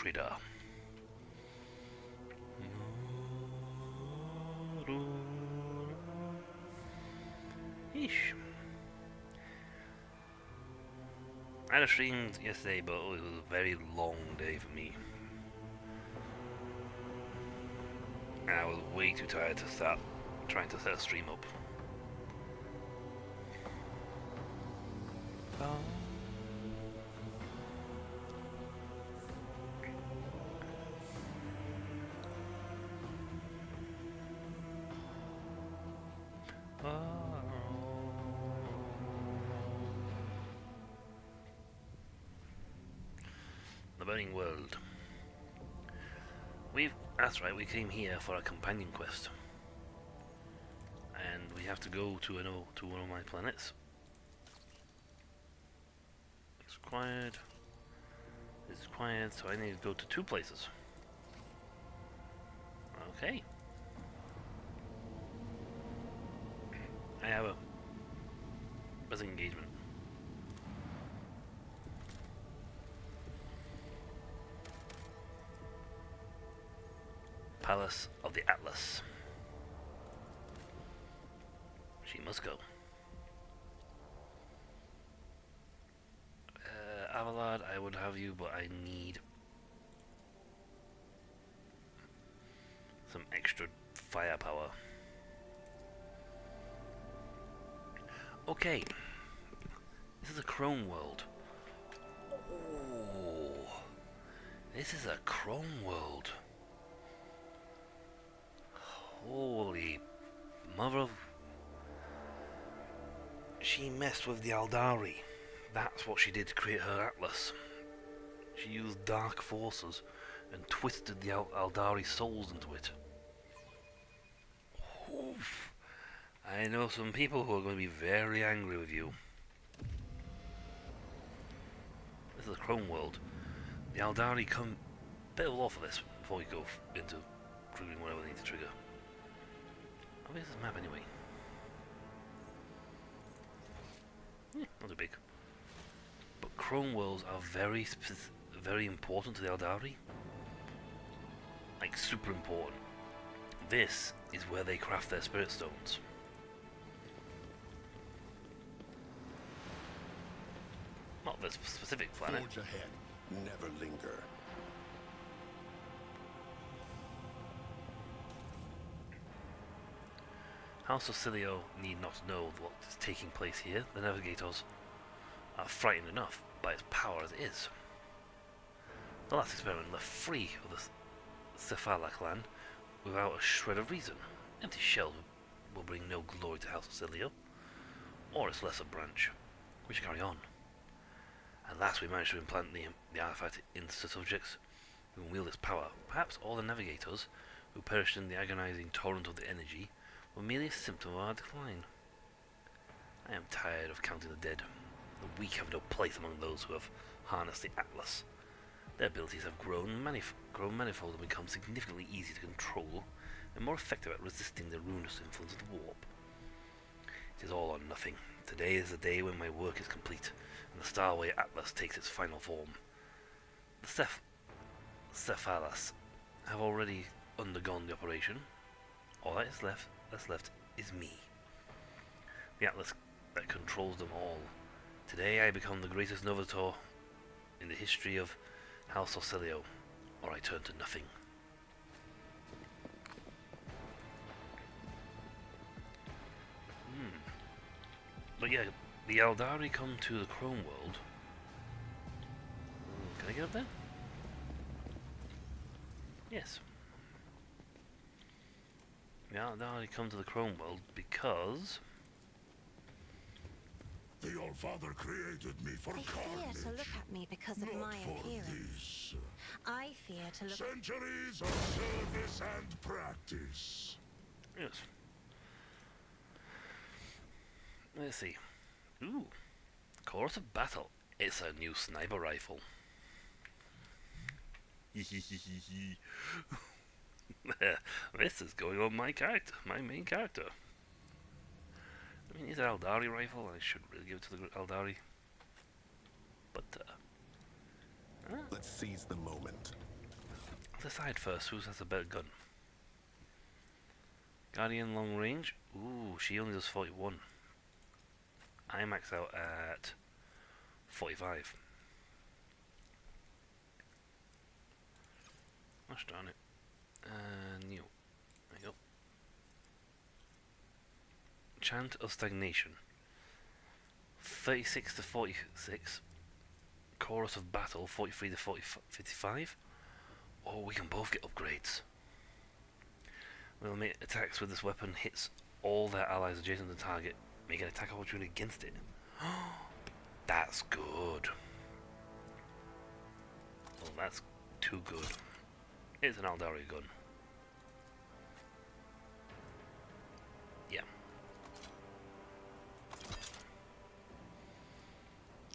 trader. Yeesh. I had a stream yesterday, but it was a very long day for me. And I was way too tired to start trying to set a stream up. The Burning World. That's right, we came here for a companion quest. And we have to go to one of my planets. It's quiet. It's quiet, so I need to go to 2 places. Okay. I have a buzzing engagement. Palace of the Atlas. She must go. Avalad, I would have you, but I need some extra firepower. Okay. This is a Chrome world. Oh, this is a Chrome world. Holy mother of... She messed with the Aldari. That's what she did to create her Atlas. She used dark forces and twisted the Aldari souls into it. Oof. I know some people who are going to be very angry with you. This is a Chrome world. The Aldari come... Better law for this before we go into triggering whatever they need to trigger. How big is this map anyway? Not too big. But Chrome worlds are very important to the Aldari. Like, super important. This is where they craft their spirit stones. Not this specific planet. Forge ahead, never linger. House of Cilio need not know what is taking place here. The Navigators are frightened enough by its power as it is. The last experiment left free of the Cephala clan without a shred of reason. Empty shells will bring no glory to House of Cilio, or its lesser branch. We should carry on. At last we managed to implant the artifact into subjects who can wield its power. Perhaps all the Navigators who perished in the agonizing torrent of the energy were merely a symptom of our decline. I am tired of counting the dead. The weak have no place among those who have harnessed the Atlas. Their abilities have grown manifold and become significantly easier to control and more effective at resisting the ruinous influence of the warp. It is all or nothing. Today is the day when my work is complete, and the Starway Atlas takes its final form. The Cephalas have already undergone the operation. All that's left is me. The Atlas that controls them all. Today I become the greatest Novator in the history of House of Cilio, or I turn to nothing. But yeah, the Aldari come to the Chrome world. Can I get up there? Yes. The Aldari come to the Chrome world because... The Allfather created me for They carnage. fear to look at me because of Not my for appearance. this. I fear to look... Centuries of service and practice. Yes. Let's see. Ooh. Chorus of Battle. It's a new sniper rifle. This is going on my character, my main character. I mean, it's an Aldari rifle. I should really give it to the Aldari. But, Let's seize the moment. decide first who has a better gun. Guardian long range. Ooh, she only does 41. I max out at 45. Gosh darn it. New. There you go. Chant of Stagnation. 36 to 46. Chorus of Battle. 43 to 55. Oh, we can both get upgrades. We'll make attacks with this weapon hits all their allies adjacent to the target. Make an attack opportunity against it. That's good. Well, that's too good. It's an Aldari gun. Yeah.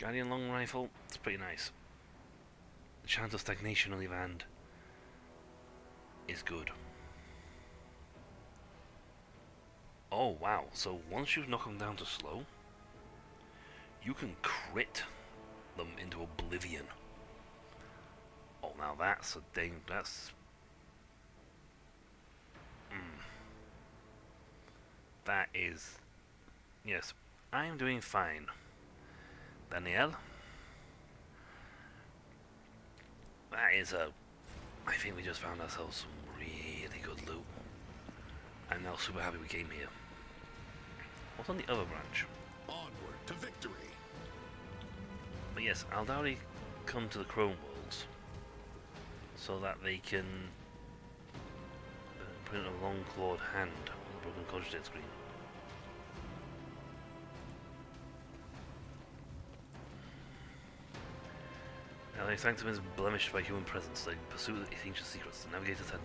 Guardian long rifle. It's pretty nice. The Chant of Stagnation on the other hand is good. Oh wow, so once you knock them down to slow, you can crit them into oblivion. Oh, now that's a thing, that's... That is... Yes, I'm doing fine. Danielle? That is a... I think we just found ourselves some really good loot. I'm now super happy we came here. What's on the other branch? Onward to victory. But yes, Aldari come to the Chrome Worlds so that they can put in a long clawed hand on the broken cogitate screen. Now their sanctum is blemished by human presence. They pursue its ancient secrets. The navigators had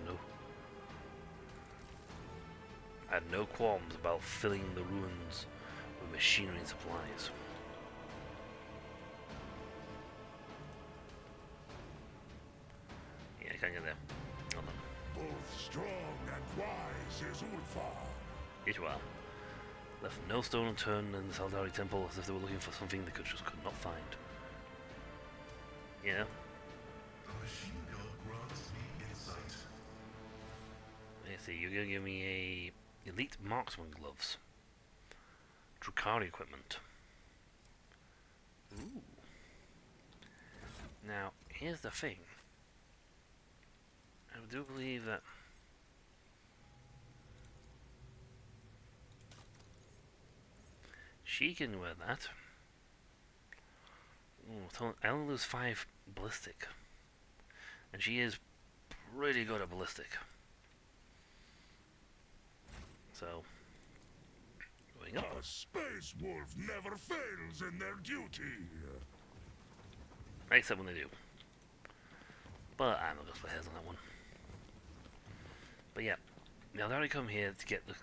no qualms about filling the ruins with machinery and supplies. Yeah, I can't get there. Hold on. Both strong and wise is Ulfar. Here you are. Left no stone unturned in the Saldari temple, as if they were looking for something they could not find. Yeah. The machine gun grants me insight. Let's see, you're gonna give me a Elite Marksman gloves. Drukhari equipment. Ooh. Now, here's the thing. I do believe that she can wear that. Ooh, I only lose 5 ballistic. And she is pretty good at ballistic. So, going up. A space wolf never fails in their duty. Except when they do. But I'm not going to split hairs on that one. But yeah, now they come here to get the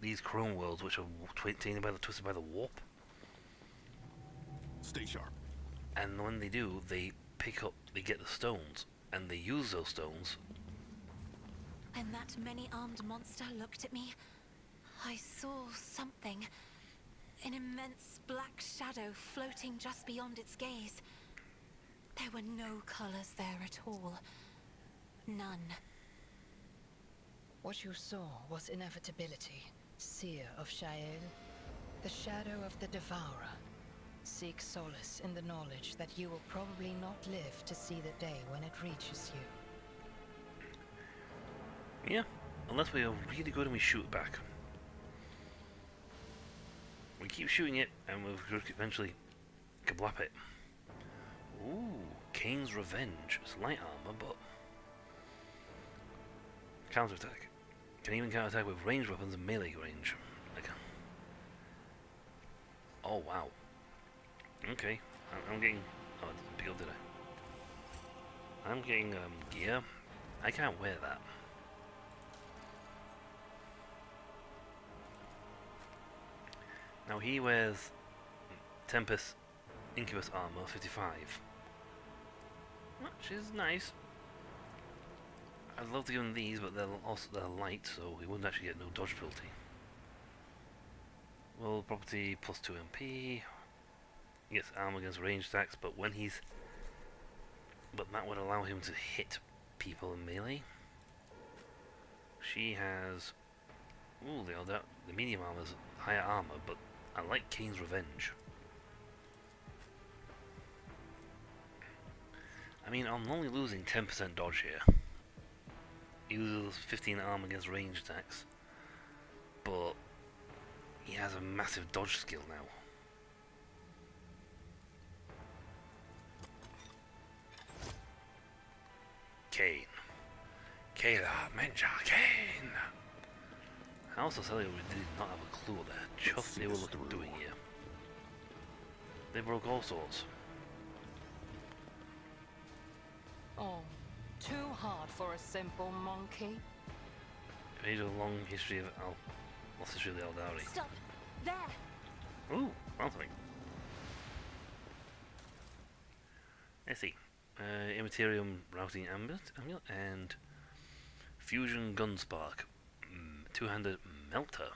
these Chrome Worlds, which are twisted by the warp. Stay sharp. And when they do, they get the stones, and they use those stones. When that many-armed monster looked at me, I saw something. An immense black shadow floating just beyond its gaze. There were no colors there at all. None. What you saw was inevitability. Seer of Shael, the shadow of the Devourer. Seek solace in the knowledge that you will probably not live to see the day when it reaches you. Yeah, unless we are really good and we shoot it back. We keep shooting it, and we'll eventually kablap it. Ooh, Kane's Revenge. It's light armor, but counterattack. Can even counterattack with ranged weapons and melee range. Like, oh wow. Okay, I'm getting. Oh, I didn't pick up, did I? I'm getting gear. I can't wear that. Now he wears Tempest Incubus armor 55, which is nice. I'd love to give him these, but they're light, so he wouldn't actually get no dodge penalty. Well, property plus 2 MP. He gets armor against range attacks, but that would allow him to hit people in melee. She has... Ooh, the medium armor's higher armor, but I like Kane's Revenge. I mean, I'm only losing 10% dodge here. He loses 15 armor against range attacks. But he has a massive dodge skill now. Kane. Kayla, Menja, Kane! House of Celia did not have a clue what the chuff they were doing here. They broke all sorts. Oh, too hard for a simple monkey. Page of a long history of what's the history of the Aldari? Stop! There! Ooh, something. Let's see. Immaterium routing amulet and fusion gunspark. Two-handed melter.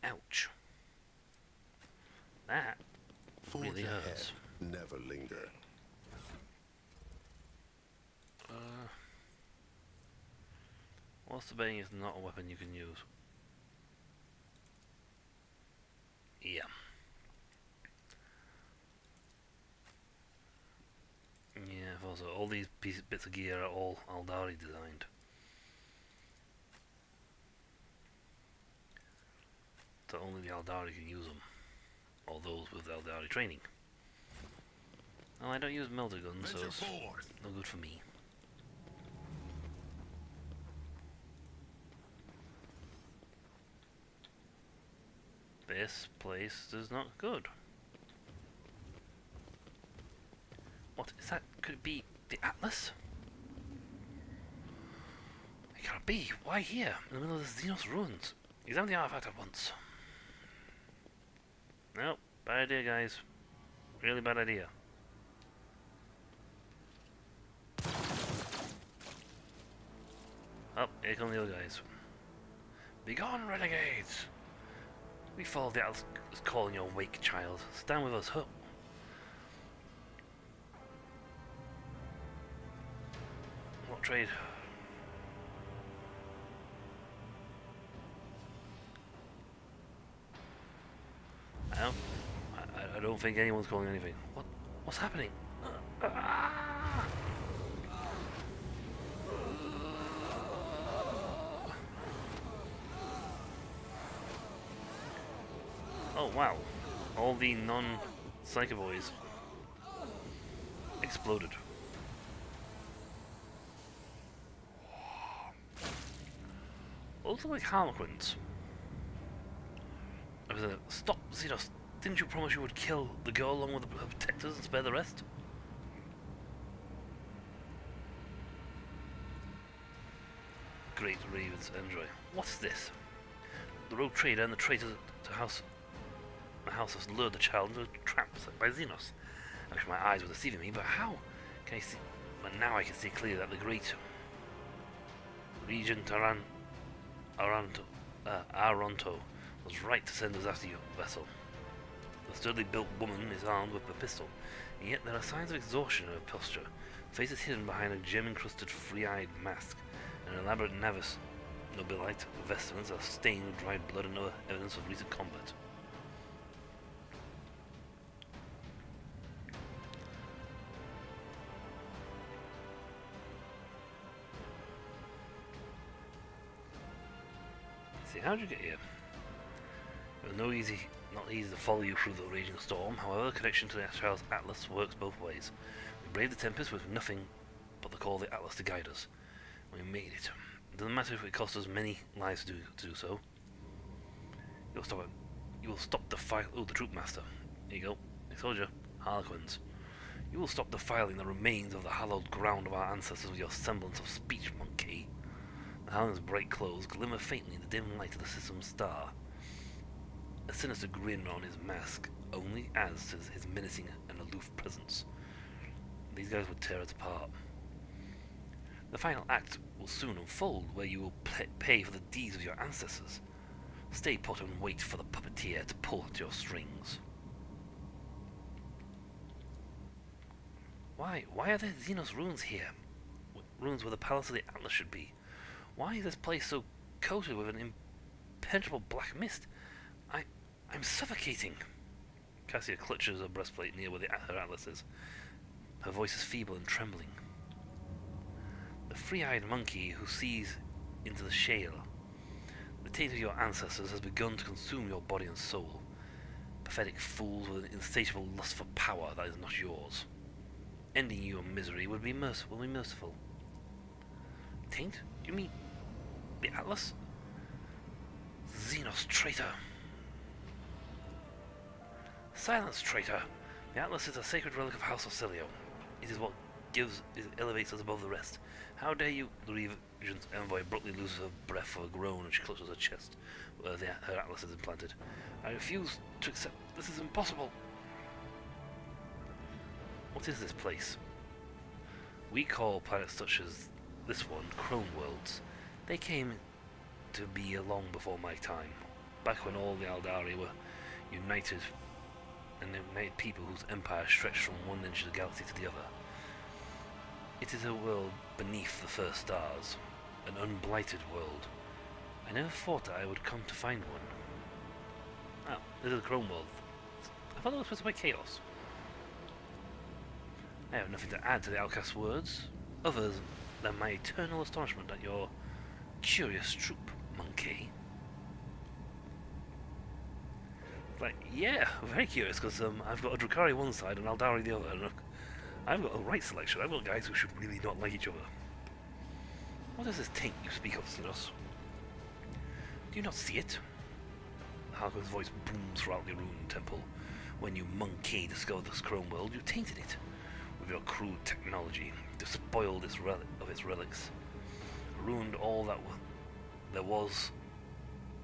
Ouch. That really hurts. Never linger. Whilst the bang is not a weapon you can use. Yeah. Yeah, also all these bits of gear are all Aldari designed. So only the Aldari can use them. Or those with Aldari training. Well, I don't use melter guns, so it's no good for me. This place is not good. What is that? Could it be the Atlas? It can't be. Why here? In the middle of the Xenos ruins. Examine the artifact at once. Nope. Bad idea, guys. Really bad idea. Oh, here come the other guys. Begone, renegades! We follow the Atlas call in your wake, child. Stand with us, huh? What trade? I don't think anyone's calling anything. What's happening? Oh wow, all the non-Psycho Boys exploded. Those look like Harlequins. I was like, stop, Xenos, didn't you promise you would kill the girl along with her protectors and spare the rest? Great Ravens enjoy. What's this? The rogue trader and the traitor to my house has lured the child into a trap set by Xenos. I wish my eyes were deceiving me, but how can I see? But now I can see clearly that the great Regent Aronto was right to send us after your vessel. The sturdily built woman is armed with a pistol, and yet there are signs of exhaustion in her posture. Face is hidden behind a gem-encrusted, free-eyed mask, and an elaborate Navis nobilite vestments are stained with dried blood and other evidence of recent combat. See, how'd you get here? It was not easy to follow you through the raging storm. However, the connection to the child's Atlas works both ways. We braved the Tempest with nothing but the call of the Atlas to guide us. We made it. It doesn't matter if it costs us many lives to do so. You will stop the file. Oh, the Troop Master. Here you go. I told you. Harlequins. You will stop defiling the remains of the hallowed ground of our ancestors with your semblance of speech, monkey. The Harlequin's bright clothes glimmer faintly in the dim light of the system's star. A sinister grin on his mask only adds to his menacing and aloof presence. These guys would tear us apart. The final act will soon unfold, where you will pay for the deeds of your ancestors. Stay put and wait for the puppeteer to pull at your strings. Why are there Xenos ruins here? Ruins where the Palace of the Atlas should be. Why is this place so coated with an impenetrable black mist? I'm suffocating. Cassia clutches her breastplate near where her atlas is. Her voice is feeble and trembling. The free-eyed monkey who sees into the shale. The taint of your ancestors has begun to consume your body and soul. Pathetic fools with an insatiable lust for power that is not yours. Ending your misery will be merciful. Taint? You mean the Atlas? Xenos traitor! Silence, traitor! The Atlas is a sacred relic of House Ocilio. It is what elevates us above the rest. How dare you? The Regent's envoy abruptly loses her breath for a groan and she clutches her chest, where her Atlas is implanted. I refuse to accept. This is impossible. What is this place? We call planets such as this one Chrome Worlds. They came to be long before my time, back when all the Aldari were united, and they made people whose empire stretched from one edge of the galaxy to the other. It is a world beneath the first stars, an unblighted world. I never thought that I would come to find one. Ah, this is a Chrome World. I thought it was supposed to be chaos. I have nothing to add to the outcast's words, other than my eternal astonishment at your curious troop, monkey. Like, yeah, very curious, because I've got a Drukhari one side and Aldari the other, and I've got a right selection. I've got guys who should really not like each other. What is this taint you speak of, Xenos? Do you not see it? Harkon's voice booms throughout the ruined temple. When you monkey discovered this Chrome World, you tainted it with your crude technology, despoiled its of its relics, ruined all that there was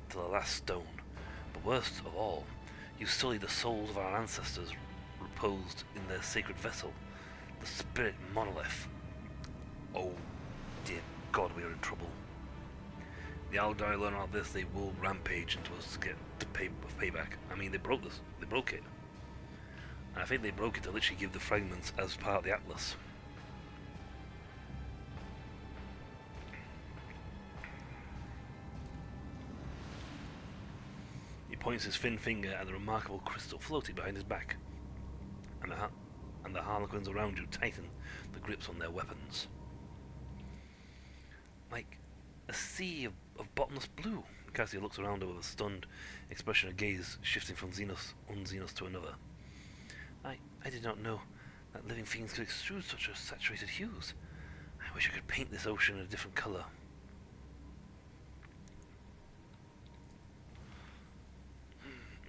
to the last stone. But worst of all, you sullied the souls of our ancestors reposed in their sacred vessel, the spirit monolith. Oh, dear God, we are in trouble. The Aldari learn about this, they will rampage into us to get to payback. I mean, they broke it. And I think they broke it to literally give the fragments as part of the Atlas. He points his thin finger at the remarkable crystal floating behind his back, and the Harlequins around you tighten the grips on their weapons. Like a sea of bottomless blue. Cassia looks around her with a stunned expression of gaze shifting from one Xenos to another. I did not know that living things could extrude such a saturated hues. I wish I could paint this ocean a different colour.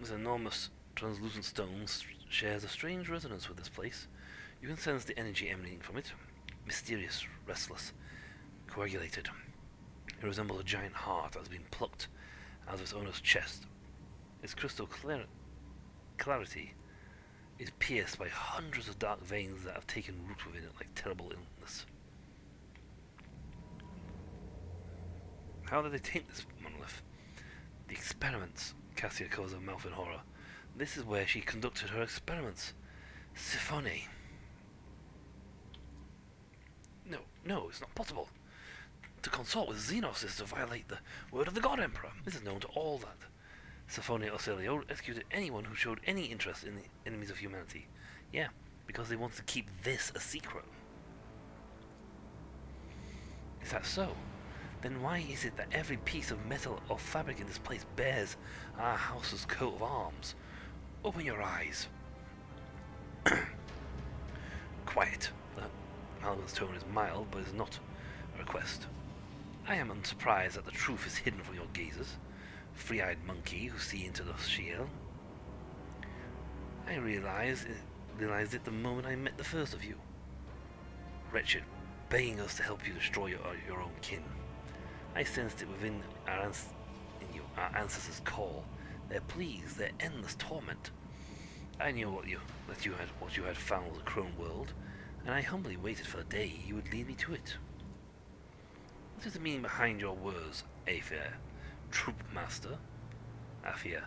This enormous translucent stone shares a strange resonance with this place. You can sense the energy emanating from it. Mysterious, restless, coagulated. It resembles a giant heart that has been plucked out of its owner's chest. Its crystal clarity is pierced by hundreds of dark veins that have taken root within it like terrible illness. How did they taint this monolith? The experiments. Cassia covers her mouth in horror. This is where she conducted her experiments. Siphone. No, it's not possible. To consort with Xenos is to violate the word of the God Emperor. This is known to all that Siphone Ocilio executed anyone who showed any interest in the enemies of humanity. Yeah, because they wanted to keep this a secret. Is that so? Then why is it that every piece of metal or fabric in this place bears our house's coat of arms? Open your eyes. Quiet. Malvin's tone is mild, but is not a request. I am unsurprised that the truth is hidden from your gazes, free-eyed monkey who see into the shale. I realized it the moment I met the first of you. Wretched, begging us to help you destroy your own kin. I sensed it within our ancestors' call, their pleas, their endless torment. I knew what you had found was a Chrome World, and I humbly waited for the day you would lead me to it. What is the meaning behind your words, Aether? Troop Master? Athia.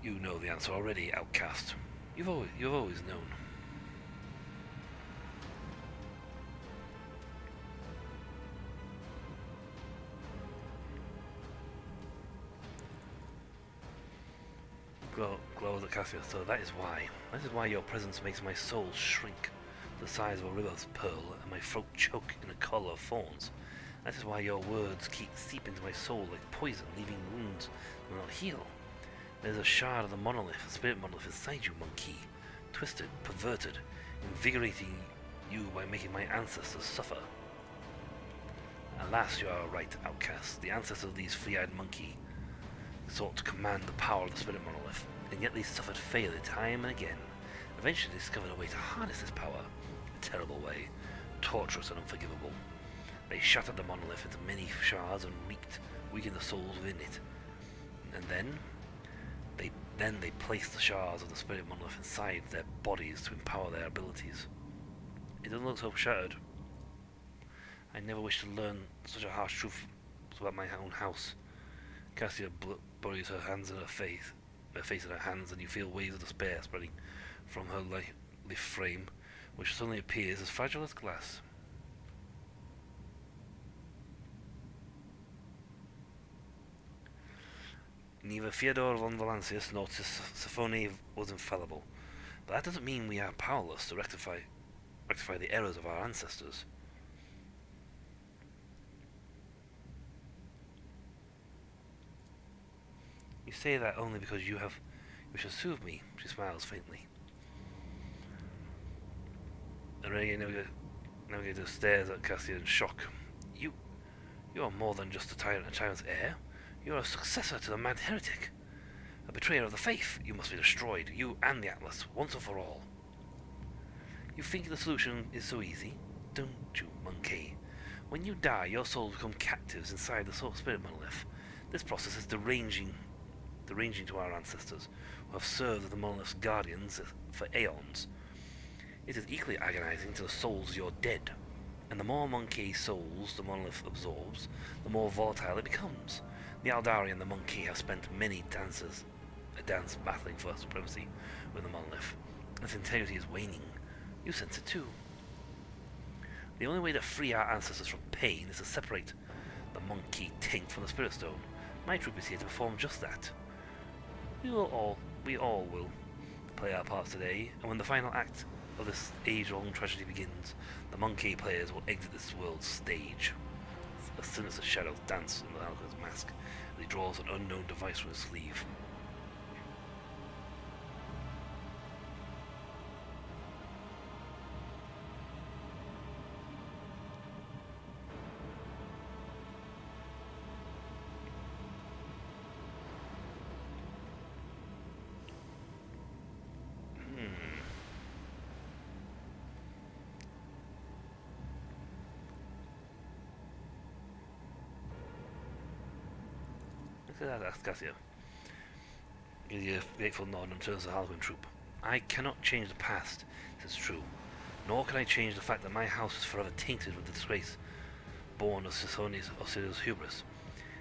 You know the answer already, outcast. You've always known. glows at Cassia. So that is why. That is why your presence makes my soul shrink to the size of a river's pearl, and my throat choke in a collar of thorns. That is why your words keep seep into my soul like poison, leaving wounds that will not heal. There is a shard of the monolith, a spirit monolith inside you, monkey. Twisted, perverted, invigorating you by making my ancestors suffer. Alas, you are right, outcast. The ancestors of these free-eyed monkey sought to command the power of the spirit monolith, and yet they suffered failure time and again. Eventually they discovered a way to harness this power. A terrible way, torturous and unforgivable. They shattered the monolith into many shards and weakened the souls within it. And then they placed the shards of the spirit monolith inside their bodies to empower their abilities. It doesn't look so shattered. I never wish to learn such a harsh truth about my own house. Cassia buries her hands in her face in her hands, and you feel waves of despair spreading from her lithe frame, which suddenly appears as fragile as glass. Neither Fyodor von Valancius nor Tisiphone was infallible, but that doesn't mean we are powerless to rectify the errors of our ancestors. You say that only because you wish to soothe me, she smiles faintly. The renegade navigator stares at Cassia in shock. You are more than just a tyrant's heir. You are a successor to the mad heretic. A betrayer of the faith. You must be destroyed, you and the Atlas, once and for all. You think the solution is so easy? Don't you, monkey? When you die, your souls become captives inside the spirit monolith. This process is deranging to our ancestors, who have served as the monolith's guardians for aeons. It is equally agonizing to the souls of your dead, and the more monkey souls the monolith absorbs, the more volatile it becomes. The Aldari and the monkey have spent many dances battling for supremacy with the monolith. Its integrity is waning. You sense it too. The only way to free our ancestors from pain is to separate the monkey taint from the spirit stone. My troop is here to perform just that. We all will play our parts today, and when the final act of this age-long tragedy begins, the monkey players will exit this world's stage. A sinister shadow dances in the Alchemist's mask as he draws an unknown device from his sleeve. Asks Cassia. Gives you a grateful nod and turns to the Harlequin troop. I cannot change the past, it is true. Nor can I change the fact that my house is forever tainted with the disgrace born of Sisoni's hubris.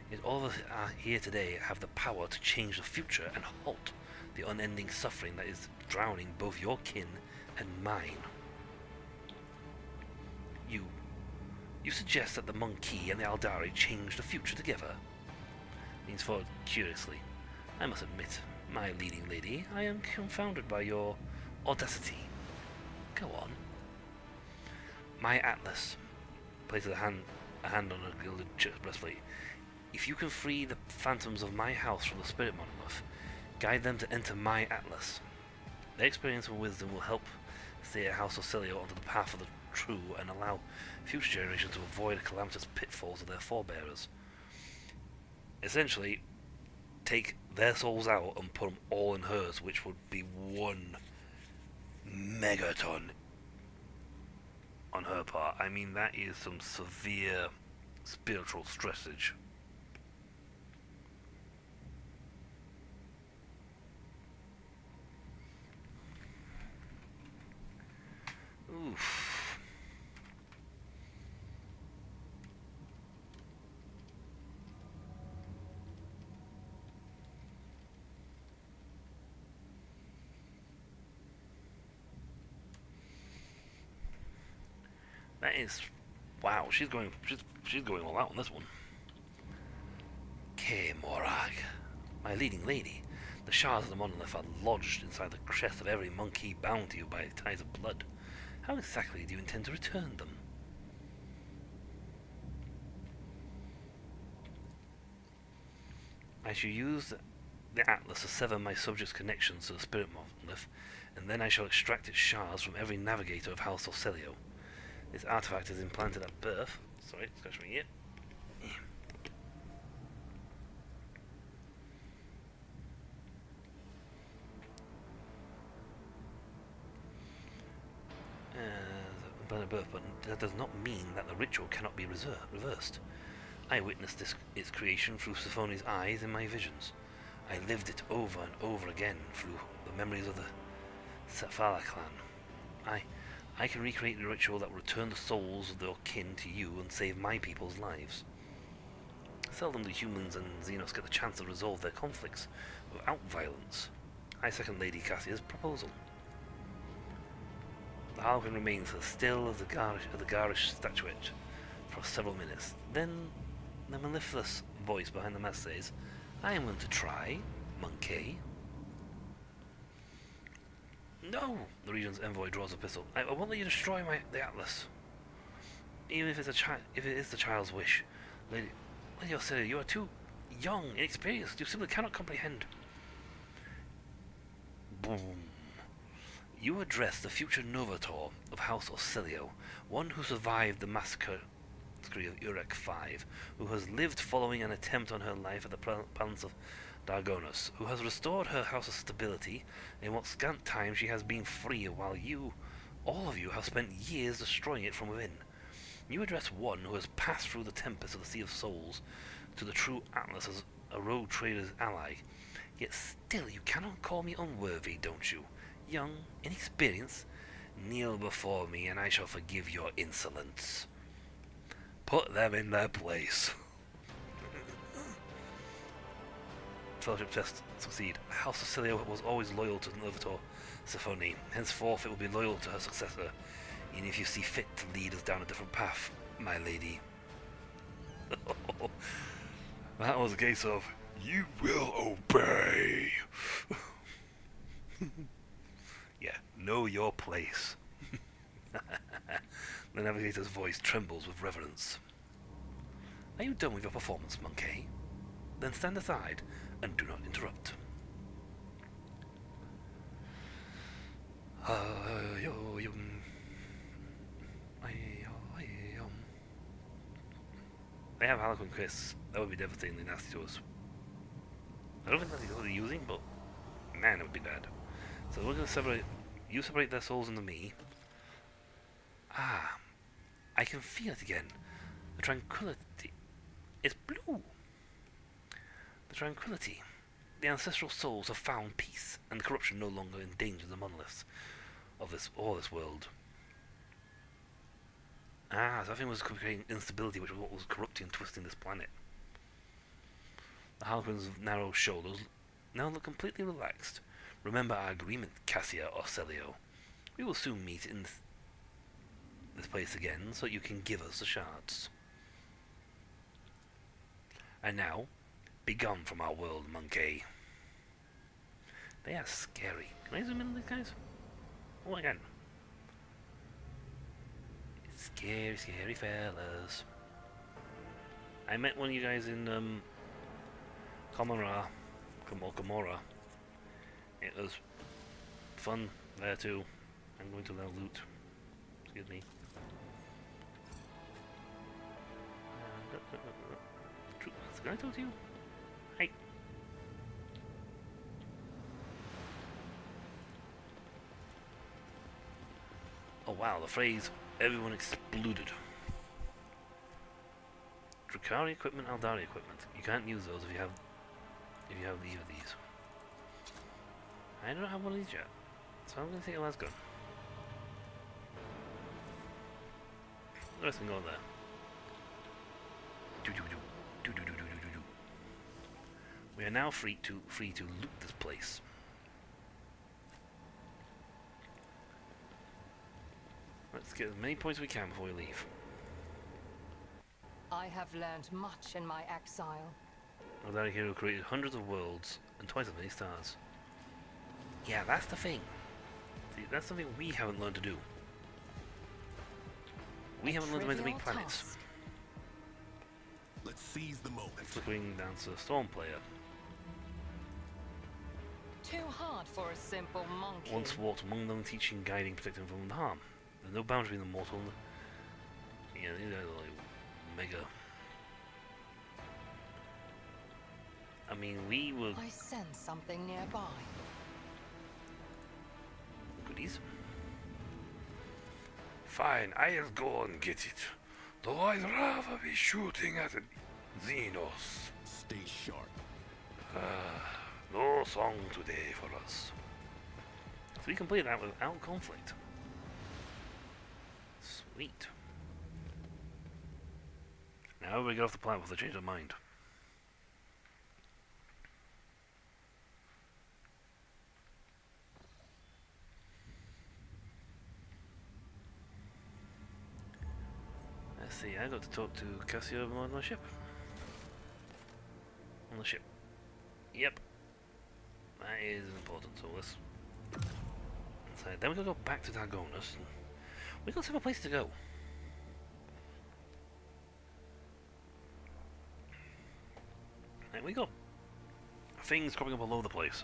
Yet all of us are here today have the power to change the future and halt the unending suffering that is drowning both your kin and mine. You suggest that the monkey and the Aldari change the future together? Leans forward curiously. I must admit, my leading lady, I am confounded by your audacity. Go on. My Atlas places a hand on a gilded breastplate. If you can free the phantoms of my house from the spirit monolith, guide them to enter my Atlas. Their experience and wisdom will help steer House of Celio onto the path of the true and allow future generations to avoid the calamitous pitfalls of their forebearers. Essentially, take their souls out and put them all in hers, which would be 1 megaton on her part. I mean, that is some severe spiritual stressage. Oof. That is, wow. She's going all out on this one. Kay Morag, my leading lady, The shards of the monolith are lodged inside the chest of every monkey bound to you by ties of blood. How exactly do you intend to return them? I shall use the Atlas to sever my subject's connections to the spirit monolith, and then I shall extract its shards from every navigator of House Orcelio. This artifact is implanted at birth. Sorry, scratch my ear. Implanted at birth, but that does not mean that the ritual cannot be reversed. I witnessed its creation through Siphone's eyes in my visions. I lived it over and over again through the memories of the Safala clan. I can recreate the ritual that will return the souls of their kin to you and save my people's lives. Seldom do humans and Xenos get the chance to resolve their conflicts without violence. I second Lady Cassia's proposal. The Harlequin remains as still as the garish statuette for several minutes. Then the mellifluous voice behind the mask says, I am willing to try, monkey. No! The Regent's envoy draws a pistol. I won't let you destroy the Atlas. Even if it is the child's wish. Lady Orcelio, you are too young, inexperienced. You simply cannot comprehend. Boom. You address the future Novator of House Orcelio, one who survived the massacre of Urek V, who has lived following an attempt on her life at the Palace of Dargonus, who has restored her house's stability in what scant time she has been free, while you, all of you, have spent years destroying it from within. You address one who has passed through the tempest of the Sea of Souls to the true Atlas as a rogue trader's ally, yet still you cannot call me unworthy, don't you? Young, inexperienced, kneel before me and I shall forgive your insolence. Put them in their place. Fellowship test succeed. House Orcelio was always loyal to Novator Siphone. Henceforth it will be loyal to her successor, even if you see fit to lead us down a different path, my lady. That was a case of, you will obey. Yeah, know your place. The navigator's voice trembles with reverence. Are you done with your performance, monkey? Then stand aside and do not interrupt. They have Harlequin Chris. That would be devastatingly nasty to us. I don't think that's what they're using, but man, it would be bad. So we're going to separate. You separate their souls into me. Ah, I can feel it again. The tranquility. It's blue. The tranquility. The ancestral souls have found peace, and corruption no longer endangers the monoliths of this world. Ah, so everything was creating instability, which was what was corrupting and twisting this planet. The Harlequin's narrow shoulders now look completely relaxed. Remember our agreement, Cassia Orcelio. We will soon meet in this place again, so you can give us the shards. And now, begone from our world, monkey. They are scary. Can I zoom in on these guys? Oh, again. Scary, scary fellas. I met one of you guys in Gomorrah. It was fun there too. I'm going to now loot. Excuse me. Can I talk to you? Hi. Oh wow, the phrase everyone exploded. Drakari equipment, Aldari equipment. You can't use those if you have either of these. I don't have one of these yet, so I'm gonna take a last gun. The rest can go there. We are now free to loot this place. Let's get as many points as we can before we leave. I have learned much in my exile. Aldari Hero created hundreds of worlds and twice as many stars. Yeah, that's the thing. See, that's something we haven't learned to do. We haven't learned to make planets. Task. Let's seize the moment. Flickering Dancer Storm Player. Too hard for a simple monkey. Once walked among them, teaching, guiding, protecting from harm. There's no boundary between the mortal and the... Yeah, these guys are like mega. I mean, we will... I sense something nearby. Goodies. Fine, I'll go and get it. Though I'd rather be shooting at Xenos. Stay sharp. No song today for us. So we completed that without conflict. Sweet. Now we get off the planet with a change of mind. Let's see, I got to talk to Cassia on the ship. On the ship. Yep. That is important, so let's... inside. Then we gotta go back to Dargonus. We got to have a place to go. And we got things cropping up all over the place.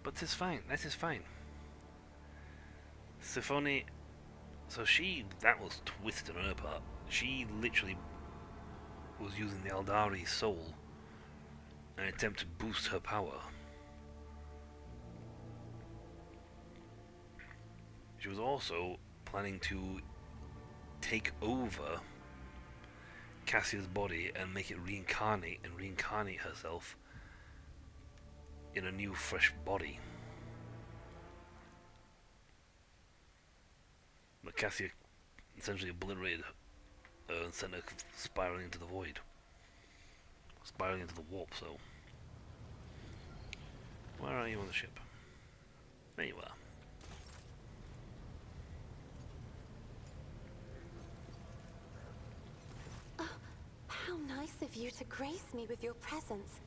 But it's fine, that is fine. Siphone, so that was twisted on her part. She literally was using the Aldari soul in an attempt to boost her power. She was also planning to take over Cassia's body and make it reincarnate and reincarnate herself in a new fresh body. But Cassia essentially obliterated her and sent her spiraling into the void. Spiraling into the warp, so... Where are you on the ship? There you are. How nice of you to grace me with your presence.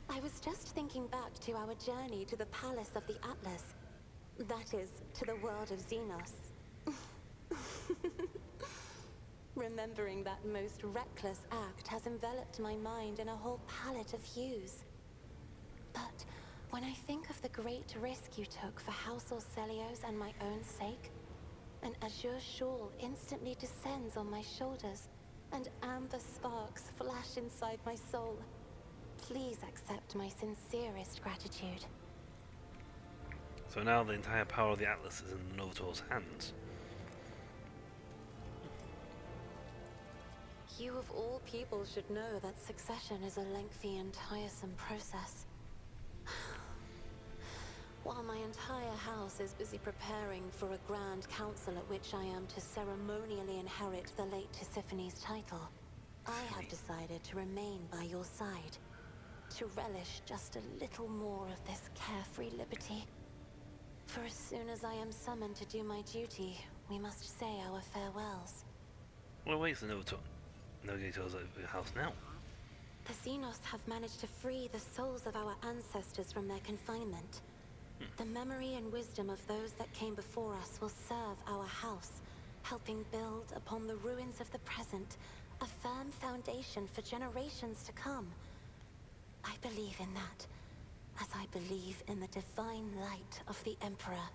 I was just thinking back to our journey to the Palace of the Atlas. That is, to the world of Xenos. Remembering that most reckless act has enveloped my mind in a whole palette of hues. But when I think of the great risk you took for House Orcelios and my own sake, an azure shawl instantly descends on my shoulders, and amber sparks flash inside my soul. Please accept my sincerest gratitude. So now the entire power of the Atlas is in Novator's hands. You of all people should know that succession is a lengthy and tiresome process. While my entire house is busy preparing for a grand council at which I am to ceremonially inherit the late Tisiphone's title, I have decided to remain by your side, to relish just a little more of this carefree liberty. For as soon as I am summoned to do my duty, we must say our farewells. What awaits the Navigators at the house now? The Xenos have managed to free the souls of our ancestors from their confinement. The memory and wisdom of those that came before us will serve our house, helping build upon the ruins of the present a firm foundation for generations to come. I believe in that, as I believe in the divine light of the Emperor.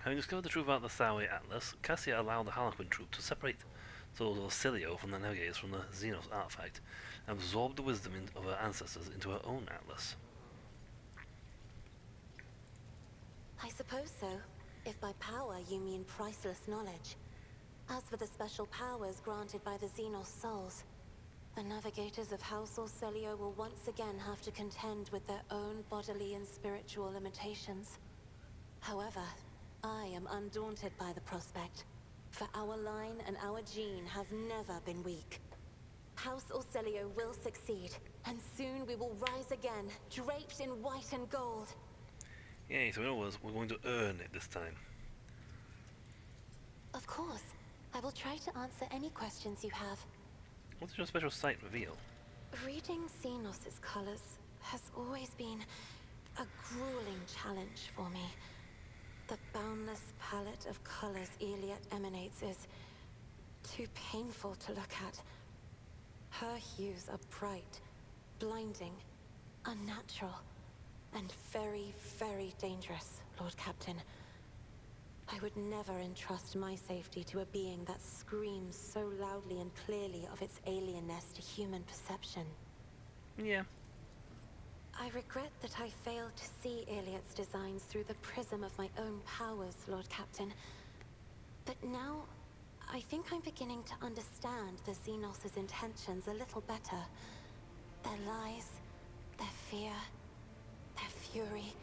Having discovered the truth about the Thaui Atlas, Cassia allowed the Harlequin troop to separate those of Orcilio from the Navigators from the Xenos artifact, and absorb the wisdom of her ancestors into her own Atlas. I suppose so, if by power you mean priceless knowledge. As for the special powers granted by the Xenos souls, the Navigators of House Orcelio will once again have to contend with their own bodily and spiritual limitations. However, I am undaunted by the prospect, for our line and our gene have never been weak. House Orcelio will succeed, and soon we will rise again, draped in white and gold. Yay, so in other words, we're going to earn it this time. Of course. I will try to answer any questions you have. What does your special sight reveal? Reading Xenos' colors has always been a grueling challenge for me. The boundless palette of colors Iliad emanates is too painful to look at. Her hues are bright, blinding, unnatural, and very, very dangerous, Lord Captain. I would never entrust my safety to a being that screams so loudly and clearly of its alienness to human perception. Yeah. I regret that I failed to see Iliad's designs through the prism of my own powers, Lord Captain. But now, I think I'm beginning to understand the Xenos' intentions a little better. Their lies, their fear, their fury.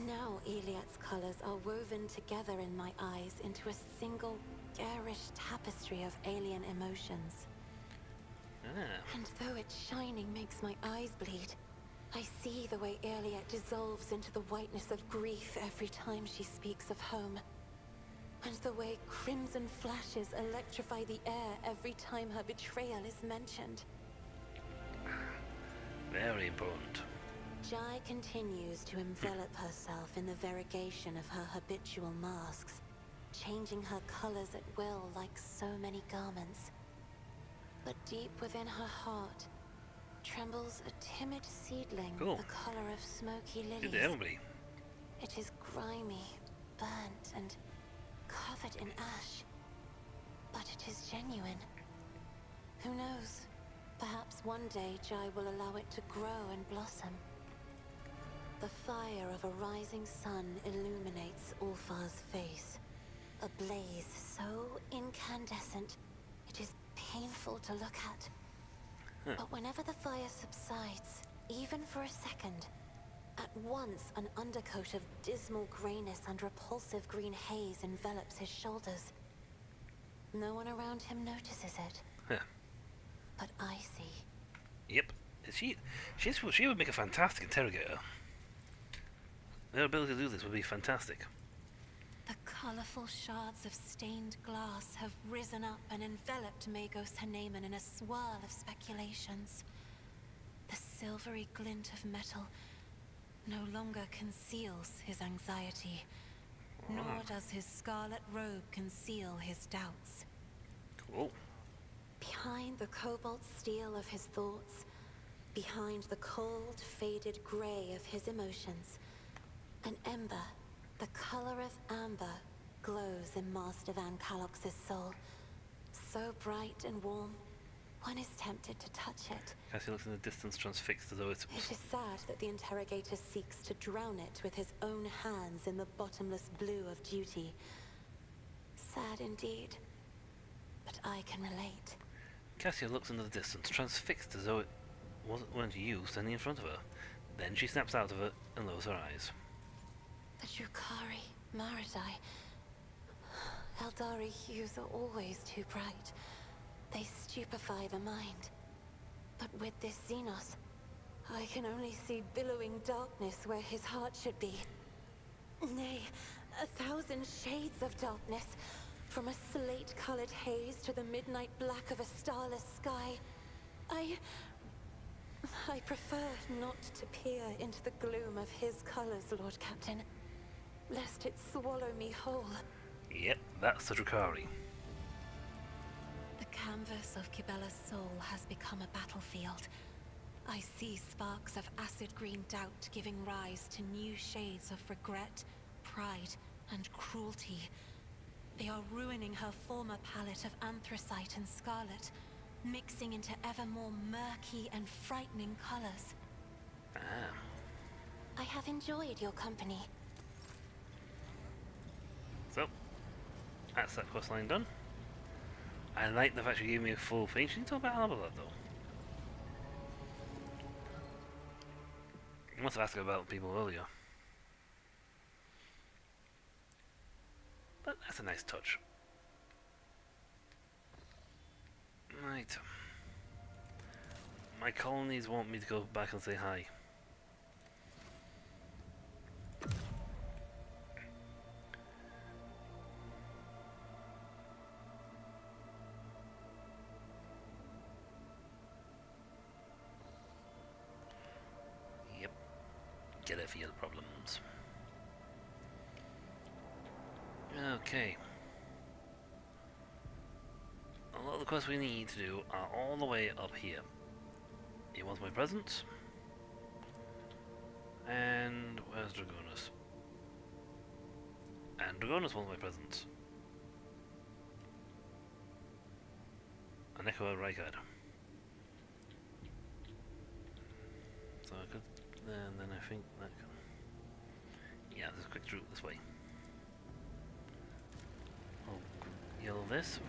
Now Iliad's colors are woven together in my eyes into a single garish tapestry of alien emotions. And though its shining makes my eyes bleed, I see the way Iliad dissolves into the whiteness of grief every time she speaks of home. And the way crimson flashes electrify the air every time her betrayal is mentioned. Very important. Jai continues to envelop herself in the variegation of her habitual masks, changing her colors at will like so many garments. But deep within her heart trembles a timid seedling, Cool. the color of smoky Good lilies. to everybody. It is grimy, burnt, and covered in ash. But it is genuine. Who knows? Perhaps one day Jai will allow it to grow and blossom. The fire of a rising sun illuminates Ulfar's face. A blaze so incandescent, it is painful to look at. But whenever the fire subsides, even for a second, at once an undercoat of dismal grayness and repulsive green haze envelops his shoulders. No one around him notices it. Huh. But I see. Yep. She would make a fantastic interrogator. Her ability to do this would be fantastic. The colorful shards of stained glass have risen up and enveloped Magos Haneman in a swirl of speculations. The silvery glint of metal no longer conceals his anxiety, nor does his scarlet robe conceal his doubts. Cool. Behind the cobalt steel of his thoughts, behind the cold, faded gray of his emotions, an ember, the color of amber, glows in Master Van Kalox's soul. So bright and warm, one is tempted to touch it. Cassie looks in the distance, transfixed as though it's... It is sad that the interrogator seeks to drown it with his own hands in the bottomless blue of duty. Sad indeed, but I can relate. Cassia looks into the distance, transfixed as though it weren't you standing in front of her. Then she snaps out of it and lowers her eyes. The Drukhari, Maradai, Eldari hues are always too bright. They stupefy the mind. But with this Xenos, I can only see billowing darkness where his heart should be. Nay, 1,000 shades of darkness, from a slate-colored haze to the midnight black of a starless sky. I prefer not to peer into the gloom of his colors, Lord Captain, lest it swallow me whole. Yep, that's the Drukhari. The canvas of Kibella's soul has become a battlefield. I see sparks of acid green doubt giving rise to new shades of regret, pride, and cruelty. They are ruining her former palette of anthracite and scarlet, mixing into ever more murky and frightening colors. Ah. I have enjoyed your company. So, that's that quest line done. I like the fact you gave me a full page. You can talk about Albalad though. I must have asked her about people earlier. But that's a nice touch. Right. My colonies want me to go back and say hi. get it for your problems. Okay. A lot of the quests we need to do are all the way up here. He wants my presents. And where's Dragonus? And Dragonus wants my presents. An Echo Rykard. So I could, and then I think that can, yeah, there's a quick route this way. Oh, yellow this.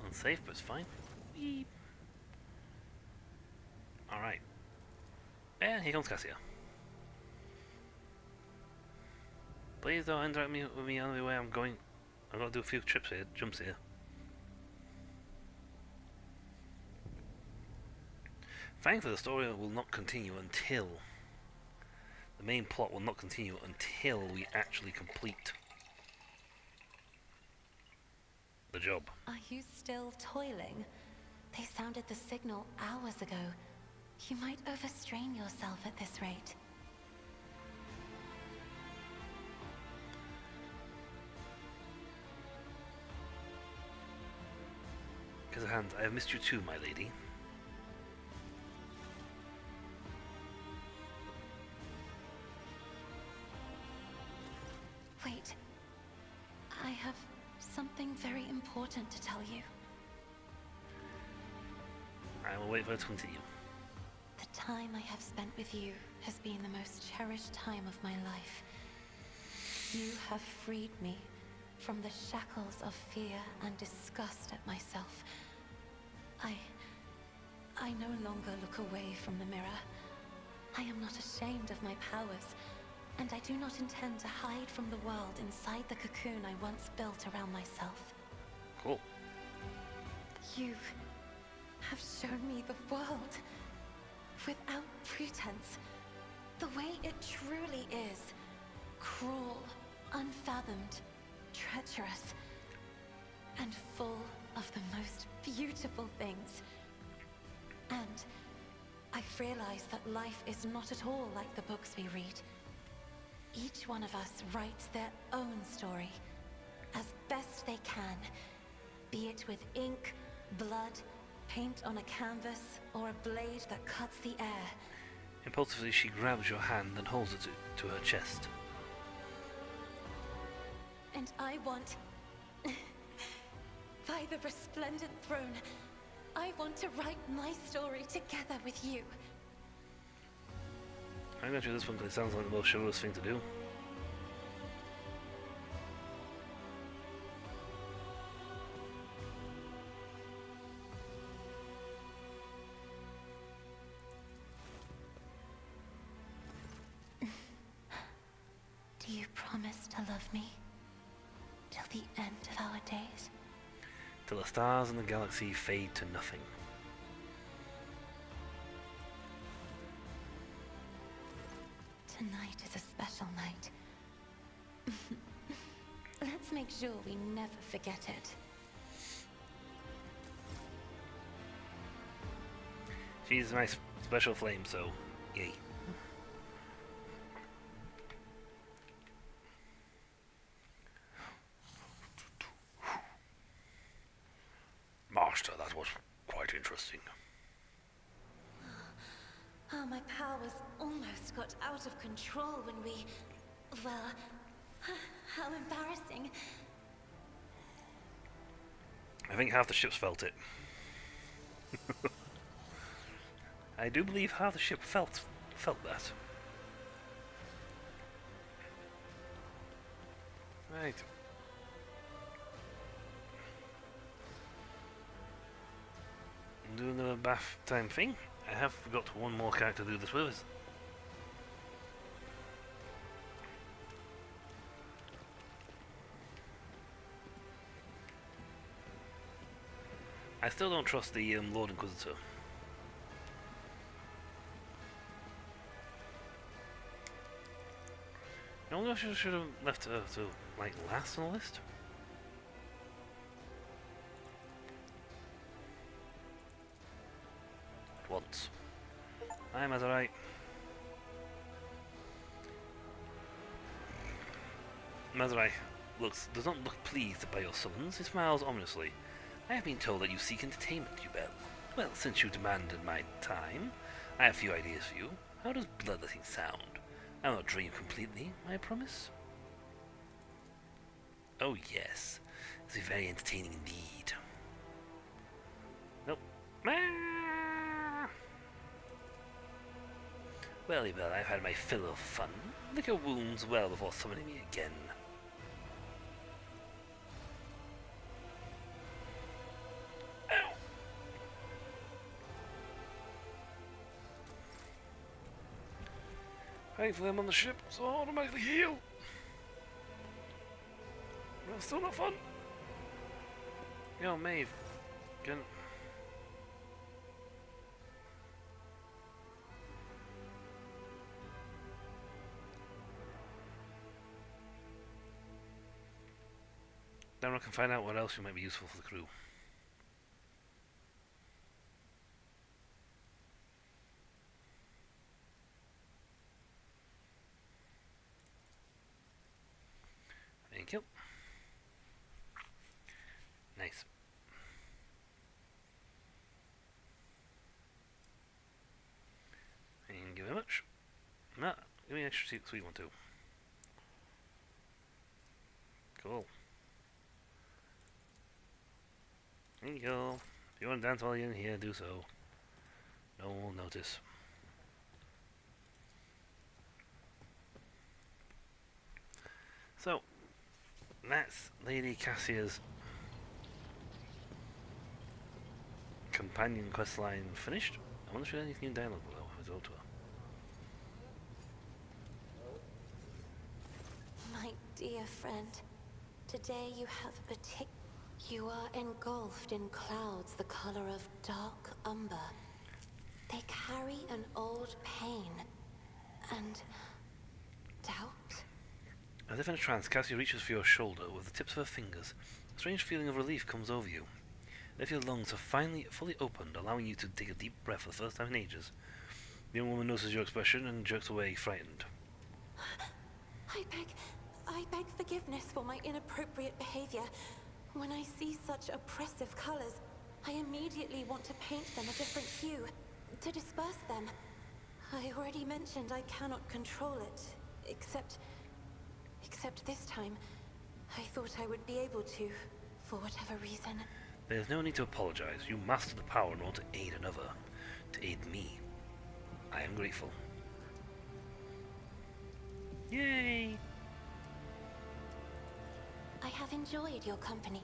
Unsafe, but it's fine. Beep. Alright. And here comes Cassia. Please don't interact with me on the way I'm going. I've got to do a few jumps here. Thankfully, the story will not continue until... The main plot will not continue until we actually complete the job. Are you still toiling? They sounded the signal hours ago. You might overstrain yourself at this rate. Kazahand, I have missed you too, my lady. Wait. I have something very important to tell you. I will wait for it to continue. The time I have spent with you has been the most cherished time of my life. You have freed me from the shackles of fear and disgust at myself. I no longer look away from the mirror. I am not ashamed of my powers, and I do not intend to hide from the world inside the cocoon I once built around myself. Cool. You have shown me the world without pretense, the way it truly is. Cruel, unfathomed, treacherous, and full of the most beautiful things. And I've realized that life is not at all like the books we read. Each one of us writes their own story, as best they can, be it with ink, blood, paint on a canvas, or a blade that cuts the air. Impulsively, she grabs your hand and holds it to her chest. And I want... by the resplendent throne, I want to write my story together with you. I'm going to do this one because it sounds like the most chivalrous thing to do. Do you promise to love me till the end of our days? Till the stars in the galaxy fade to nothing. Tonight is a special night. Let's make sure we never forget it. She's my special flame, so yay. Master, that was quite interesting. Oh, my powers almost got out of control when we... Well, how embarrassing. I think half the ships felt it. I do believe half the ship felt that. Right. Doing the bath time thing. I have got one more character to do this with us. I still don't trust the Lord Inquisitor. I don't know if I should have left her to, like, last on the list. Once. I'm as right. Mazurai does not look pleased by your summons. He smiles ominously. I have been told that you seek entertainment, Yubel. Well, since you demanded my time, I have a few ideas for you. How does bloodletting sound? I will not dream completely, I promise. Oh yes, this will be very entertaining indeed. Nope. Well, Yubel, I've had my fill of fun. Lick your wounds well before summoning me again. Ow! Thankfully I'm on the ship, so I'll automatically heal. That's still not fun. Yo, Maeve. Can... Now I can find out what else might be useful for the crew. Thank you. Nice. Thank you very much. Nah, give me an extra sweet one too. Cool. There you go. If you want to dance while you're in here, do so. No one will notice. So, that's Lady Cassia's companion questline finished. I wonder if there's any new dialogue below as well to her. My dear friend, today you have a You are engulfed in clouds the color of dark umber. They carry an old pain and doubt. As if in a trance, Cassia reaches for your shoulder with the tips of her fingers. A strange feeling of relief comes over you. As if your lungs have finally fully opened, allowing you to take a deep breath for the first time in ages. The young woman notices your expression and jerks away, frightened. I beg forgiveness for my inappropriate behavior. When I see such oppressive colors, I immediately want to paint them a different hue, to disperse them. I already mentioned I cannot control it, except this time, I thought I would be able to, for whatever reason. There is no need to apologize. You master the power in order to aid another, to aid me. I am grateful. Yay! I have enjoyed your company.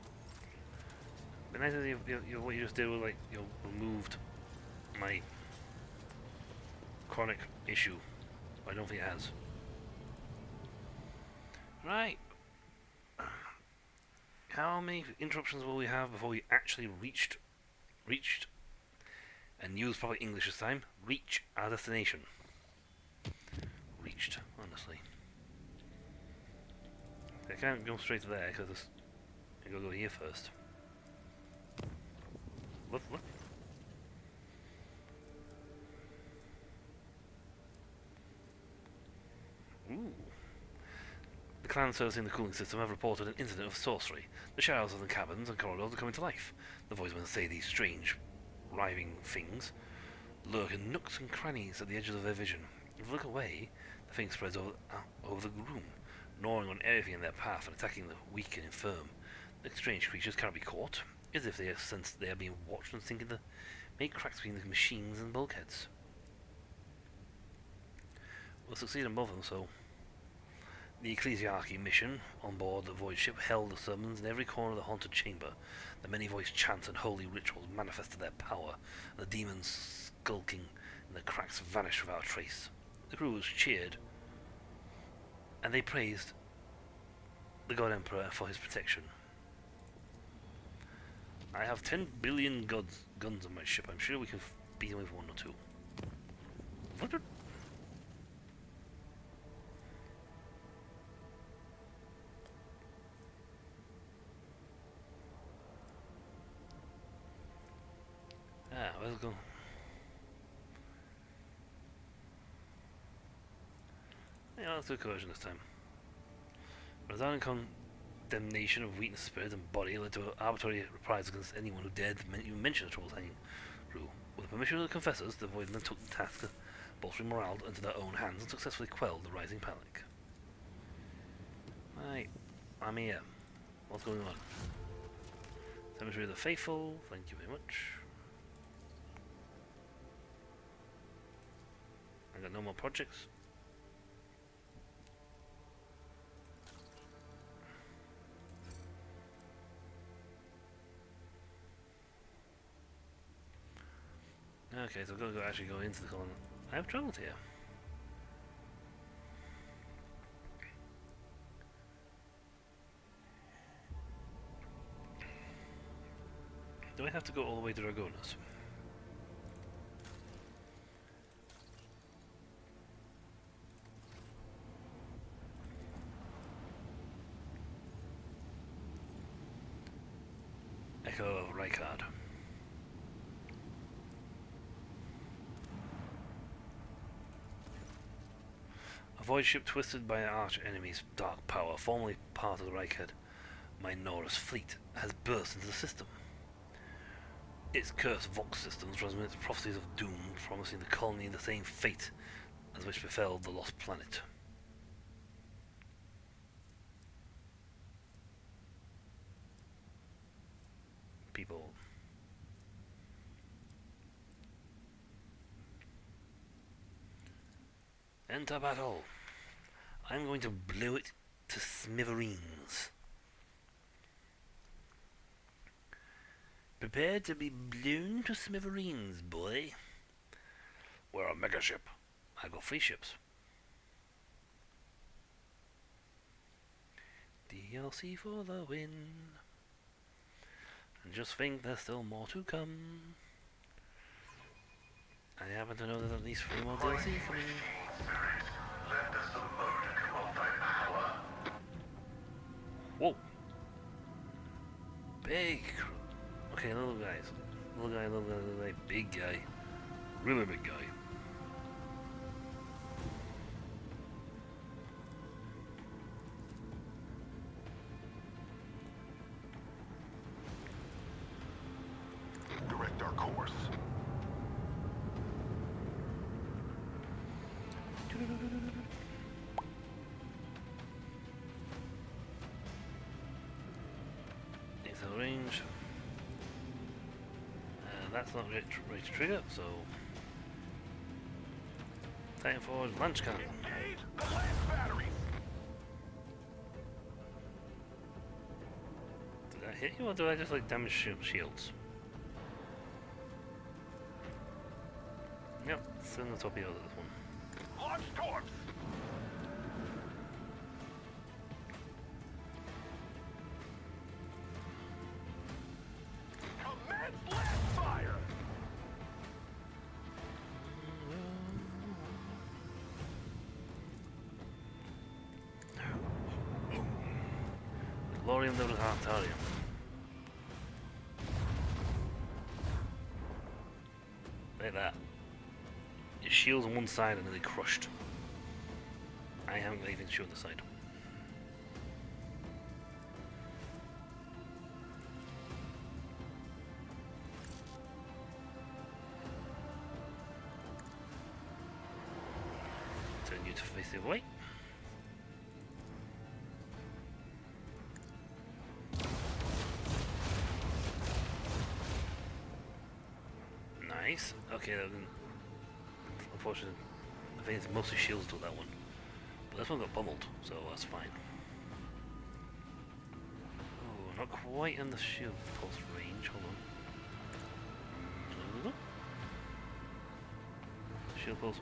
But nice that what you just did was like you removed my chronic issue. I don't think it has. Right. How many interruptions will we have before we actually reached, and use proper English this time, reach our destination? Reached, honestly. I can't go straight to there because I gotta go here first. What? Ooh. The clan servicing the cooling system have reported an incident of sorcery. The shadows of the cabins and corridors are coming to life. The voicemen say these strange, writhing things lurk in nooks and crannies at the edges of their vision. If you look away, the thing spreads over the room, gnawing on everything in their path and attacking the weak and infirm. The strange creatures cannot be caught, as if they are sensed they are being watched and sinking to make cracks between the machines and bulkheads. We'll succeed in both of them, so... The Ecclesiarchy mission on board the void ship held the summons in every corner of the haunted chamber. The many-voiced chants and holy rituals manifested their power, and the demons skulking in the cracks vanished without a trace. The crew was cheered, and they praised the God Emperor for his protection. I have 10 billion guns on my ship. I'm sure we can beat them with one or two. Let's go. Yeah, let's do coercion this time. Resigning condemnation of weakness, spirit, and body led to arbitrary reprisals against anyone who dared even mention the Troll's hanging rule. With the permission of the confessors, the Voidmen took the task of bolstering morale into their own hands and successfully quelled the rising panic. Right, I'm here. What's going on? Cemetery of the Faithful, thank you very much. I got no more projects. Okay, so I've got to actually go into the colony. I have travelled here. Do I have to go all the way to Dragonas? Echo of Rykard. A void ship twisted by an arch enemy's dark power, formerly part of the Rykard Minora's fleet, has burst into the system. Its cursed vox systems transmit prophecies of doom, promising the colony the same fate as which befell the lost planet. People. Enter battle. I'm going to blow it to smithereens. Prepare to be blown to smithereens, boy. We're a megaship. I got 3 ships. DLC for the win. And just think there's still more to come. I happen to know there's at least 3 more DLC coming. Whoa! Big! Okay, little guys. Little guy, big guy. Really big guy. Direct our course. It's a range. That's not ready to trigger, so time for launch cannon. Engage the last batteries. Did I hit you, or do I just like damage shields? Yep, it's in the top of this one. Launch torps. Commence blast fire. Glorium Double Heartarium. Like that. Your shield's on one side and then they crushed. I haven't got anything to show on the side. Turn you to face the other way. Nice. Okay, then. Unfortunately, I think it's mostly shields to that one. But this one got pummeled, so that's fine. Oh, not quite in the shield pulse range. Hold on. Shield pulse.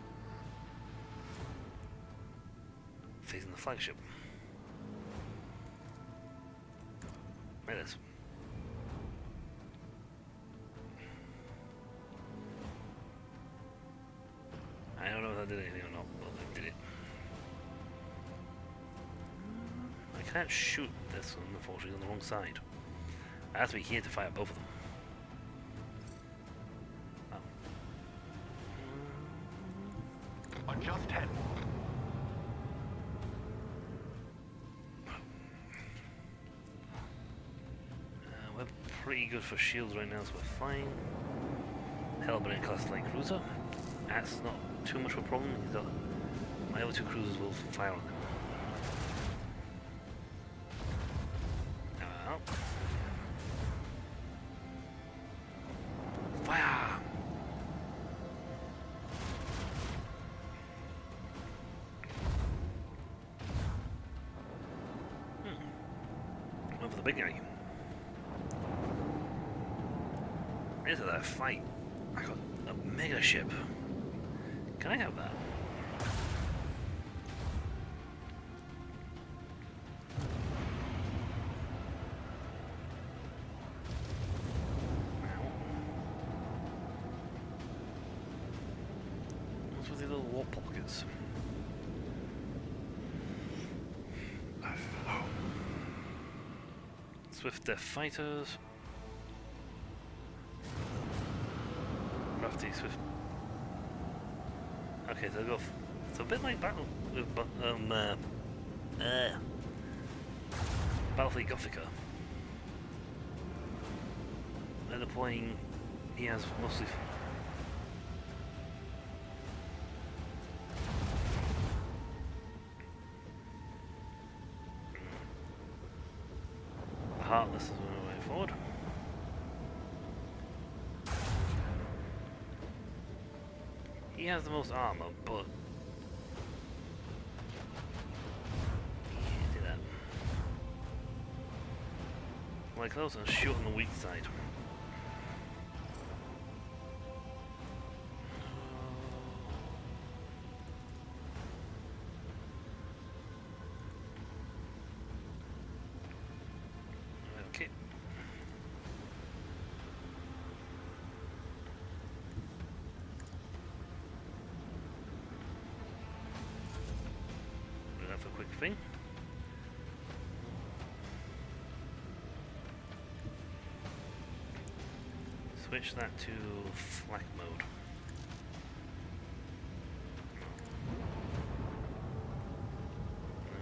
Facing the flagship. There it is. I don't know if I did anything or not, but I did it. I can't shoot this one, unfortunately, on the wrong side. I have to be here to fire both of them. Oh. Adjust head. pretty good for shields right now, so we're fine. Hellbrand class light cruiser. That's not too much of a problem. He's got my other two cruisers will fire on them. Now, fire! Went for the big guy. Into that fight. I got a mega ship. Can I have that? What's with the little warp pockets? Swift Death Fighters. Crafty Swift. Okay, so go. It's a bit like Battle with Battlefleet Gothica. They're deploying. He has mostly. Heartless is the way forward. He has the most armor, but yeah, do that. Like close and shoot on the weak side. Okay. Do that for a quick thing. Switch that to flak mode.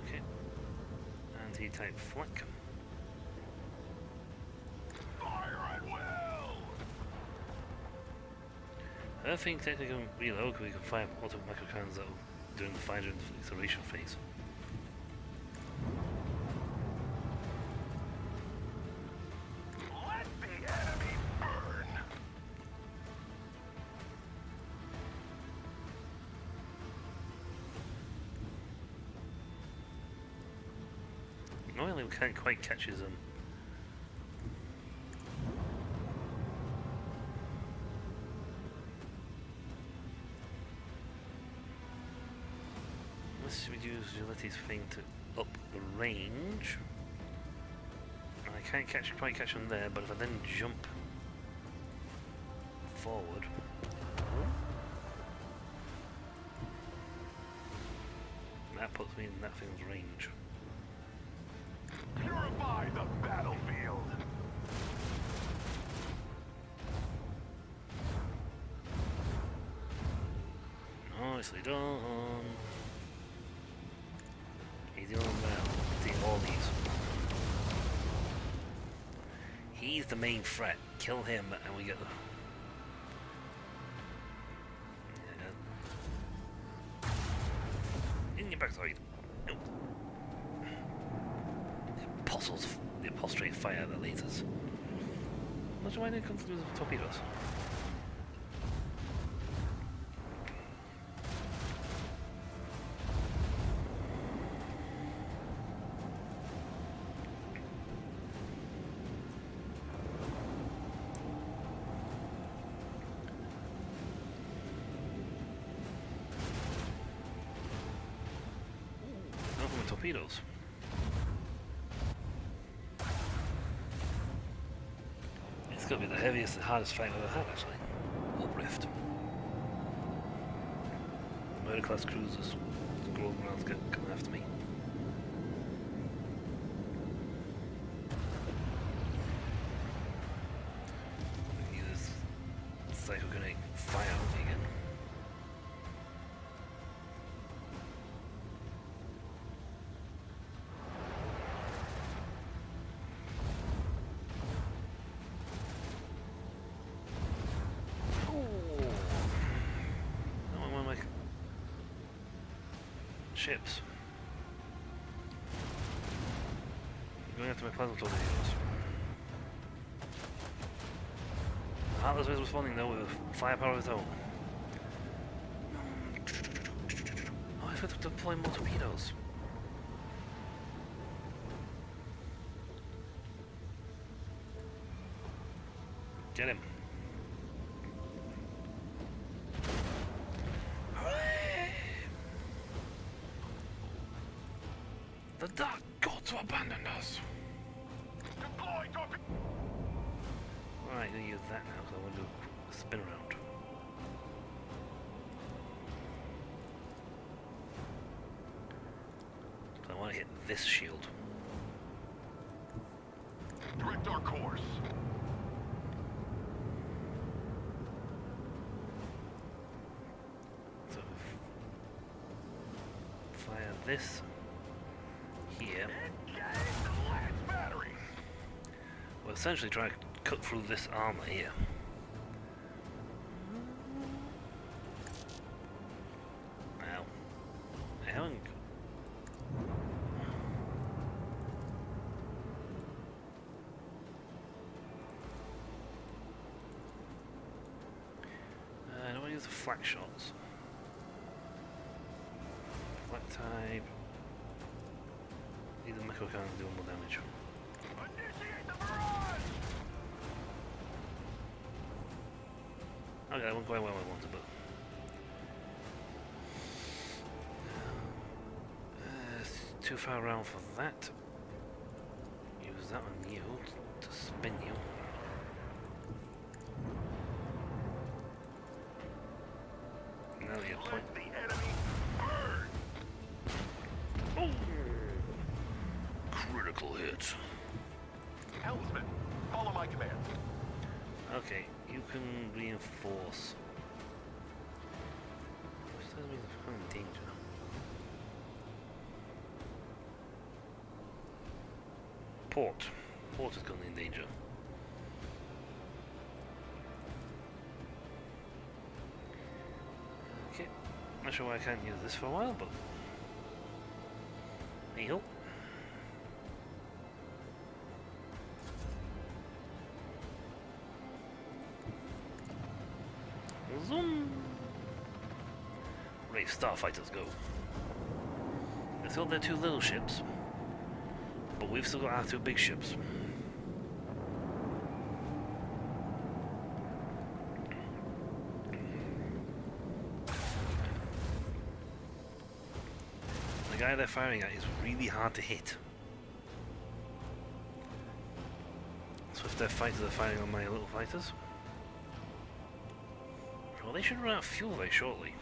Okay. Anti-type flak. I think technically can reload because we can fire auto microcannons out during the fire during the acceleration phase. Let the enemy burn. Normally we can't quite catch his let's reduce Agility's thing to up the range. I can't quite catch him there, but if I then jump forward. That puts me in that thing's range. Purify the battlefield. Nicely done. He's doing well. Take all these. He's the main threat. Kill him and we get the... Yeah. In your backside. Nope. The apostrophe fire the lasers. Imagine why they come through the torpedoes. Nothing with torpedoes. It's got to be the heaviest and hardest fight I've ever had, actually. Warp Rift. The murder class cruisers scrolling around coming after me. Use psychokinetic fire on me again. ships. Going after my plasma torpedoes. Heartless is responding though with firepower of its own. Oh, I forgot to deploy more torpedoes. Get him. The dark gods abandoned us. Alright, I'm gonna use that now because I want to do a spin around. So I want to hit this shield. Direct our course. So fire this here. We'll essentially try to cut through this armor here. Now, I haven't. I don't want to use the flak shots. Flak type. Either Mecha can do more damage. Okay, that went quite well I wanted, but it's too far around for that. Use that on you to spin you. Now you point. Oh! Critical hit. Helmsman, follow my command. Okay, you can reinforce. Which tells me I'm in danger. Port. Port is currently in danger. Okay, not sure why I can't use this for a while, but heal. Zoom. Right, starfighters go. They still got their two little ships, but we've still got our two big ships. The guy they're firing at is really hard to hit. So if their fighters are firing on my little fighters, well, they should run out of fuel very shortly.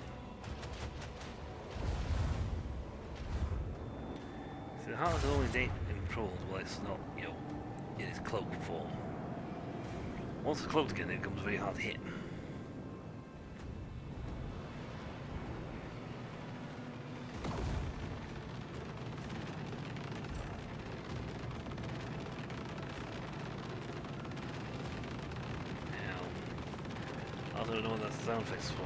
See, the Heartless is only controlled while it's not, you know, in its cloaked form. Once it's cloaked again, it becomes very hard to hit. I don't know what that sound effect's for.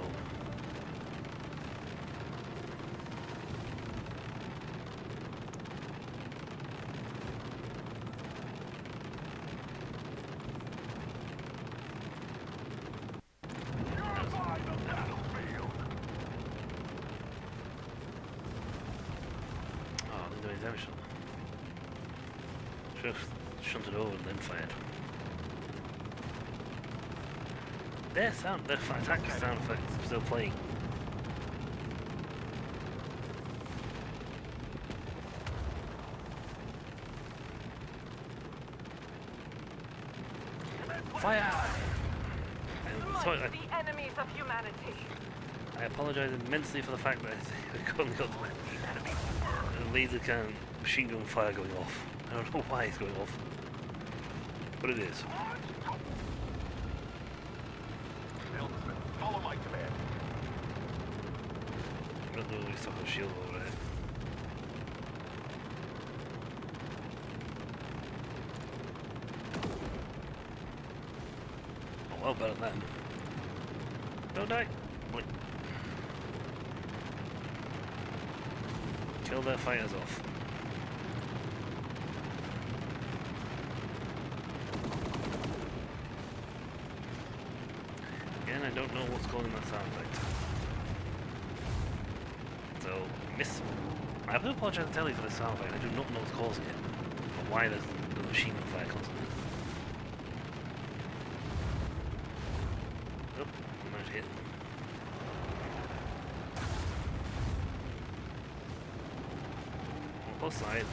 Oh, I didn't do any damage to them. Should have shunted over and then fired. Their attack sound effects are still playing. Fire! The enemies of humanity. I apologize immensely for the fact that I couldn't got the laser cannon machine gun fire going off. I don't know why it's going off, but it is. Helmsman, follow my command. I don't know we stuck a shield over there. Oh, well better than that. Don't die. Wait. Kill their fighters off. Again, I don't know what's causing that sound effect. So, I do apologize to tell you for this sound effect. I do not know what's causing it. Or why there's the machine on fire constantly. Oh, I managed to hit him. On both sides.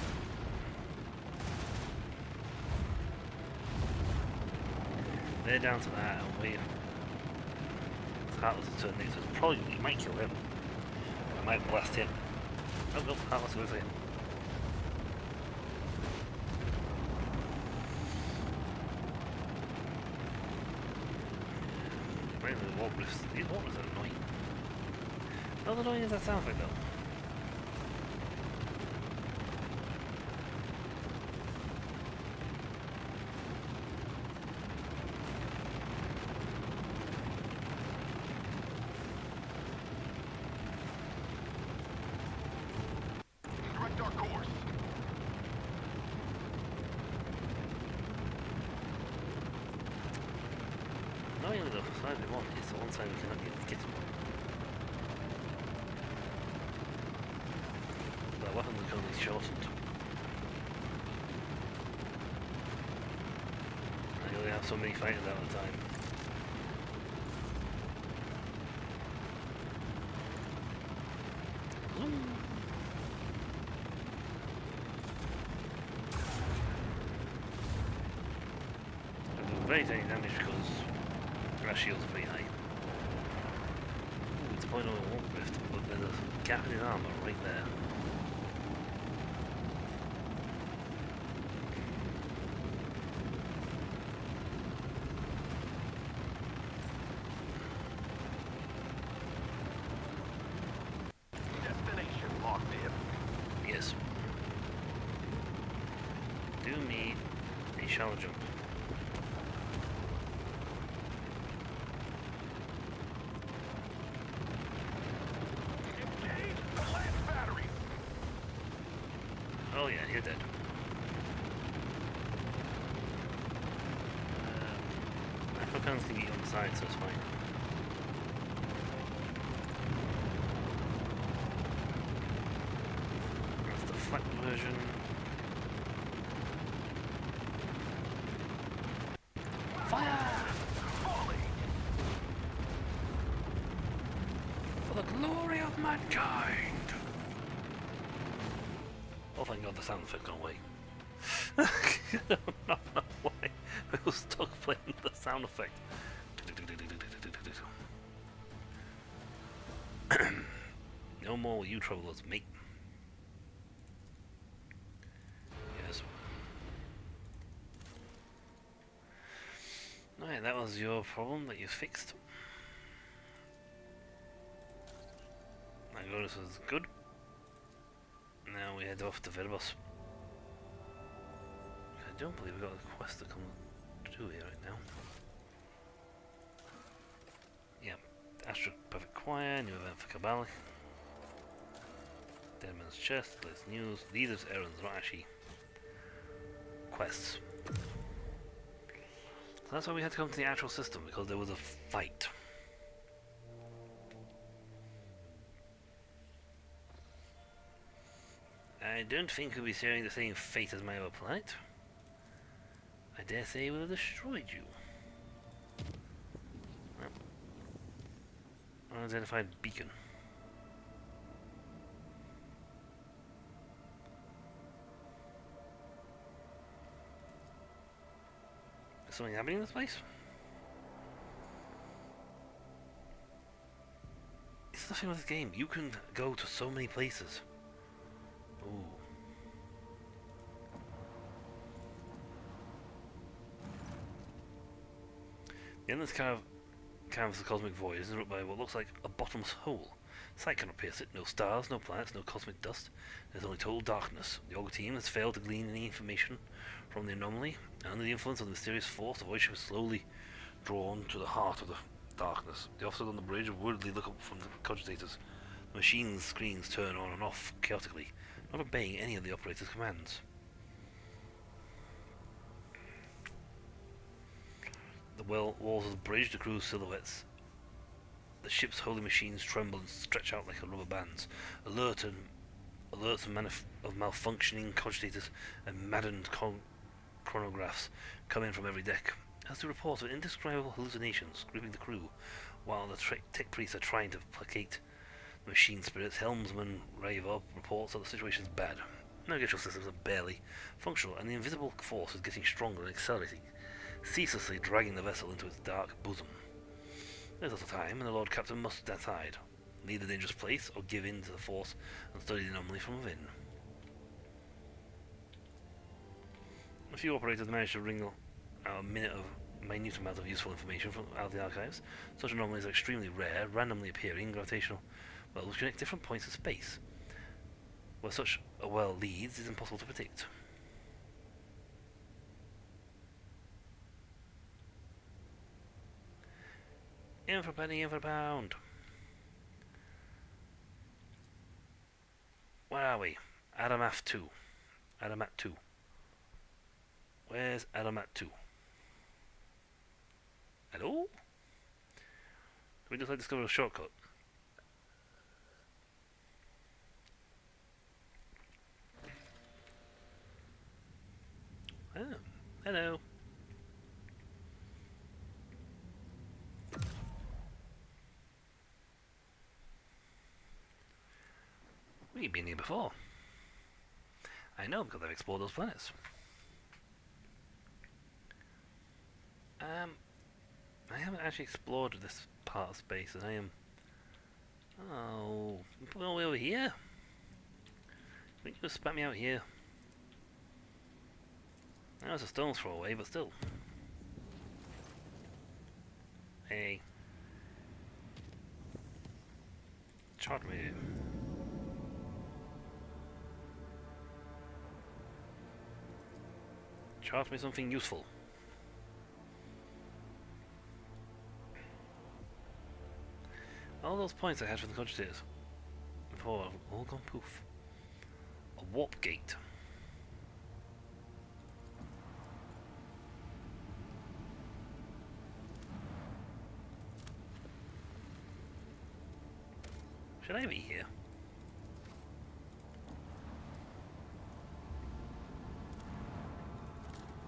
They're down to that, and we're Heartless is turn next, so it's probably we might kill him. I might blast him. Oh no, Heartless goes for him. Right, the warp rifts. These warp rifts are annoying. Not as annoying as that sound effect though. Annoyingly though, the side we want is the one side we cannot get to. The weapons are currently shortened. I only have so many fighters out at a time. I do very tiny damage because our shields are pretty high. Ooh, it's a point on a warp rift, but there's a gap in his armor right there. Destination locked in. Yes. Do me a shallow jump. Engage the last battery. Oh yeah, you're dead. Africans can get you on the side, so it's fine. That's the flat version. Fire! For the glory of mankind! Oh thank god the sound effect gone away. I don't know why I was stuck playing the sound effect. No more will you trouble us, mate. Yes. Alright, that was your problem that you fixed. This was good. Now we head off to Verbos. I don't believe we got a quest to come to do here right now. Yeah, Astro Perfect Choir, new event for Cabal. Deadman's Chest, latest news, leaders, errands, not actually quests. So that's why we had to come to the actual system, because there was a fight. I don't think we'll be sharing the same fate as my other planet. I dare say it will have destroyed you. Well, unidentified beacon. Is something happening in this place? It's the thing with this game. You can go to so many places. Ooh. The endless canvas of the cosmic void is interrupted by what looks like a bottomless hole. Sight cannot pierce it. No stars, no planets, no cosmic dust. There's only total darkness. The Augur team has failed to glean any information from the anomaly, and under the influence of the mysterious force, the void ship is slowly drawn to the heart of the darkness. The officers on the bridge wordedly look up from the cogitators. The machine's screens turn on and off chaotically, not obeying any of the operator's commands. The walls of the bridge, the crew's silhouettes. The ship's holy machines tremble and stretch out like rubber bands. Alerts of malfunctioning cogitators and maddened chronographs come in from every deck, as do reports of indescribable hallucinations gripping the crew, while the tech priests are trying to placate the machine spirits. Helmsman Rave-Up reports that the situation's bad. Navigational systems are barely functional, and the invisible force is getting stronger and accelerating, ceaselessly dragging the vessel into its dark bosom. There's little time, and the Lord Captain must decide: leave the dangerous place, or give in to the force and study the anomaly from within. A few operators managed to wring a minute amount of useful information from out of the archives. Such anomalies are extremely rare, randomly appearing gravitational wells connect different points of space. Where such a well leads is impossible to predict. In for a penny, in for a pound. Where are we? Adamat 2. Adamat 2. Where's Adamat 2? Hello? Did we just discover a shortcut? Oh, hello. We've been here before. I know, because I've explored those planets. I haven't actually explored this part of space, and I am... Oh, well, we're over here. Wouldn't you just spat me out here? I know it's a stone's throw away, but still. Hey. Chart me. Chart me something useful. All those points I had for the cogitators before have all gone poof. A warp gate. Should I be here?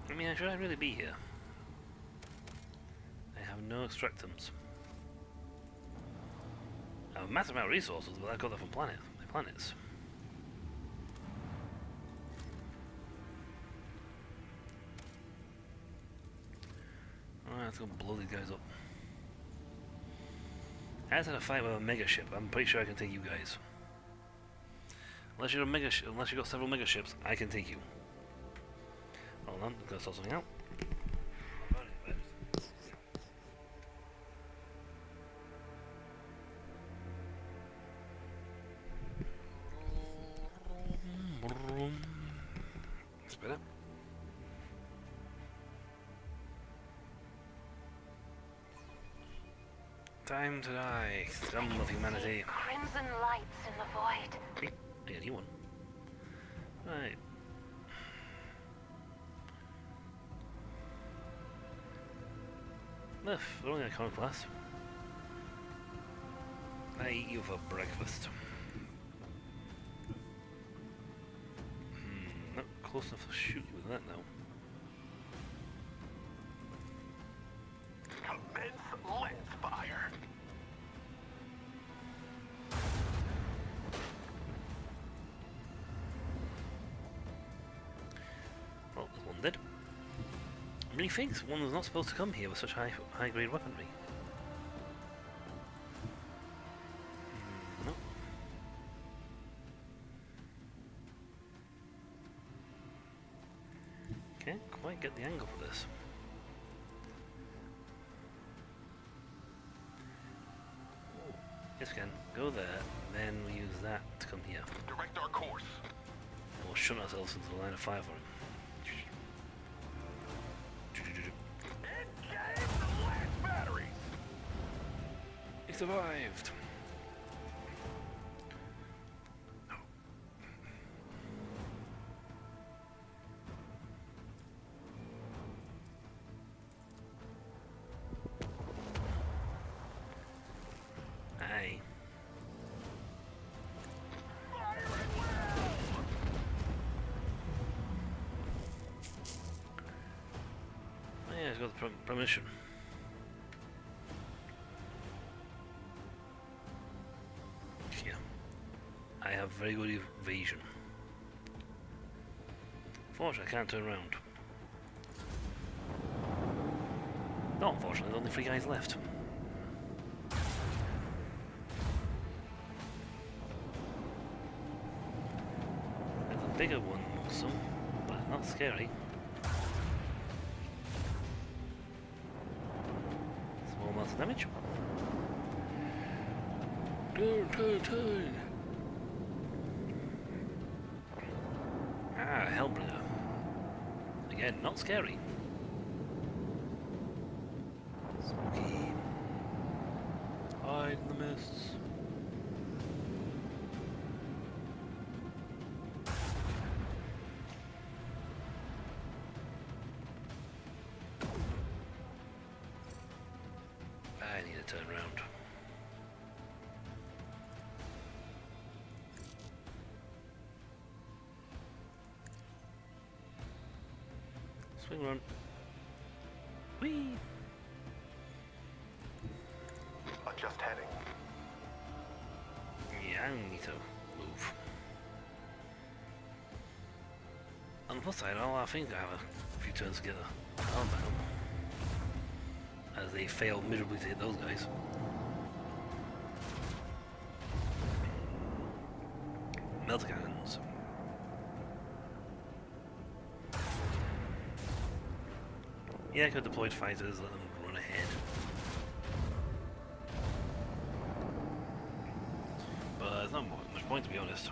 I mean, should I really be here? I have no extractums. I have a massive amount of resources, but I got that from my planets. Alright, let's go blow these guys up. I just had a fight with a mega ship. I'm pretty sure I can take you guys. Unless you're a unless you got several mega ships, I can take you. Hold on, I'm gonna sort something out. That's better. Time to die, scum of humanity. Crimson lights in the void. Yeah, new one. Right. We're only iconoclast. I eat you for breakfast. Not close enough to shoot you with that now. Commence lens fire. Well, there's one dead. Really thinks one was not supposed to come here with such high grade weaponry. No. Can't quite get the angle for this. Yes, we can. Go there, then we use that to come here. Direct our course. And we'll shut ourselves into the line of fire for him. Engage the last batteries. He survived. Yeah, it's got the premonition. Yeah. I have very good evasion. Fortunately, I can't turn around. Not unfortunately, there's only 3 guys left. There's a bigger one also, but it's not scary. Small amount of damage. Turn. Ah, Hellbringer. Again, not scary. Spooky. Hide in the mists. I need to turn around. Swing run. Whee! Adjust heading. Yeah, I need to move. On the plus side, I think I have a few turns together. Calm down. As they failed miserably to hit those guys. Melter cannons. Yeah, I could deploy fighters, let them run ahead. But there's not much point, to be honest.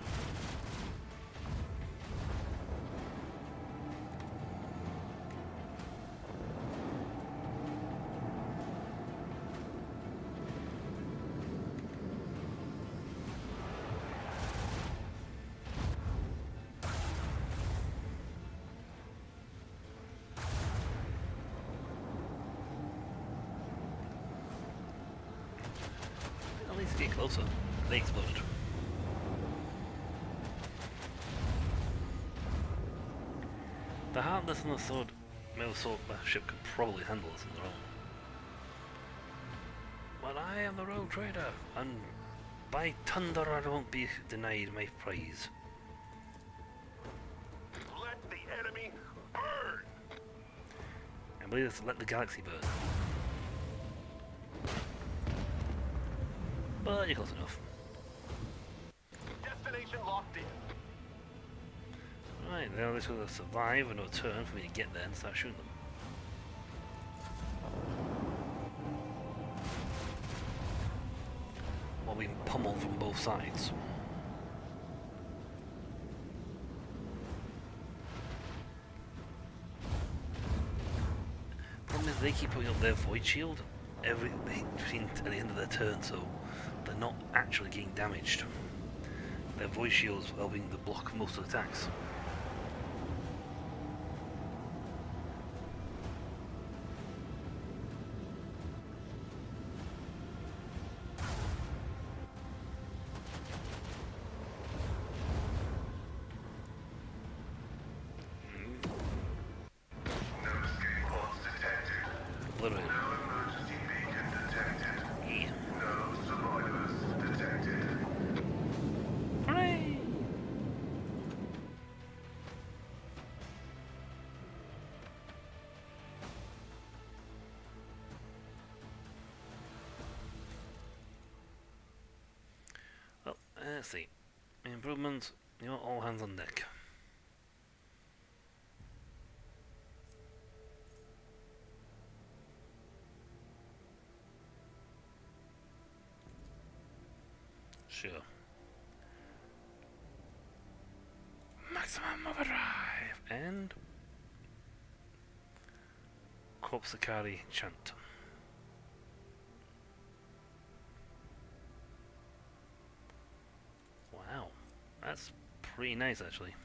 At least get closer. They exploded. The Heartless and the Sword Metal Sword ship could probably handle us on their own. But I am the rogue trader, and by thunder I won't be denied my prize. Let the enemy burn! I believe it's let the galaxy burn. But you're close enough. Destination locked in. Right, now this will survive another turn for me to get there and start shooting them. While being pummeled from both sides. Problem is they keep putting up their void shield between at the end of their turn, so they're not actually getting damaged. Their void shields helping to block most of the attacks. Obliterated. Emergency beacon detected. Yeah. No survivors detected. Hooray! Well, let's see. Improvements, you know, all hands on deck. Sure. Maximum overdrive and Corpsicari chant. Wow, that's pretty nice actually.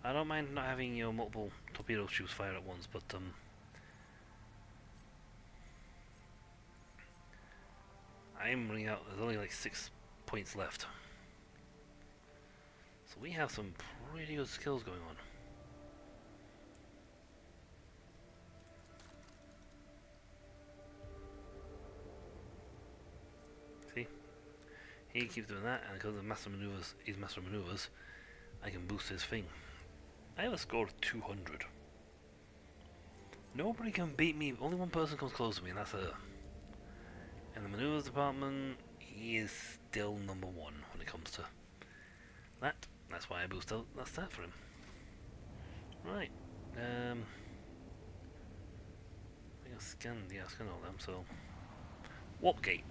I don't mind not having your multiple torpedo tubes fire at once, but I'm running out. There's only like 6 points left, so we have some pretty good skills going on. he keeps doing that, and because of master maneuvers, his master maneuvers, I can boost his thing. I have a score of 200. Nobody can beat me. Only one person comes close to me, and that's her. In the maneuvers department, he is still number 1 when it comes to that. That's why I boost out that stat for him. Right. I think I scanned all them, so... Warp gate.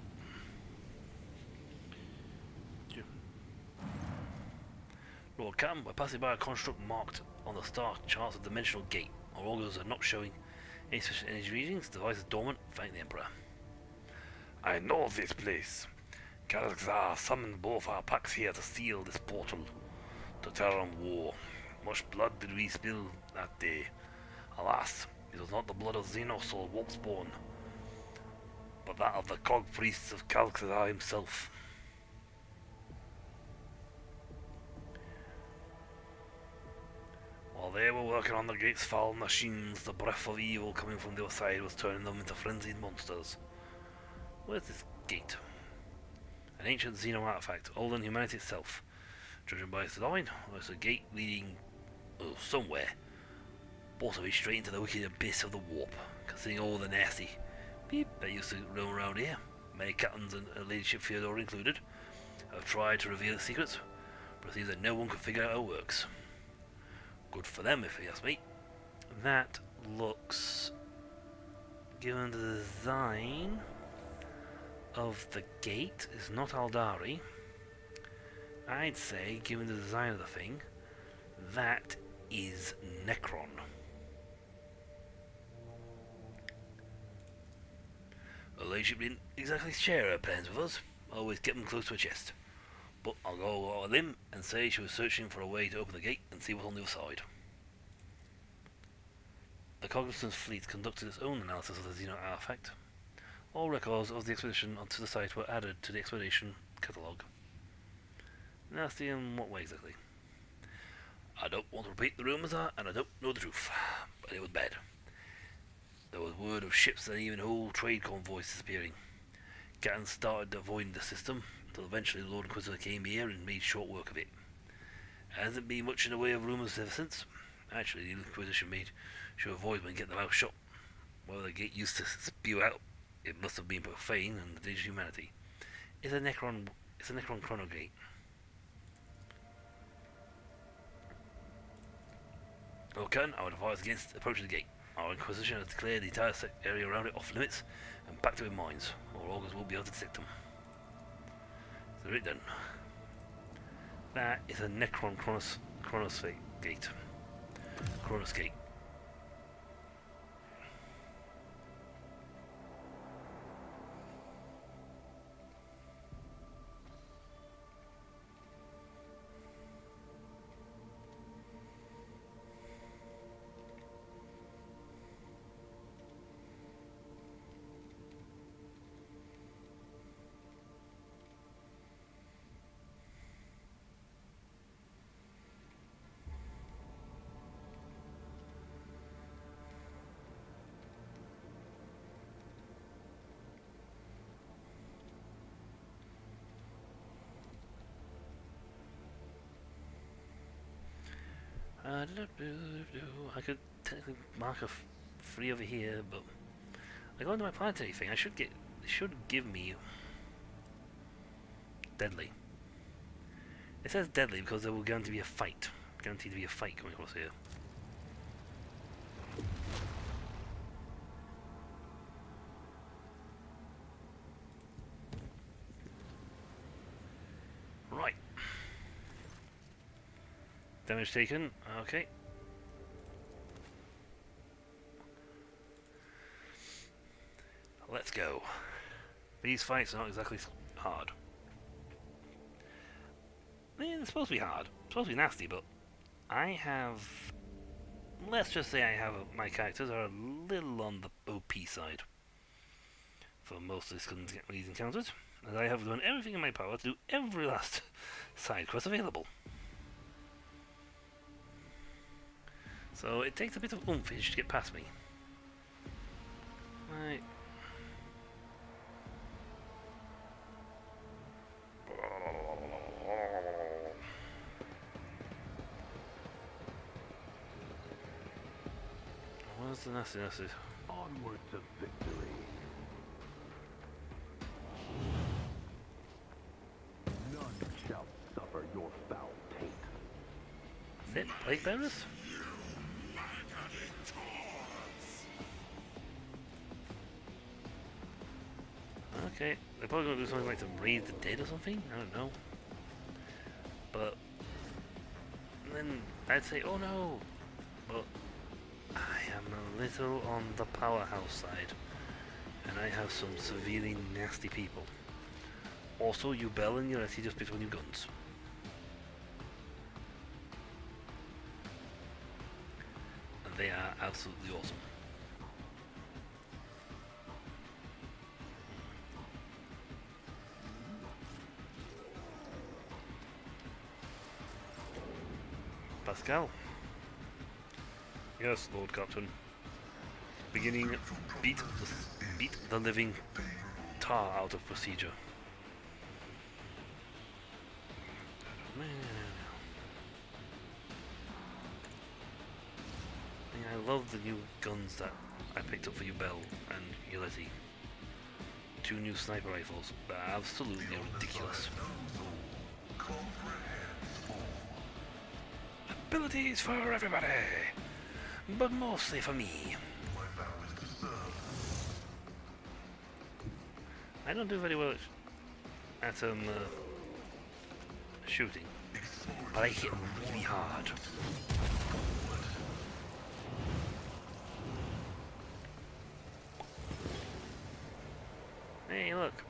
Lord Captain, we're passing by a construct marked on the star charts a dimensional gate. Our augurs are not showing any sufficient energy readings. The device is dormant. Find the Emperor. I know this place. Kalxar summoned both our packs here to seal this portal to Terran war. Much blood did we spill that day. Alas, it was not the blood of Xenos or Wolfspawn, but that of the cog priests of Kalxar himself. While they were working on the gate's foul machines, the breath of evil coming from the other side was turning them into frenzied monsters. Where's this gate? An ancient Xeno artifact, older than humanity itself. Judging by its design, it's a gate leading somewhere. Possibly straight into the wicked abyss of the warp. Considering all the nasty beep that used to roam around here, many captains and leadership Theodore included, have tried to reveal its secrets, but it seems that no one can figure out how it works. Good for them, if you ask me. That looks, given the design of the gate, is not Aldari. I'd say, given the design of the thing, that is Necron. The leadership didn't exactly share her plans with us. Always kept them close to her chest. But I'll go out on a limb and say she was searching for a way to open the gate and see what's on the other side. The Cognizance fleet conducted its own analysis of the Xeno artifact. All records of the expedition onto the site were added to the expedition catalogue. Nasty in what way exactly? I don't want to repeat the rumours and I don't know the truth, but it was bad. There was word of ships and even whole trade convoys disappearing. Captains started avoiding the system, until eventually the Lord Inquisitor came here and made short work of it. There hasn't been much in the way of rumours ever since. Actually, the Inquisition made sure avoid and get them out shot. Whether the gate used to spew out, it must have been profane and the danger to humanity. It's a Necron chronogate. Okay, I would advise against approaching the gate. Our Inquisition has declared the entire area around it off limits and packed it with mines. Our augurs will be able to detect them. So right then. That is a Necron Chronos gate. Chronos gate. I could technically mark a free over here, but I go into my planetary thing. It should give me deadly. It says deadly because there will going to be a fight. Guaranteed to be a fight going across here. Right. Damage taken. Okay. Let's go. These fights are not exactly hard. They're supposed to be hard. Supposed to be nasty, but I have... Let's just say I have... My characters are a little on the OP side for most of these encounters, as I have done everything in my power to do every last side quest available. So it takes a bit of oomphish to get past me. Right. Where's the nasty? Onward to victory. None shall suffer your foul taint. That's it? Plague bearers? Okay, they're probably gonna do something like to raise the dead or something? I don't know. But then I'd say, oh no! But I am a little on the powerhouse side. And I have some severely nasty people. Also, you Bell and Yuleti just picked up new guns. And they are absolutely awesome. Pascal. Yes, Lord Captain. Beginning, beat the living tar out of procedure. I love the new guns that I picked up for you, Bell and Yuleti. 2 new sniper rifles. They're absolutely ridiculous. Abilities for everybody, but mostly for me. I don't do very well at shooting, but I hit really hard. Hey, look!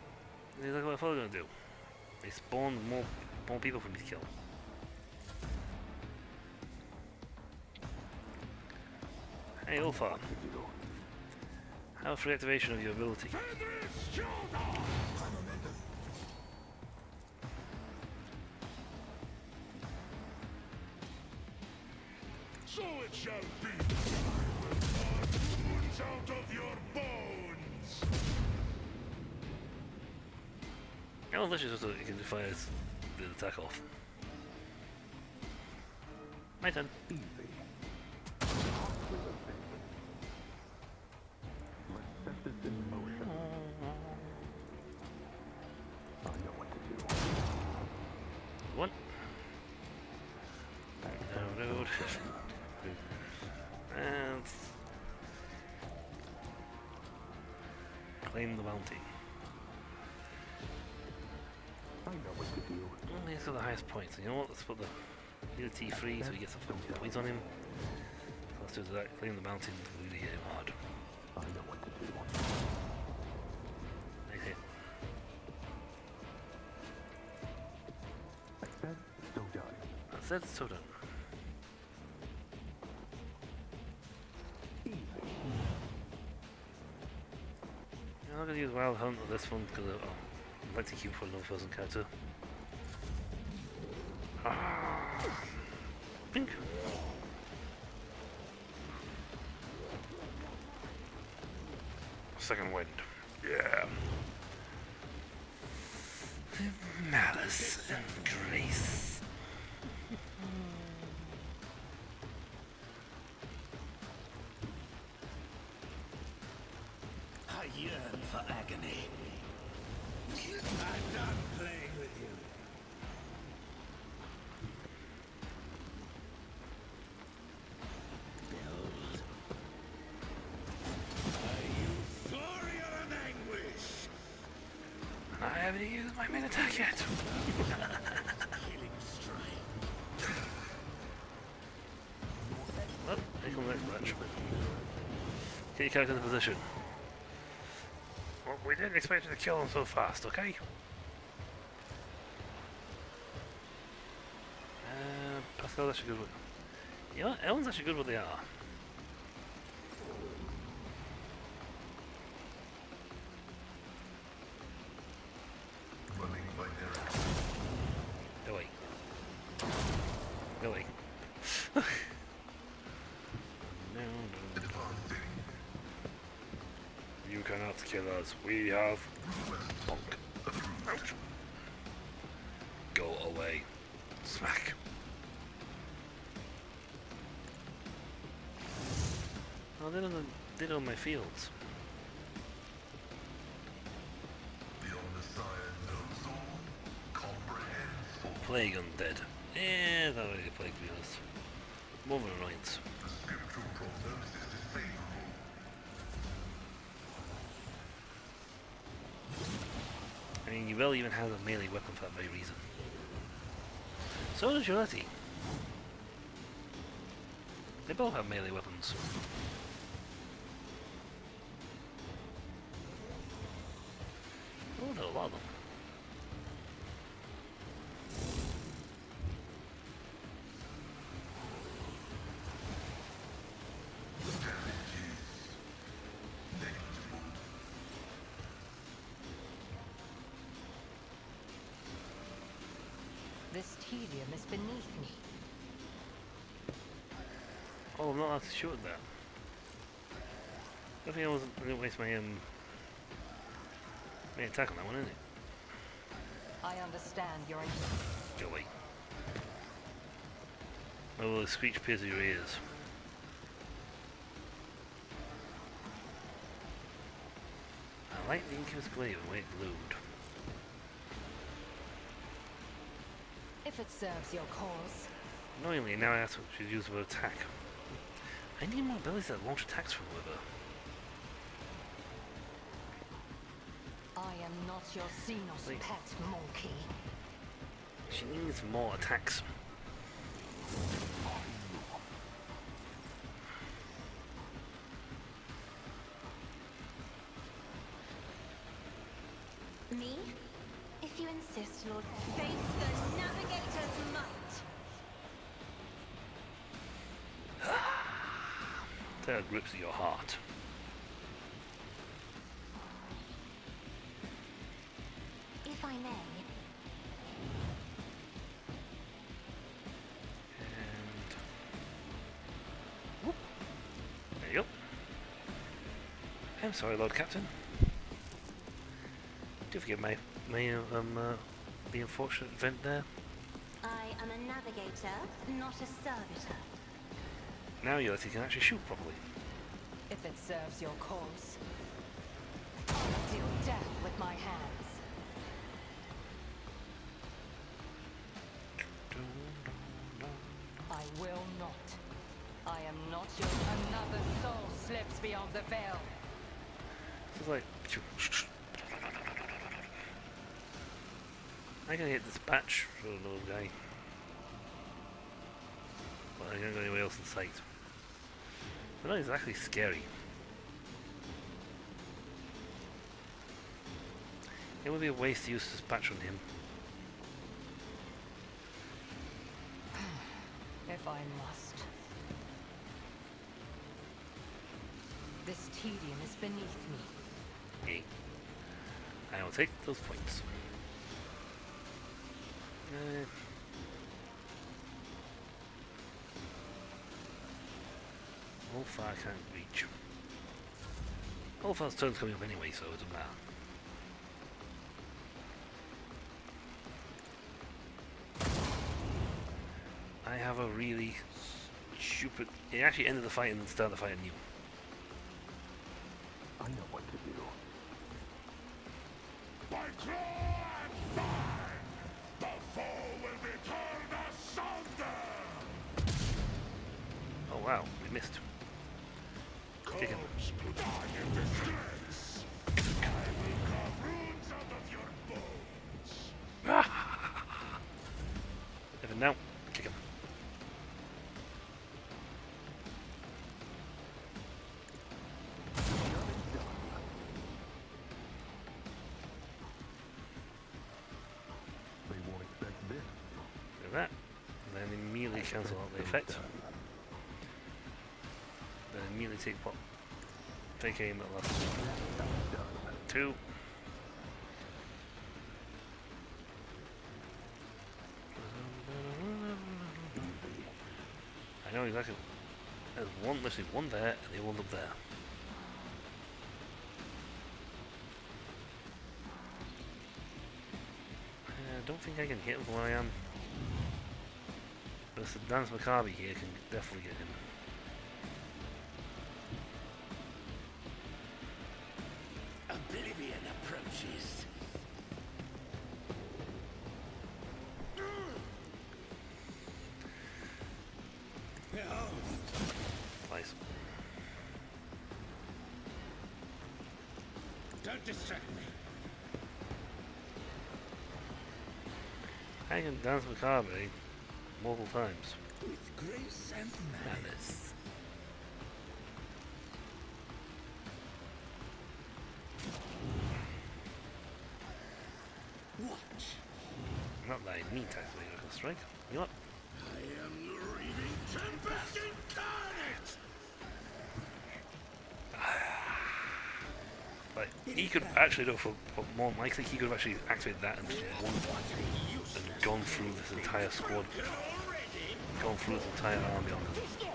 Look what I thought I was gonna do. They spawned more people for me to kill. Hey, Ulfar. Have a free activation of your ability. So it shall be. Wounds out of your bones. I don't think it's just so that you can fire the attack off. My turn. Let's set this in motion. I know what to do. One. No. And claim the bounty. I know what to do. Only he's got the highest points. You know what? Let's put the ability free so we get some points on him. Let's do that. Claim the bounty and really hit him hard. I know what to do. Nice hit. I said, so done. That's it. So done. Easy. I'm not gonna use Wild Hunt on this one because I'd like to keep it for another person character. Pink. Second wind. Yeah. Malice and grace. I yearn for agony. I'm done playing with you. Behold. Euphoria and anguish. I haven't used my main attack yet. Killing strike. Well, here comes the next match. Get your character in position. Well, we didn't expect you to kill him so fast, okay? Pascal's actually good with... You know what? Ellen's actually good with the R. Go away. Go away. No. You cannot kill us. We have... Bonk. Ouch. Go away. Smack. Oh, they know my fields. The Omnissiah knows all, comprehends all. Plague undead. Eh, not really a plague to be honest. More of an annoyance. The scriptural prognosis is favorable. I mean, Ybel even has a melee weapon for that very reason. So does Unity. They both have melee weapons. Oh, there are a lot of them. This tedium is beneath me. Oh, I'm not allowed to shoot at that. I think I didn't waste my my attack on that one, isn't it? I understand your Go away. Oh, will the screech pierce your ears? I like the Incubus Glaive and the way it glowed. If it serves your cause. Annoyingly, now I have to use the word attack. I need more abilities that launch attacks from Wither. I am not your Xenos Wait. pet monkey. She needs more attacks. Me? If you insist, Lord, face the Navigator's might. Tear grips at your heart. If I may. And whoop. There you go. I'm sorry, Lord Captain. Do forgive my the unfortunate event there. I am a navigator, not a servitor. Now Unity can actually shoot properly. If it serves your cause. I'll deal death with my hands. I will not. I am not your... Another soul slips beyond the veil. It's like I can hit this batch for a little guy. But I can't go anywhere else in sight. They're not exactly scary. It would be a waste to use this batch on him. If I must. This tedium is beneath me. Yay. I will take those points. Ulfar I can't reach. Ulfar's turn's coming up anyway, so it doesn't matter. I have a really stupid... It actually ended the fight and then started the fight anew. I know what to do. By claw and thigh, the foe will be torn asunder. Oh wow, we missed. Kick him. Corpse die in disgrace. I will carve runes out of your bones. Even now, kick him. They won't expect this. Look at that. And then immediately cancel out the effect. Then immediately take what? Take aim at last. 2. I know exactly. There's one, literally one there, and the other one up there. I don't think I can hit him from where I am. But the Dance Maccabi here can definitely get him. Don't distract me. I can dance macabre multiple times. With grace and malice. Watch. Not that I need to activate a strike. You know what? I am the raving tempest incarnate. Like, he could actually do, for more than likely, he could have actually activated that and just won and gone through this entire squad, gone through this entire army on this.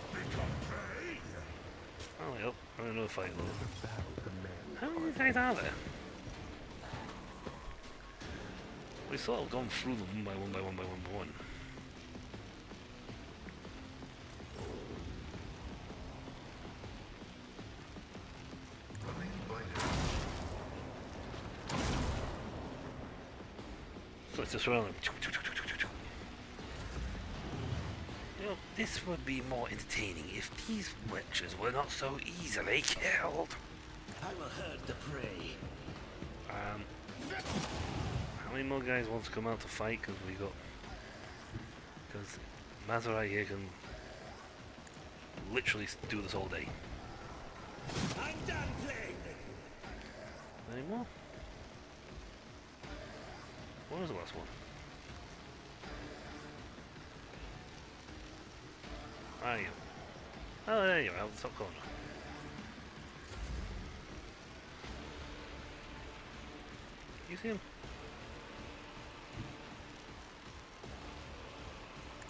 Oh, yep, I'm in another fight, though. How many guys are there? We sort of gone through them one by one by one by one by one. So it's just around them. You know, this would be more entertaining if these witches were not so easily killed. I will herd the prey. How many more guys want to come out to fight? Because Mazurai here can literally do this all day. I'm done playing. Any more? What was the last one? Ah, yeah. Oh, there you are, the top corner. You see him?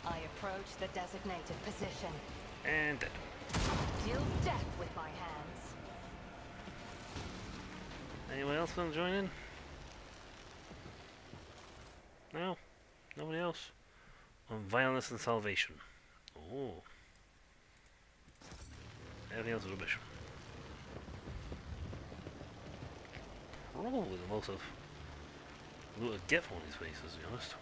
I approach the designated position. And dead. Deal death with my hands. Anyone else gonna join in? No? Nobody else? On violence and salvation. Oh. Everything else is rubbish. Probably the most of loot I get from these places, to be honest.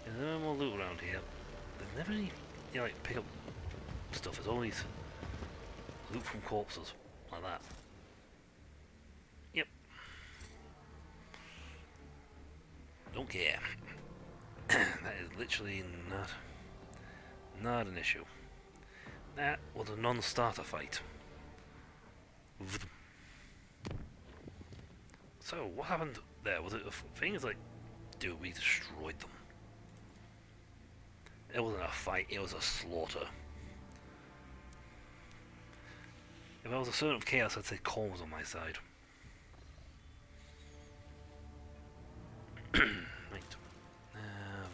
There's never more loot around here. There's never any, you know, like, pick up stuff. There's always loot from corpses, like that. Yep. Don't care. That is literally not an issue. That was a non-starter fight. So, what happened there? Was it a thing? It's like, dude, we destroyed them. It wasn't a fight, it was a slaughter. If I was a servant of chaos, I'd say Corn was on my side. Right.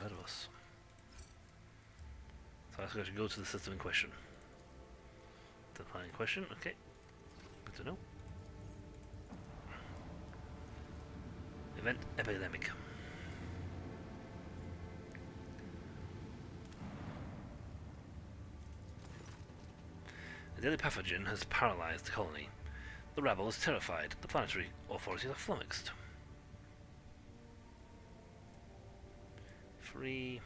Verus. So I should go to the system in question. The plan in question, okay. Good to know. Event epidemic. A deadly pathogen has paralyzed the colony. The rabble is terrified. The planetary authorities are flummoxed. Free.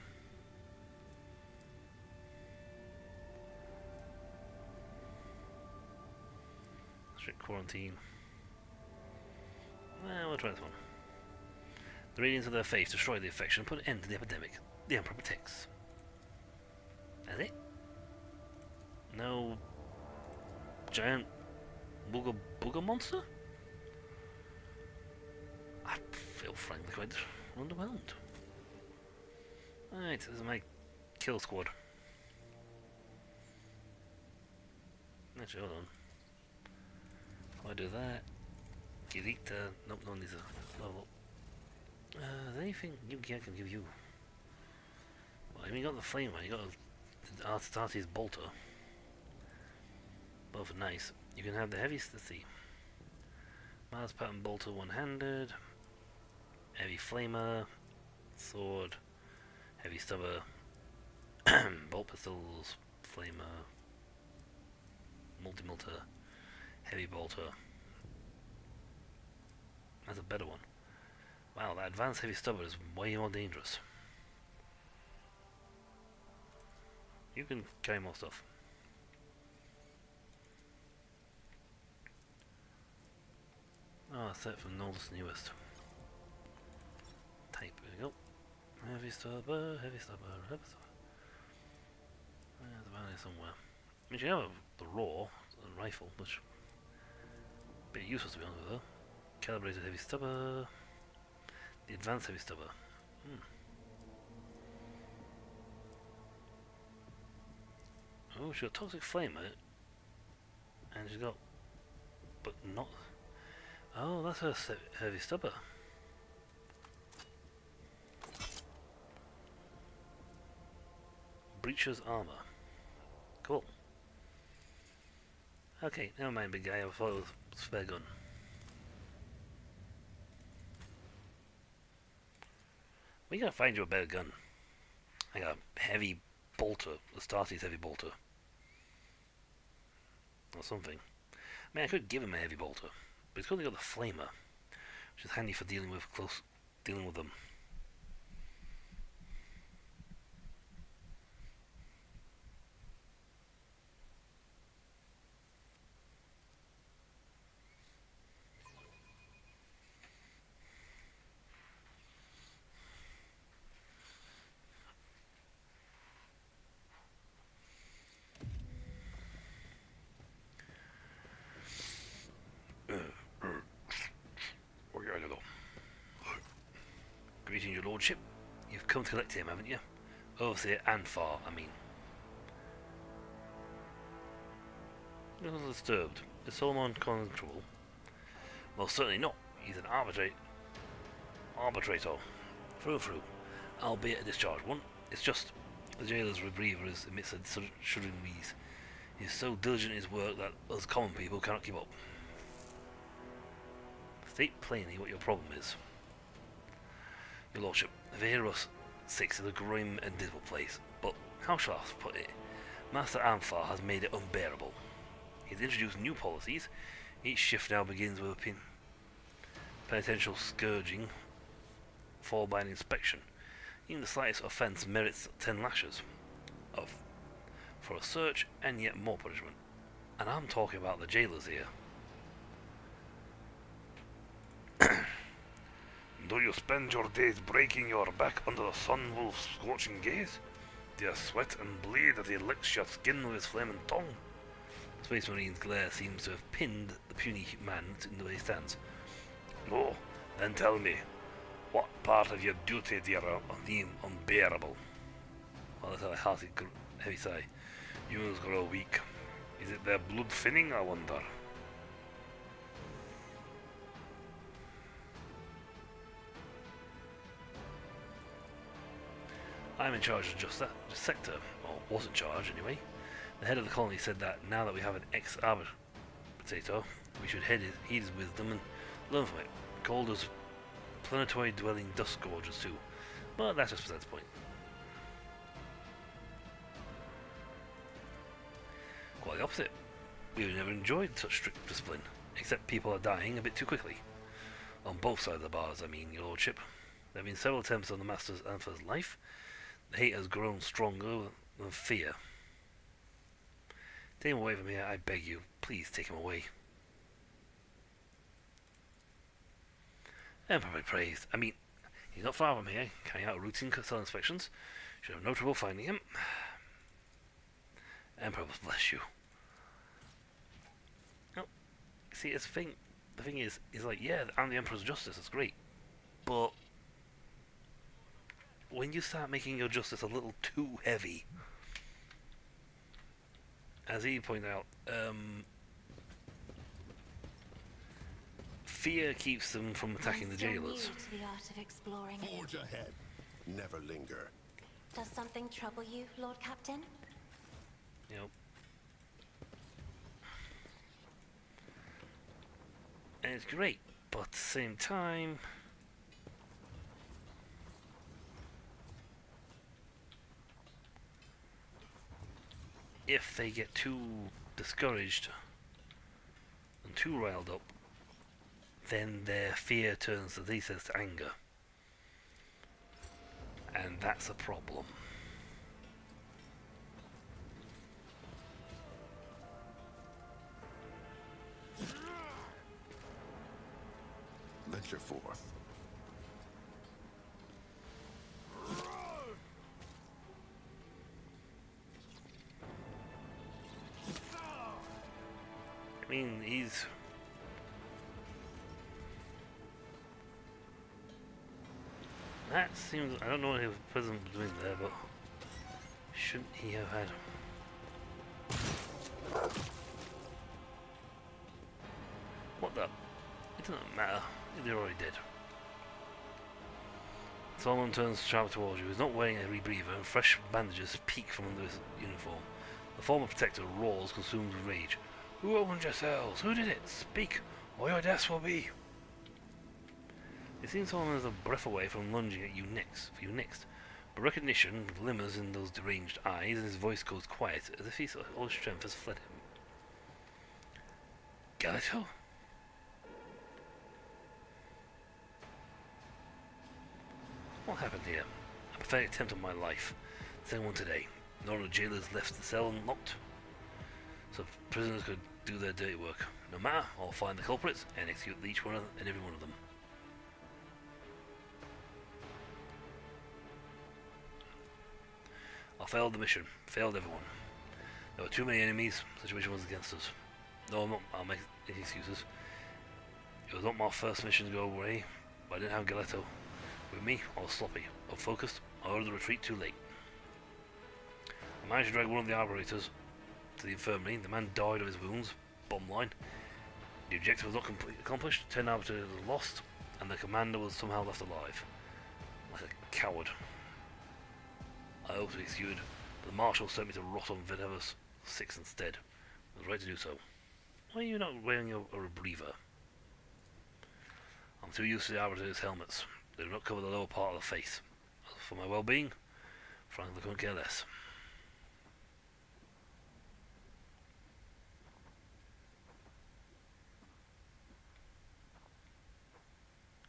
Strict quarantine. Well, we'll try this one. The radiance of their faith destroy the infection and put an end to the epidemic. The Emperor protects. Is it? No giant booger booger monster? I feel frankly quite underwhelmed. Right, this is my kill squad. Actually, hold on. If I do that, Kirita, nope, no one needs a level up. Is there anything you I can give you? Well, I mean, you got the flame one, you got Artata's bolter. Both are nice. You can have the heavy, let's see. Mars pattern bolter one-handed, heavy flamer, sword, heavy stubber, bolt pistols, flamer, multi-melter, heavy bolter. That's a better one. Wow, that advanced heavy stubber is way more dangerous. You can carry more stuff. set from oldest to newest. Type, there we go. Heavy stubber, heavy stubber, heavy stubber. There's a banner somewhere. I mean, you have the raw the rifle, which a bit useless to be honest with her. Calibrated heavy stubber. The advanced heavy stubber. Oh, she's got toxic flame on it. And she's got... But not... Oh, that's her heavy stubber. Breacher's armor. Cool. Okay, never mind, big guy. I thought it was a spare gun. We gotta find you a better gun. I got a heavy bolter, the Starseed heavy bolter. Or something. I mean, I could give him a heavy bolter, but he's only got the flamer, which is handy for dealing with them. Greeting your lordship. You've come to collect him, haven't you? Overseer Anfar, I mean. You're not disturbed. Is Solomon controllable? Well, certainly not. He's an arbitrator. Through. Albeit a discharged one. It's just the jailer's rebriever emits a shuddering wheeze. He's so diligent in his work that us common people cannot keep up. State plainly what your problem is. Your lordship, Varos 6 is a grim and dismal place, but how shall I put it? Master Anfar has made it unbearable. He's introduced new policies. Each shift now begins with a penitential scourging, followed by an inspection. Even the slightest offence merits 10 lashes for a search and yet more punishment. And I'm talking about the jailers here. Do you spend your days breaking your back under the sun wolf's scorching gaze? Do you sweat and bleed as he licks your skin with his flaming tongue? The Space Marine's glare seems to have pinned the puny man in the way he stands. No, then tell me, what part of your duty do you deem unbearable? Well, that's a hearty, heavy sigh. Humans grow weak. Is it their blood thinning, I wonder? I'm in charge of just that sector, or was in charge anyway. The head of the colony said that now that we have an ex-arbitrator, we should heed his wisdom and learn from it. Called us planetoid-dwelling dust gorgers too, but that's just besides the point. Quite the opposite. We've never enjoyed such strict discipline, except people are dying a bit too quickly. On both sides of the bars, I mean, your lordship. There have been several attempts on the Master's Anfar's life. The hate has grown stronger than fear. Take him away from here, I beg you. Please take him away. Emperor be praised. I mean, he's not far from here, carrying out routine cell inspections. Should have no trouble finding him. Emperor bless you. No, see, it's the thing is like, yeah, I'm the Emperor's justice, that's great. But when you start making your justice a little too heavy, as he pointed out, fear keeps them from attacking the jailers. To the art of exploring. Forge ahead. Never linger. Does something trouble you, Lord Captain? You know. And it's great, but at the same time, if they get too discouraged and too riled up, then their fear turns, as he says, to anger. And that's a problem. venture forth. I mean, he's... That seems... I don't know what the president was doing there, but... Shouldn't he have had... What the... It doesn't matter. They're already dead. Solomon turns sharp towards you. He's not wearing a rebreather, and fresh bandages peek from under his uniform. The former protector roars, consumed with rage. Who opened your cells? Who did it? Speak, or your deaths will be. It seems Solomon is a breath away from lunging at you next, but recognition glimmers in those deranged eyes, and his voice goes quiet, as if all his strength has fled him. Galeto? What happened here? A pathetic attempt on my life. Second one today. None of the jailers left the cell unlocked, so prisoners could do their dirty work. No matter, I'll find the culprits and execute each one and every one of them. I failed the mission. Failed everyone. There were too many enemies. The situation was against us. No, I'll make any excuses. It was not my first mission to go away, but I didn't have Galeto with me. I was sloppy, unfocused. I ordered the retreat too late. I managed to drag one of the operators to the infirmary. The man died of his wounds. Bottom line, the objective was not accomplished. 10 operators were lost, and the commander was somehow left alive. Like a coward. I hoped to be executed, but the marshal sent me to rot on Venevis 6 instead. I was right to do so. Why are you not wearing a rebreather? I'm too used to the operators' helmets. They do not cover the lower part of the face. As for my well-being, frankly, I couldn't care less.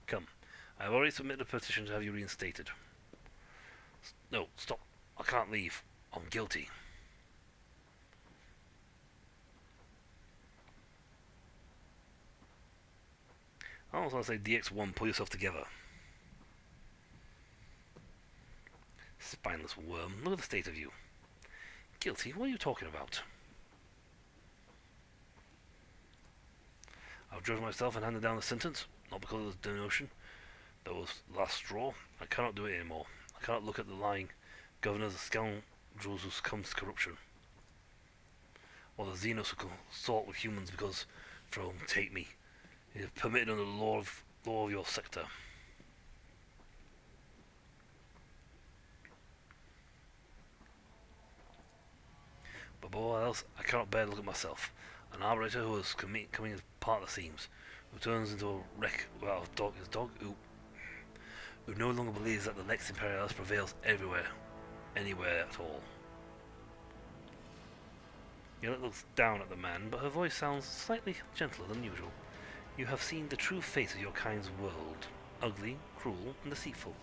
Come. I have already submitted a petition to have you reinstated. No, stop. I can't leave. I'm guilty. I almost want to say DX1, pull yourself together. Spineless worm, look at the state of you. Guilty? What are you talking about? I've driven myself and handed down the sentence, not because of the demotion. That was the last straw. I cannot do it anymore. I cannot look at the lying governors as scoundrels who succumb to corruption. Or the Xenos who consort with humans because, from take me, it is permitted under the law of your sector. But above all else, I cannot bear to look at myself. An operator who is coming as part of the seams, who turns into a wreck without his dog, who no longer believes that the Lex Imperialis prevails everywhere, anywhere at all. Yellet looks down at the man, but her voice sounds slightly gentler than usual. You have seen the true face of your kind's world, ugly, cruel, and deceitful,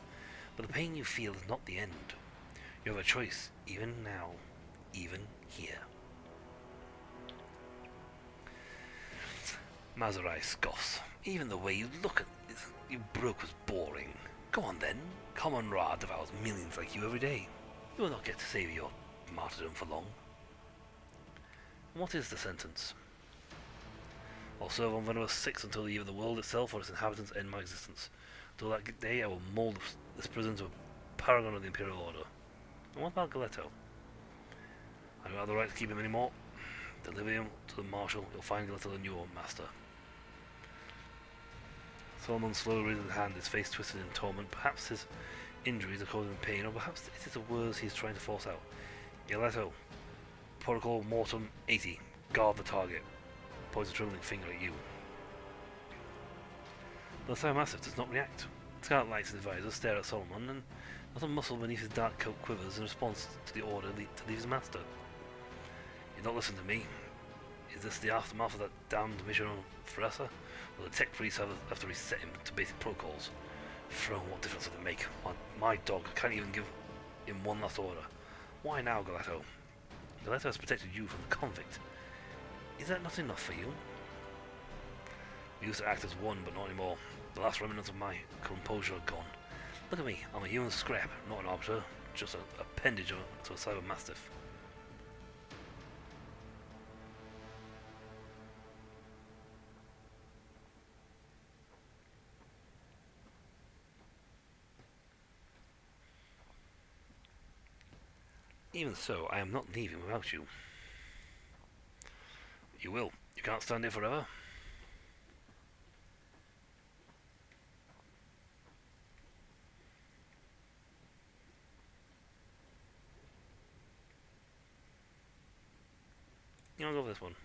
but the pain you feel is not the end. You have a choice, even now, even here. Mazurai scoffs. Even the way you look at it, you broke was boring. Go on then. Common Ra devours millions like you every day. You will not get to save your martyrdom for long. And what is the sentence? I'll serve on Veneris 6 until either the world itself or its inhabitants end my existence. Until that day I will mould this prison to a paragon of the Imperial Order. And what about Galeto? I don't have the right to keep him anymore. Deliver him to the Marshal. You'll find Galeto the new master. Solomon slowly raises his hand, his face twisted in torment. Perhaps his injuries are causing him pain, or perhaps it is the words he is trying to force out. Galeto, Protocol Mortem 80. Guard the target. Points a trembling finger at you. The Third Massive does not react. Scarlet lights his visor, stare at Solomon, and not a muscle beneath his dark coat quivers in response to the order to leave his master. You don't listen to me. Is this the aftermath of that damned mission on Pharasa? Will the tech priests have to reset him to basic protocols? Throne, what difference does it make? My dog can't even give him one last order. Why now, Galeto? Galeto has protected you from the convict. Is that not enough for you? We used to act as one, but not anymore. The last remnants of my composure are gone. Look at me, I'm a human scrap, not an arbiter, just an appendage to a cyber mastiff. Even so, I am not leaving without you. You will. You can't stand here forever. You want to go for this one?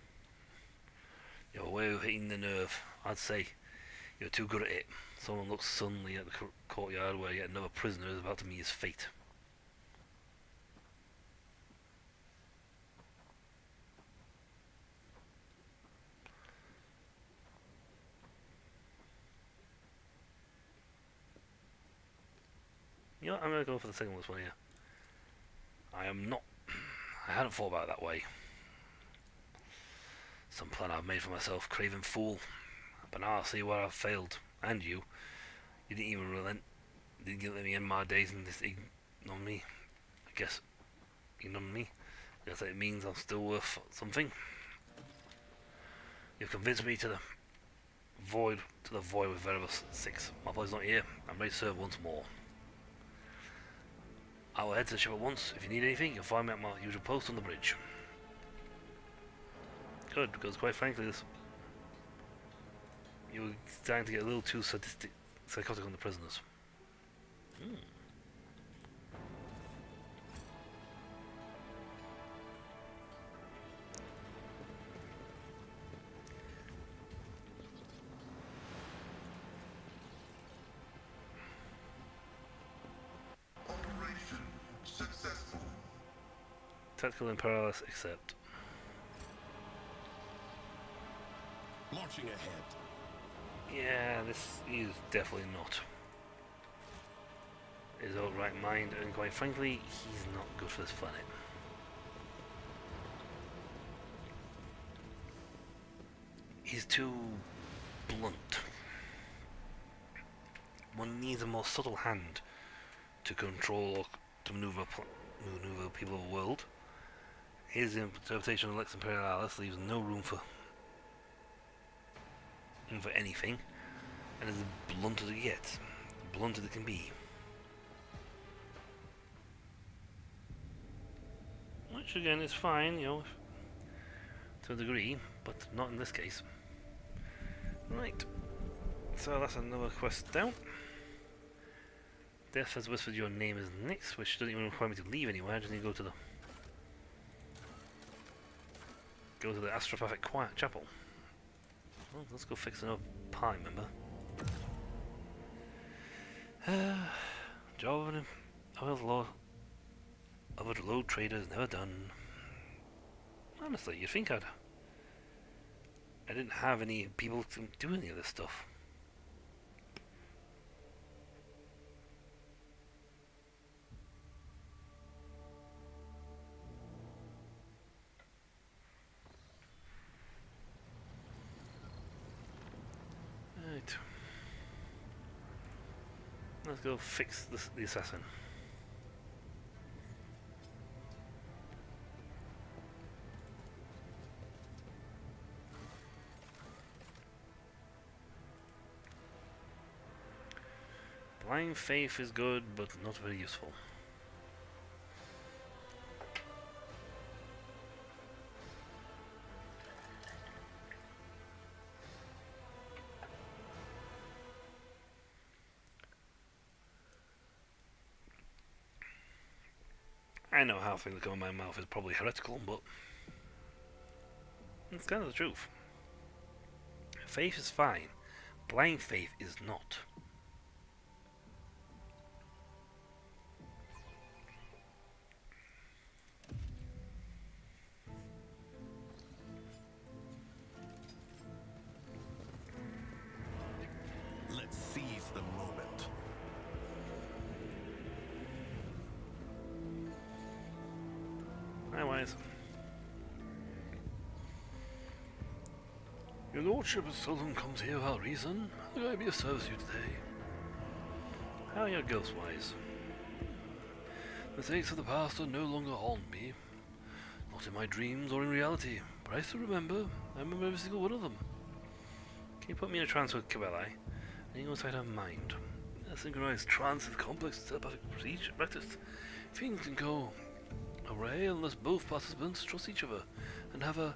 You're way hitting the nerve. I'd say you're too good at it. Someone looks suddenly at the courtyard where yet another prisoner is about to meet his fate. You know what, I'm going to go for the second one here. I hadn't thought about it that way. Some plan I've made for myself, craven fool. But now I see where I've failed. And you. You didn't even relent. Didn't let me end my days in this on me. I guess ignoring me. I guess that means I'm still worth something. You've convinced me to the void with Veribus 6. My place is not here. I'm ready to serve once more. I will head to the ship at once. If you need anything, you'll find me at my usual post on the bridge. Good, because quite frankly, you're starting to get a little too psychotic on the prisoners. Operation successful. Tactical imperialists accept. Launching ahead. Yeah, this is definitely not his own right mind, and quite frankly, he's not good for this planet. He's too blunt. One needs a more subtle hand to control or to maneuver people of the world. His interpretation of Lex Imperialis leaves no room for anything, and is as blunt as it gets, blunt as it can be. Which again is fine, you know, to a degree, but not in this case. Right, so that's another quest down. Death has whispered your name is Nyx, which doesn't even require me to leave anywhere. I just need to go to the Astropathic Quiet Chapel. Well, let's go fix another pie, remember? Job of a low trader is never done. Honestly, you'd think I didn't have any people to do any of this stuff. Right. Let's go fix the assassin. Blind faith is good, but not very useful. I know how things that come in my mouth is probably heretical, but it's kind of the truth. Faith is fine. Blind faith is not. Let's seize the moment. Hi, Wise. Your lordship has seldom comes here without reason. How can I be of service to you today? How are your ghostwise? Mistakes of the past are no longer haunt me. Not in my dreams or in reality, but I still remember. I remember every single one of them. Can you put me in a trance with Cabelae? And you go inside her mind. A synchronized trance is complex telepathic practice. Things can go awry unless both participants trust each other and have a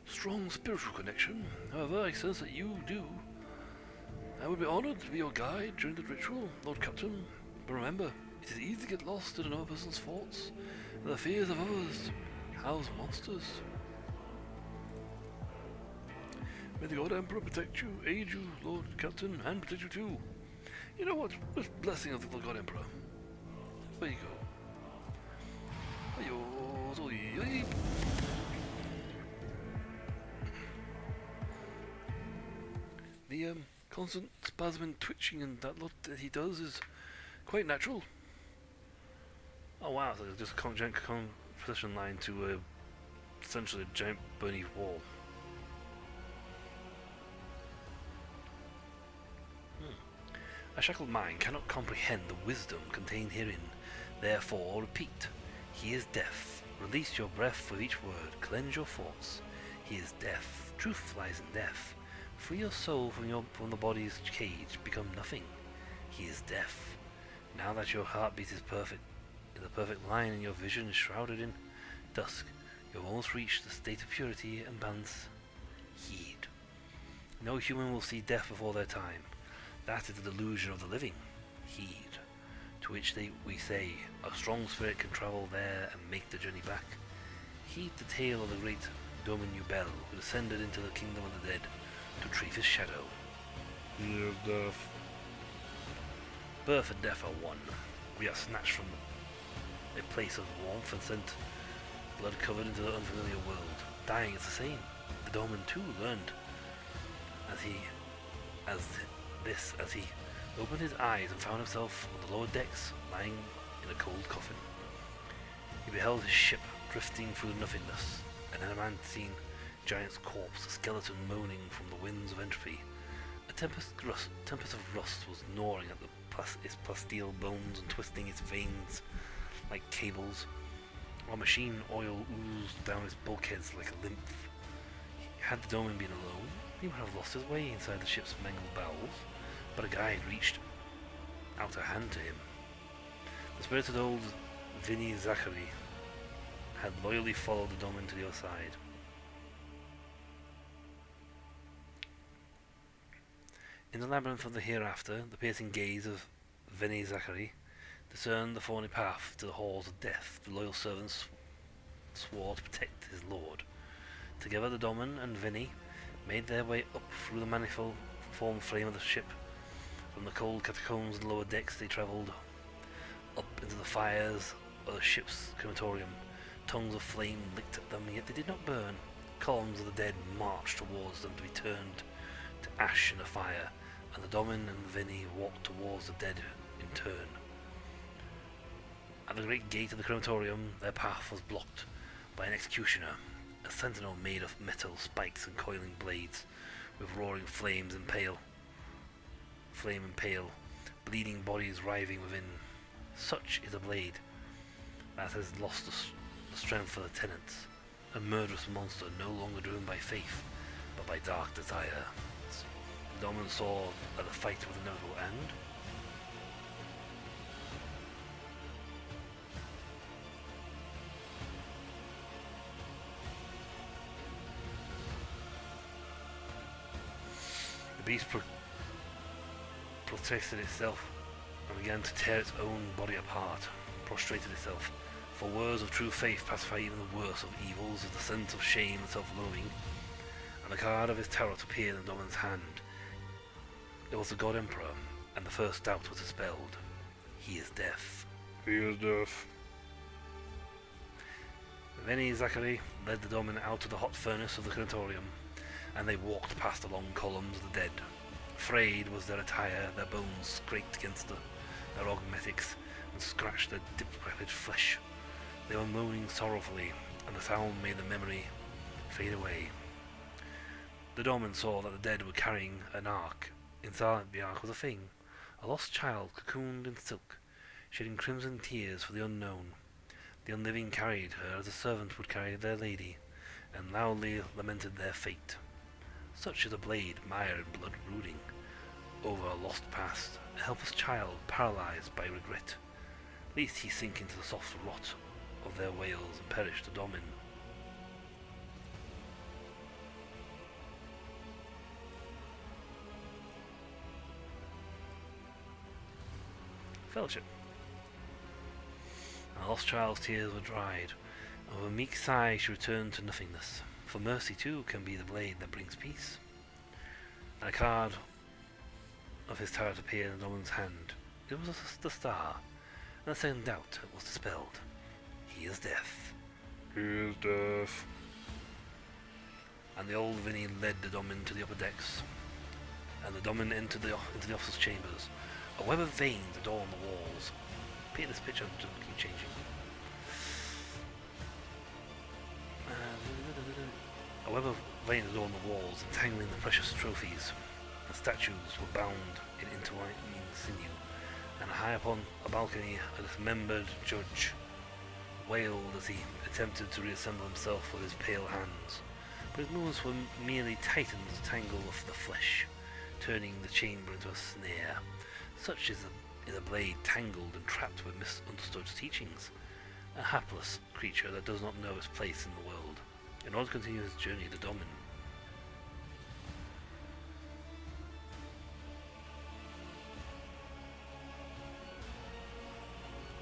strong spiritual connection. However, I sense that you do. I would be honored to be your guide during the ritual, Lord Captain. But remember, it is easy to get lost in another person's thoughts and the fears of others. House monsters. May the God Emperor protect you, aid you, Lord Captain, and protect you too. You know what? With blessing of the God Emperor. There you go. Ayo, the constant spasm and twitching and that lot that he does is quite natural. Oh wow, so just a giant composition line to essentially a giant burning wall. A shackled mind cannot comprehend the wisdom contained herein. Therefore, repeat. He is deaf. Release your breath with each word. Cleanse your thoughts. He is deaf. Truth lies in death. Free your soul from the body's cage. Become nothing. He is deaf. Now that your heartbeat is perfect, in the perfect line and your vision is shrouded in dusk, you have almost reached the state of purity and balance. Heed. No human will see death before their time. That is the delusion of the living. Heed. To which we say, a strong spirit can travel there and make the journey back. Heed the tale of the great Domin Ubel, who descended into the kingdom of the dead to retrieve his shadow. He is deaf. Birth and death are one. We are snatched from a place of warmth and sent blood covered into the unfamiliar world. Dying is the same. The Domin too learned as he opened his eyes and found himself on the lower decks, lying in a cold coffin. He beheld his ship drifting through nothingness, an adamantine giant's corpse, a skeleton moaning from the winds of entropy. A tempest of rust was gnawing at his plasteel bones and twisting its veins like cables, while machine oil oozed down his bulkheads like a lymph. Had the Domin been alone, he would have lost his way inside the ship's mangled bowels, but a guide reached out a hand to him. The spirited old Vinny Zachary had loyally followed the Domin to the other side. In the labyrinth of the hereafter, the piercing gaze of Vinny Zachary discerned the thorny path to the halls of death. The loyal servants swore to protect his lord. Together the Domin and Vinny made their way up through the manifold form frame of the ship. From the cold catacombs and lower decks they travelled up into the fires of the ship's crematorium. Tongues of flame licked at them, yet they did not burn. Columns of the dead marched towards them to be turned to ash in the fire, and the Domin and Vinny walked towards the dead in turn. At the great gate of the crematorium, their path was blocked by an executioner, a sentinel made of metal spikes and coiling blades, with roaring flames and pale, bleeding bodies writhing within. Such is a blade that has lost the strength of the tenants, a murderous monster no longer driven by faith, but by dark desire. The Domin saw that the fight was inevitable end. The beast protested itself and began to tear its own body apart, prostrated itself. For words of true faith pacify even the worst of evils, with the sense of shame and self-loathing, and the card of his tarot appeared in the Domin's hand. It was the God Emperor, and the first doubt was dispelled. He is deaf. He is deaf. Vinny Zachary led the Domin out of the hot furnace of the crematorium, and they walked past the long columns of the dead. Frayed was their attire, their bones scraped against their augmetics and scratched their decrepit flesh. They were moaning sorrowfully, and the sound made the memory fade away. The Domin saw that the dead were carrying an ark. Inside the ark was a thing, a lost child cocooned in silk, shedding crimson tears for the unknown. The unliving carried her as a servant would carry their lady, and loudly lamented their fate. Such is a blade mired in blood brooding over a lost past, a helpless child paralyzed by regret. Lest he sink into the soft rot of their wails and perish the Domin. Fellowship. And the lost child's tears were dried, and with a meek sigh she returned to nothingness. For mercy too can be the blade that brings peace. And a card of his tarot appeared in the Domin's hand. It was the star, and the second doubt was dispelled. He is death. He is death. And the old Vinny led the Domin to the upper decks, and the Domin entered into the officer's chambers. A web of veins adorned the walls. Peter, this picture doesn't keep changing. A web of veins adorned the walls, entangling the precious trophies. The statues were bound in intertwining sinew, and high upon a balcony a dismembered judge wailed as he attempted to reassemble himself with his pale hands. But his movements were merely tightened tangle of the flesh, turning the chamber into a snare. Such is a blade tangled and trapped with misunderstood teachings, a hapless creature that does not know its place in the world. In order to continue his journey, the Domin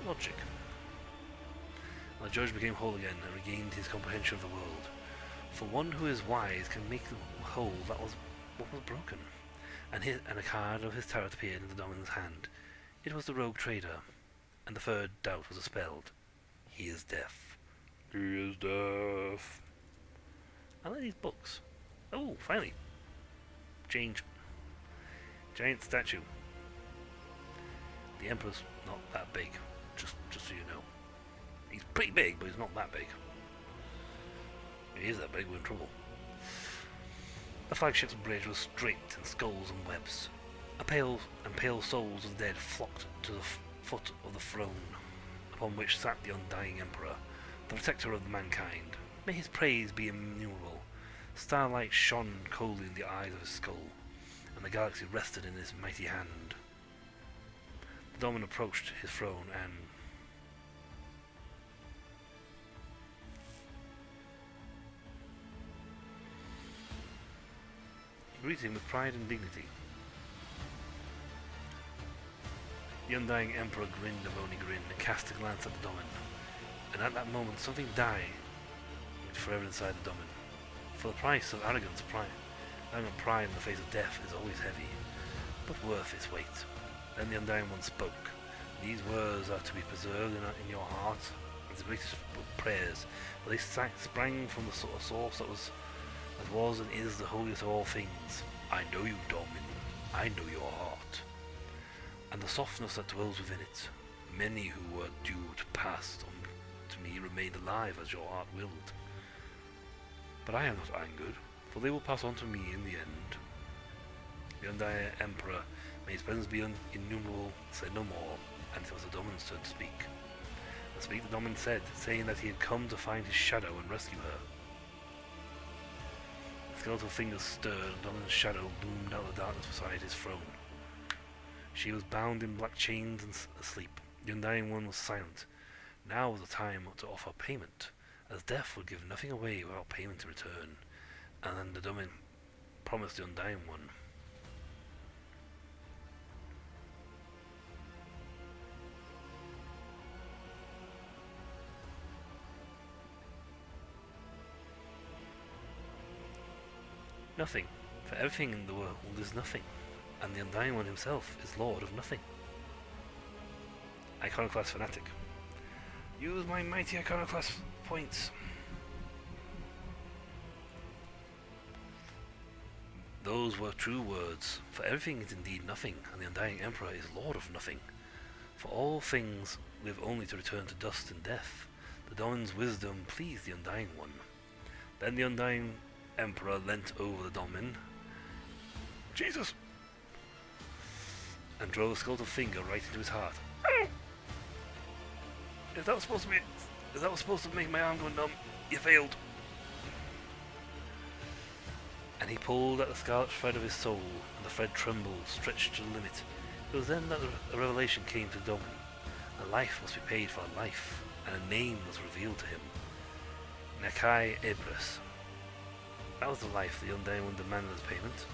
logic. And the judge became whole again and regained his comprehension of the world. For one who is wise can make whole that was what was broken. And a card of his tarot appeared in the Domin's hand. It was the rogue trader, and the third doubt was dispelled. He is deaf. He is deaf. I like these books. Oh, finally. Change. Giant statue. The Emperor's not that big, just so you know. He's pretty big, but he's not that big. If he is that big, we're in trouble. The flagship's bridge was draped in skulls and webs. Pale souls of the dead flocked to the foot of the throne, upon which sat the undying Emperor, the protector of mankind. May his praise be innumerable. Starlight shone coldly in the eyes of his skull, and the galaxy rested in his mighty hand. The Domin approached his throne and greeted him with pride and dignity. The undying Emperor grinned a bony grin and cast a glance at the Domin, and at that moment something died forever inside the Domin. For the price of arrogant pride in the face of death is always heavy, but worth its weight. Then the Undying One spoke. These words are to be preserved in your heart as the greatest of prayers, for they sprang from the source that was and is the holiest of all things. I know you, Domin. I know your heart, and the softness that dwells within it. Many who were due to pass on to me remained alive as your heart willed. But I am not angered, for they will pass on to me in the end. The Undying Emperor, may his presence be innumerable, said no more, and it was the Domin's turn to speak. And speak the Domin said, saying that he had come to find his shadow and rescue her. The skeletal fingers stirred, and Domin's shadow loomed out of the darkness beside his throne. She was bound in black chains and asleep. The Undying One was silent. Now was the time to offer payment, as death would give nothing away without payment in return. And then the Domin promised the Undying One. Nothing, for everything in the world is nothing, and the Undying One himself is Lord of nothing. Iconoclast Fanatic. Use my mighty Iconoclast points. Those were true words, for everything is indeed nothing, and the Undying Emperor is Lord of nothing. For all things live only to return to dust and death. The Domin's wisdom pleased the Undying One. Then the Undying Emperor leant over the Domin. Jesus! And drove a skeletal finger right into his heart. Is that supposed to be... Is that what's supposed to make my arm go numb? You failed. And he pulled at the scarlet thread of his soul, and the thread trembled, stretched to the limit. It was then that a revelation came to Domin. A life must be paid for a life, and a name was revealed to him. Nakai Ebris. That was the life the Undying One demanded as payment.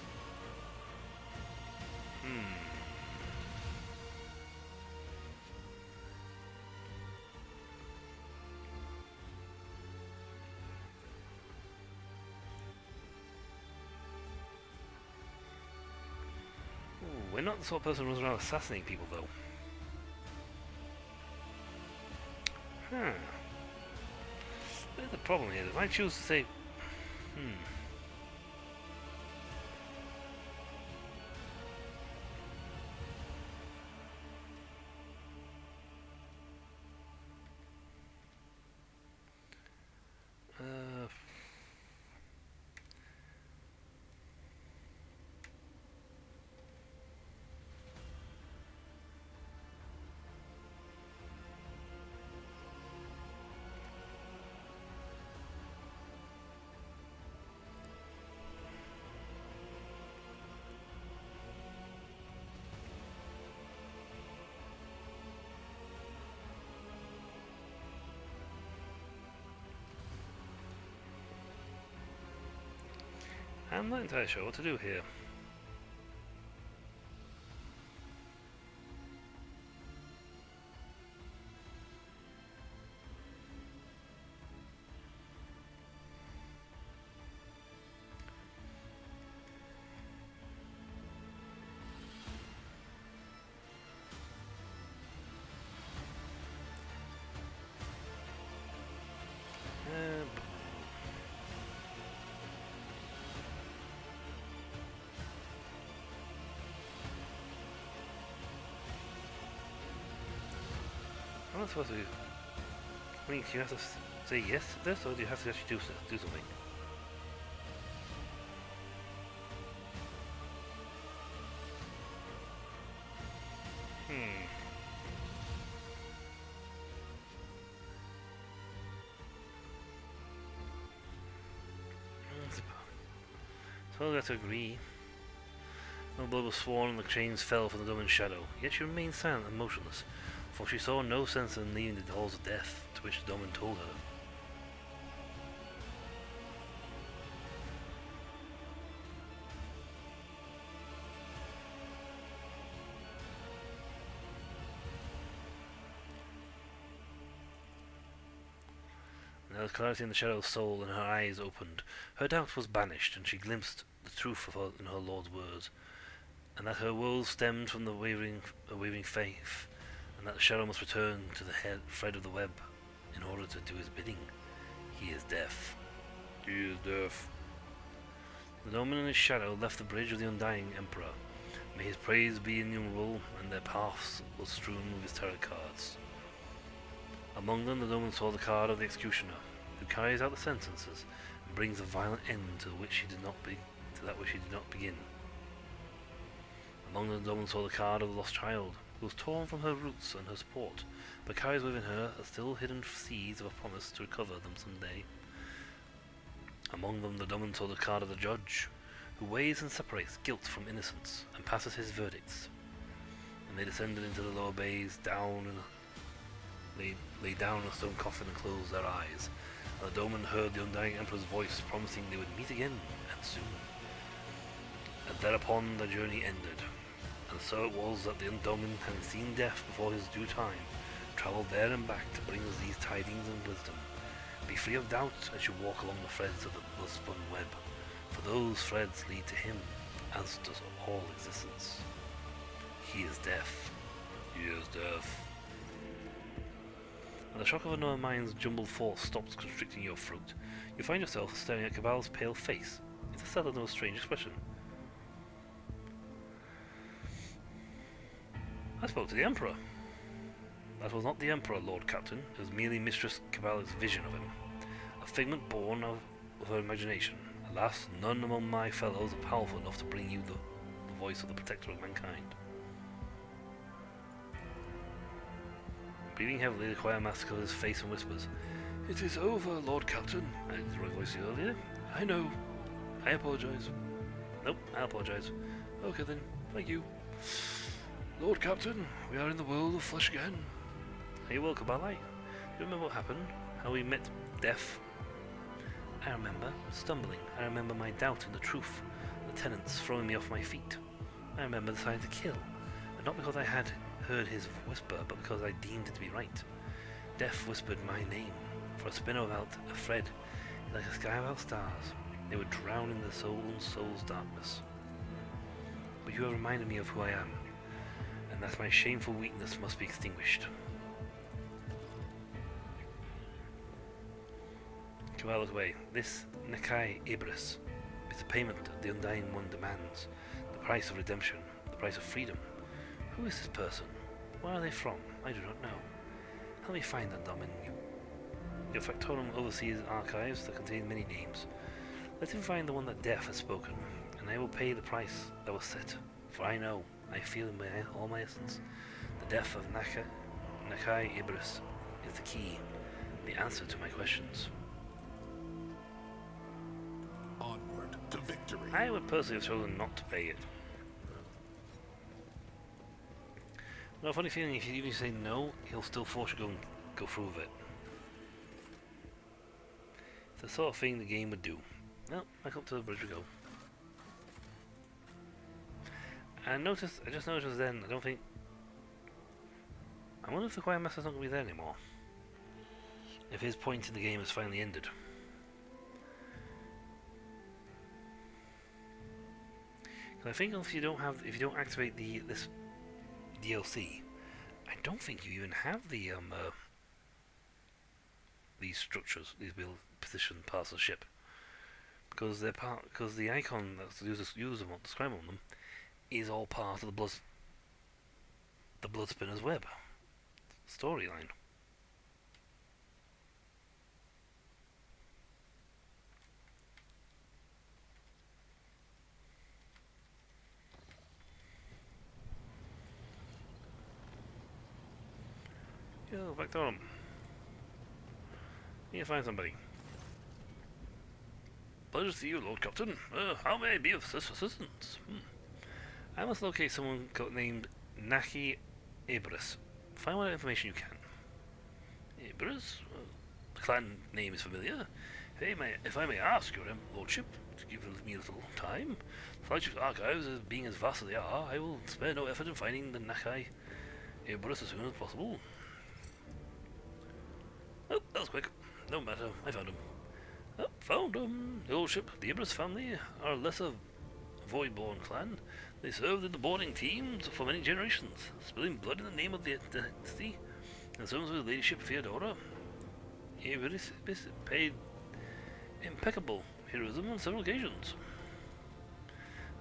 We're not the sort of person who runs around assassinating people, though. There's the problem here. If I choose to say... I'm not entirely sure what to do here. I'm not supposed to... I mean, do you have to say yes to this, or do you have to actually do something? So we have to agree. No blood was sworn and the chains fell from the Domin's shadow, yet she remained silent and motionless, for she saw no sense in leaving the halls of death to which the Domin told her. There was clarity in the shadow's soul, and her eyes opened. Her doubt was banished, and she glimpsed the truth in her Lord's words, and that her woes stemmed from the wavering faith, and that the shadow must return to the thread of the web in order to do his bidding. He is deaf. He is deaf. The Domin and his shadow left the bridge of the Undying Emperor. May his praise be innumerable, and their paths was strewn with his tarot cards. Among them, the Domin saw the card of the Executioner, who carries out the sentences and brings a violent end to that which he did not begin. Among them, the Domin saw the card of the Lost Child, who was torn from her roots and her support, but carries within her a still hidden seeds of a promise to recover them some day. Among them, the Domin saw the card of the Judge, who weighs and separates guilt from innocence and passes his verdicts. And they descended into the lower bays, lay down in a stone coffin and closed their eyes, and the Domin heard the Undying Emperor's voice promising they would meet again, and soon. And thereupon the journey ended, and so it was that the Domin, having seen death before his due time, travelled there and back to bring us these tidings and wisdom. Be free of doubt as you walk along the threads of the blood-spun web, for those threads lead to him, as does all existence. He is deaf. He is deaf. When the shock of another mind's jumbled force stops constricting your throat, you find yourself staring at Cabal's pale face. It's a subtle and strange expression. I spoke to the Emperor. That was not the Emperor, Lord Captain. It was merely Mistress Cabala's vision of him. A figment born of her imagination. Alas, none among my fellows are powerful enough to bring you the voice of the protector of mankind. Breathing heavily, the choir master covers his face and whispers, "It is over, Lord Captain." I did the right voice earlier. I know. I apologize. Nope, I apologize. Okay then, thank you. Lord Captain, we are in the world of flesh again. Are you welcome, Balai? Do you remember what happened? How we met death? I remember stumbling. I remember my doubt in the truth. The tenants throwing me off my feet. I remember deciding to kill. And not because I had heard his whisper, but because I deemed it to be right. Death whispered my name. For a spinner without a thread, like a sky without stars. They would drown in the soul's darkness. But you have reminded me of who I am, and that my shameful weakness must be extinguished. Kabal looked away. This Nakai Ibris is the payment the Undying One demands, the price of redemption, the price of freedom. Who is this person? Where are they from? I do not know. Help me find them, Domin. Your factotum oversees archives that contain many names. Let him find the one that death has spoken, and I will pay the price that was set. For I know, I feel in all my essence, the death of Nakai Ibris is the key, the answer to my questions. Onward to victory. I would personally have chosen not to pay it. No, funny feeling, if you even say no, he'll still force you to go through with it. It's the sort of thing the game would do. Well, back up to the bridge we go. And I just noticed then, I wonder if the choir master's not going to be there anymore. If his point in the game has finally ended. Because I think if you don't activate this DLC, I don't think you even have the these structures, these position parts of the ship, because the icon that's described on them is all part of the Bloodspinner's web storyline. Yo, Factotum. Need to find somebody. Pleasure to see you, Lord Captain. How may I be of assistance? I must locate someone named Naki Ibris. Find what information you can. Ibris? The clan name is familiar. If I may ask your lordship to give me a little time, the flagship's archives being as vast as they are, I will spare no effort in finding the Nakai Ibris as soon as possible. Oh, that was quick. No matter, I found him. Oh, found him. The old ship, the Ibris family, are a lesser Voidborn clan. They served in the boarding teams for many generations, spilling blood in the name of the dynasty, and so was the ladyship Theodora. Ibris paid impeccable heroism on several occasions.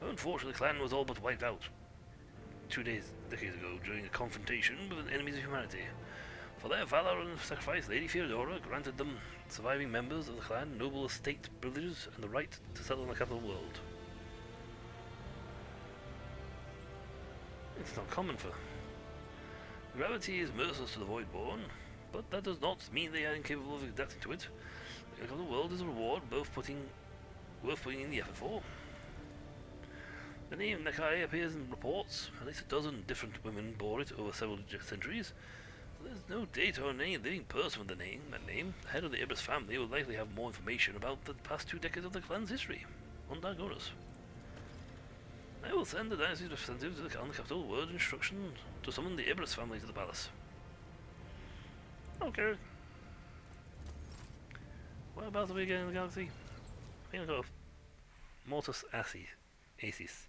Unfortunately, the clan was all but wiped out 2 decades ago during a confrontation with enemies of humanity. For their valor and sacrifice, Lady Theodora granted them, surviving members of the clan, noble estate privileges and the right to settle in the capital world. It's not common for... Gravity is merciless to the Voidborn, but that does not mean they are incapable of adapting to it. The capital world is a reward worth putting in the effort for. The name Nakai appears in reports. At least a dozen different women bore it over several centuries. There's no data on any living person with that name. The head of the Ibris family will likely have more information about the past 2 decades of the clan's history. On Dargonus. I will send the dynasty's representative to the capital with instructions to summon the Ibris family to the palace. Okay. Whereabouts are we again in the galaxy? I think I've got Mortis Acis.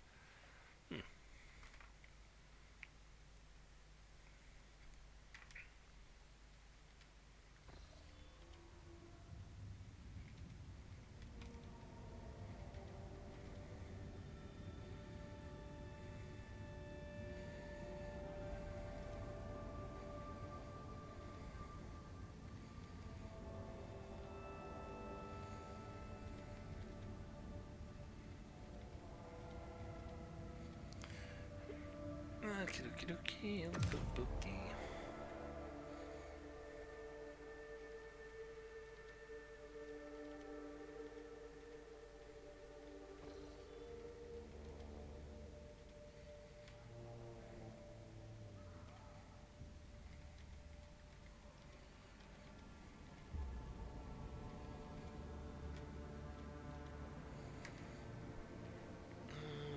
Okie dokie. Boop, boop, dee.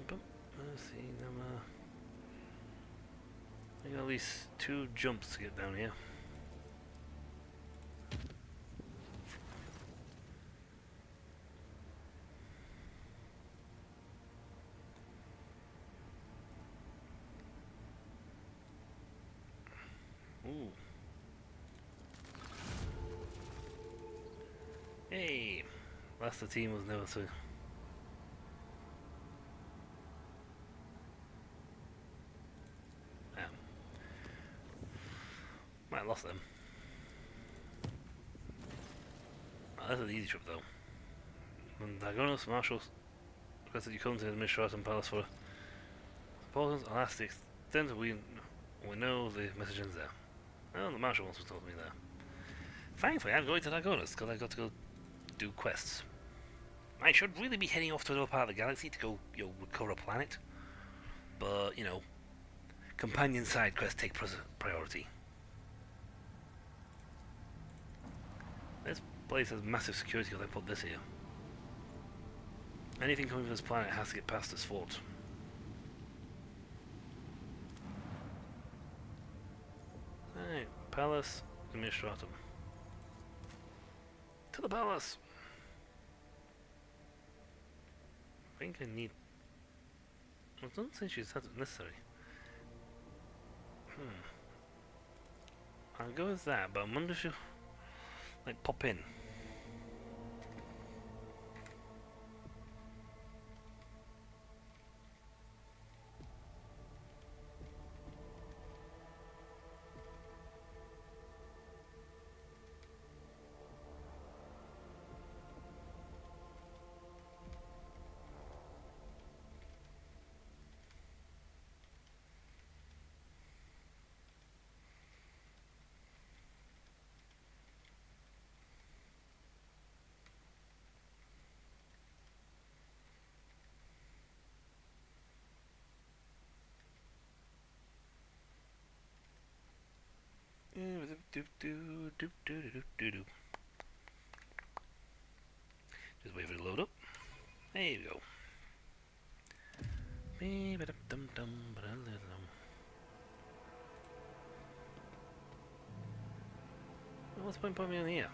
Boop. Let's see, I got at least 2 jumps to get down here. Ooh. Hey! That's the team was never to. Might have lost them. Oh, that's an easy trip though. When Dragonos Marshals requested you come to the Mishratum Palace for Paul's elastic then we know the message ends there. Oh, the Marshal wants to talk to me there. Thankfully, I'm going to Dragonos because I got to go do quests. I should really be heading off to another part of the galaxy to go, recover a planet. But, companion side quests take priority. This place has massive security because I put this here. Anything coming from this planet has to get past this fort. Alright, Palace Administratum. To the palace! I think I need... I don't think she's necessary. I'll go with that, but I wonder if you... like, pop in. Just wait for it to load up. There you go. What's the point putting me in here?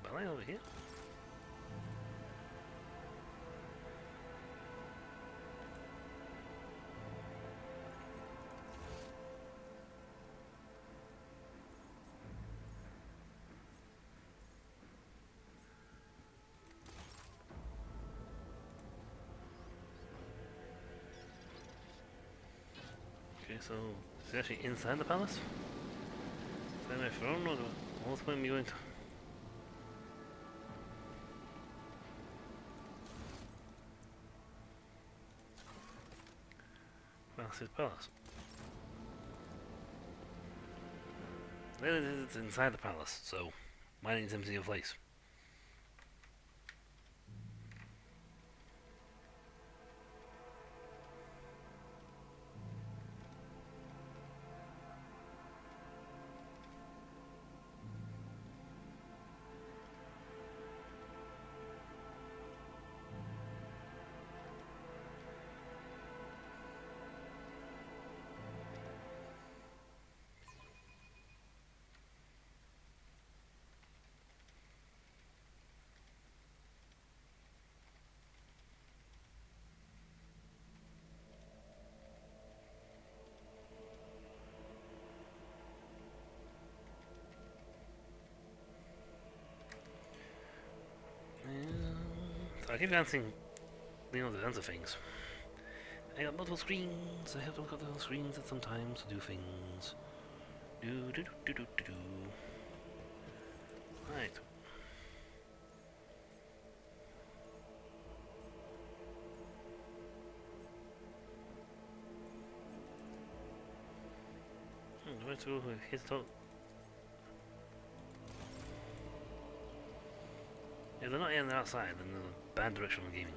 Ballet over here. Okay, so it's actually inside the palace? Is that my throne or what's the point of me going to? Massive palace. It's inside the palace, so why didn't empty your place? So I keep dancing, the answer things. I got multiple screens. I have to look at the screens at some times to do things. Do. Right. So here's talk. Yeah, they're not in the outside, they're in the bad direction of gaming.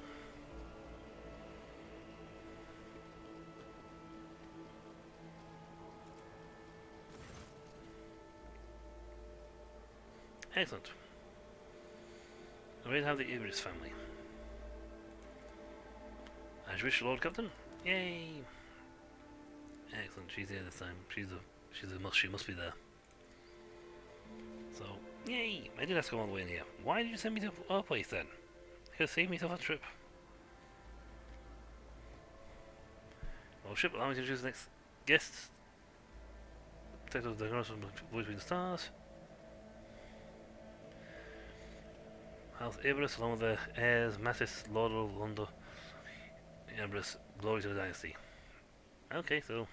Excellent. I'm ready to have the Ibris family. As you wish, Lord Captain. Yay! Excellent. She's here this time. She must be there. So, yay! I did have to come all the way in here. Why did you send me to our place then? You could have saved me a trip. Well, ship, allow me to introduce the next guests. Protect of the Voice Between the Stars. House Ibris, along with their heirs, Mattis, Lord of Londo, Ibris, glory to the dynasty. Okay, so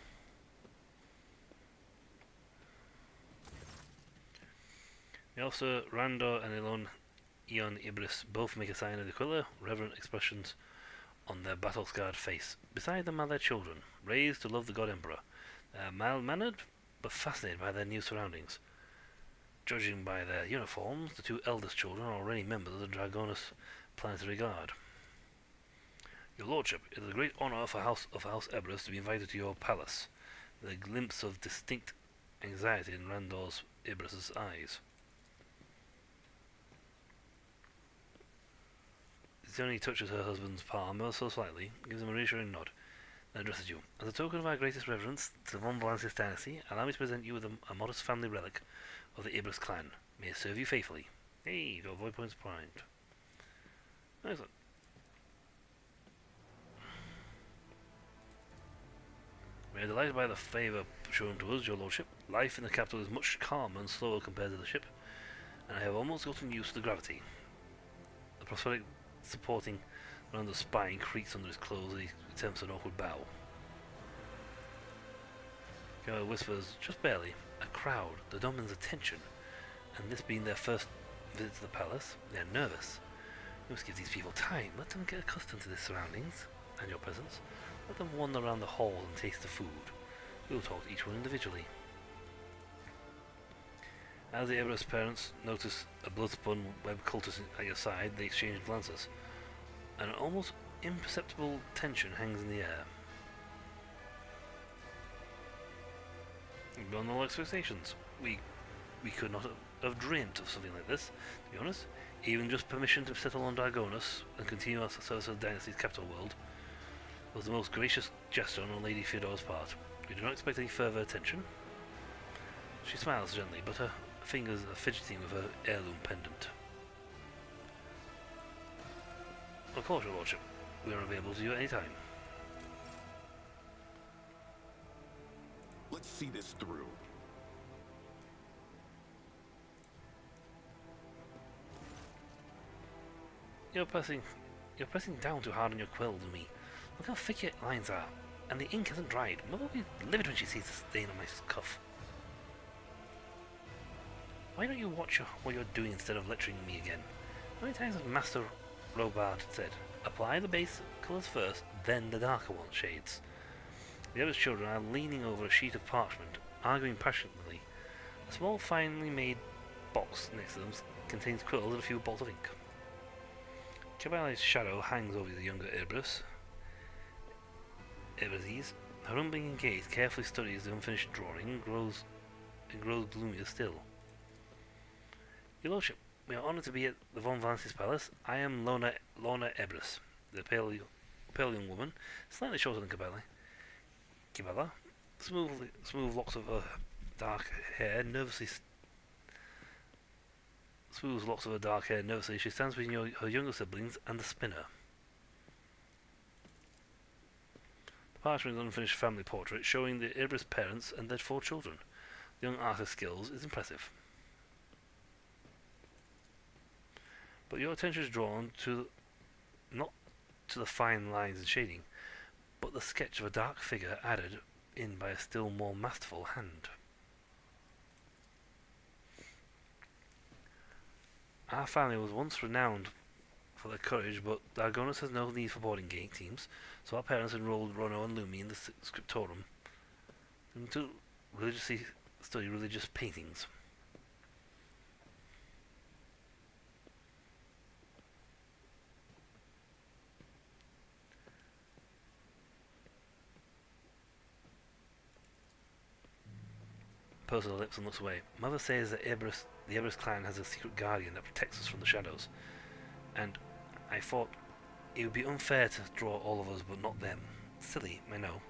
the officer Randor and Elon Eon Ibris both make a sign of the Aquila, reverent expressions on their battle-scarred face. Beside them are their children, raised to love the God Emperor. They are mild-mannered, but fascinated by their new surroundings. Judging by their uniforms, the two eldest children are already members of the Dragonus Planetary Guard. Your Lordship, it is a great honour for House Ibris to be invited to your palace, with a glimpse of distinct anxiety in Randor's Ibris's eyes. Zioni touches her husband's palm ever so slightly, gives him a reassuring nod, then addresses you. As a token of our greatest reverence to the Von Valansis dynasty, allow me to present you with a modest family relic of the Ibris clan. May it serve you faithfully. Hey, you got void points primed. Excellent. We are delighted by the favour shown to us, your lordship. Life in the capital is much calmer and slower compared to the ship, and I have almost gotten used to the gravity. The prosthetic supporting around the spine creaks under his clothes as he attempts an awkward bow. Kara whispers, just barely, a crowd, the Dominion's attention, and this being their first visit to the palace, they are nervous. We must give these people time, let them get accustomed to their surroundings and your presence. Let them wander around the hall and taste the food. We will talk to each one individually. As the Ibris parents notice a blood-spun web cultist at your side, they exchange glances. An almost imperceptible tension hangs in the air. Beyond all expectations, we could not have dreamt of something like this, to be honest. Even just permission to settle on Dragonus and continue our service of the dynasty's capital world was the most gracious gesture on Lady Theodora's part. We do not expect any further attention. She smiles gently, but her fingers are fidgeting with her heirloom pendant. Of course, your lordship. We are available to you at any time. Let's see this through. You're pressing down too hard on your quill, Lumi. Look how thick your lines are, and the ink hasn't dried. Mother will be livid when she sees the stain on my cuff. Why don't you watch what you're doing instead of lecturing me again? How many times has Master Robard said, apply the base colours first, then the darker one shades? The other children are leaning over a sheet of parchment, arguing passionately. A small, finely made box next to them contains quills and a few bolts of ink. Cabale's shadow hangs over the younger Ibris. Her unblinking gaze carefully studies the unfinished drawing and grows gloomier still. Your lordship, we are honoured to be at the Von Valansis palace. I am Lorna Ibris, the pale young woman, slightly shorter than Cabala. Smooth locks of her dark hair nervously she stands between her younger siblings and the spinner. The parchment is an unfinished family portrait showing the Ibris parents and their 4 children. The young artist's skills is impressive. But your attention is drawn to not to the fine lines and shading, but the sketch of a dark figure added in by a still more masterful hand. Our family was once renowned for their courage, but Dragonus has no need for boarding game teams, so our parents enrolled Rono and Lumi in the scriptorum. To religiously study religious paintings. Purses her lips and looks away. Mother says that the Eberus clan has a secret guardian that protects us from the shadows, and I thought it would be unfair to draw all of us but not them. Silly, I know.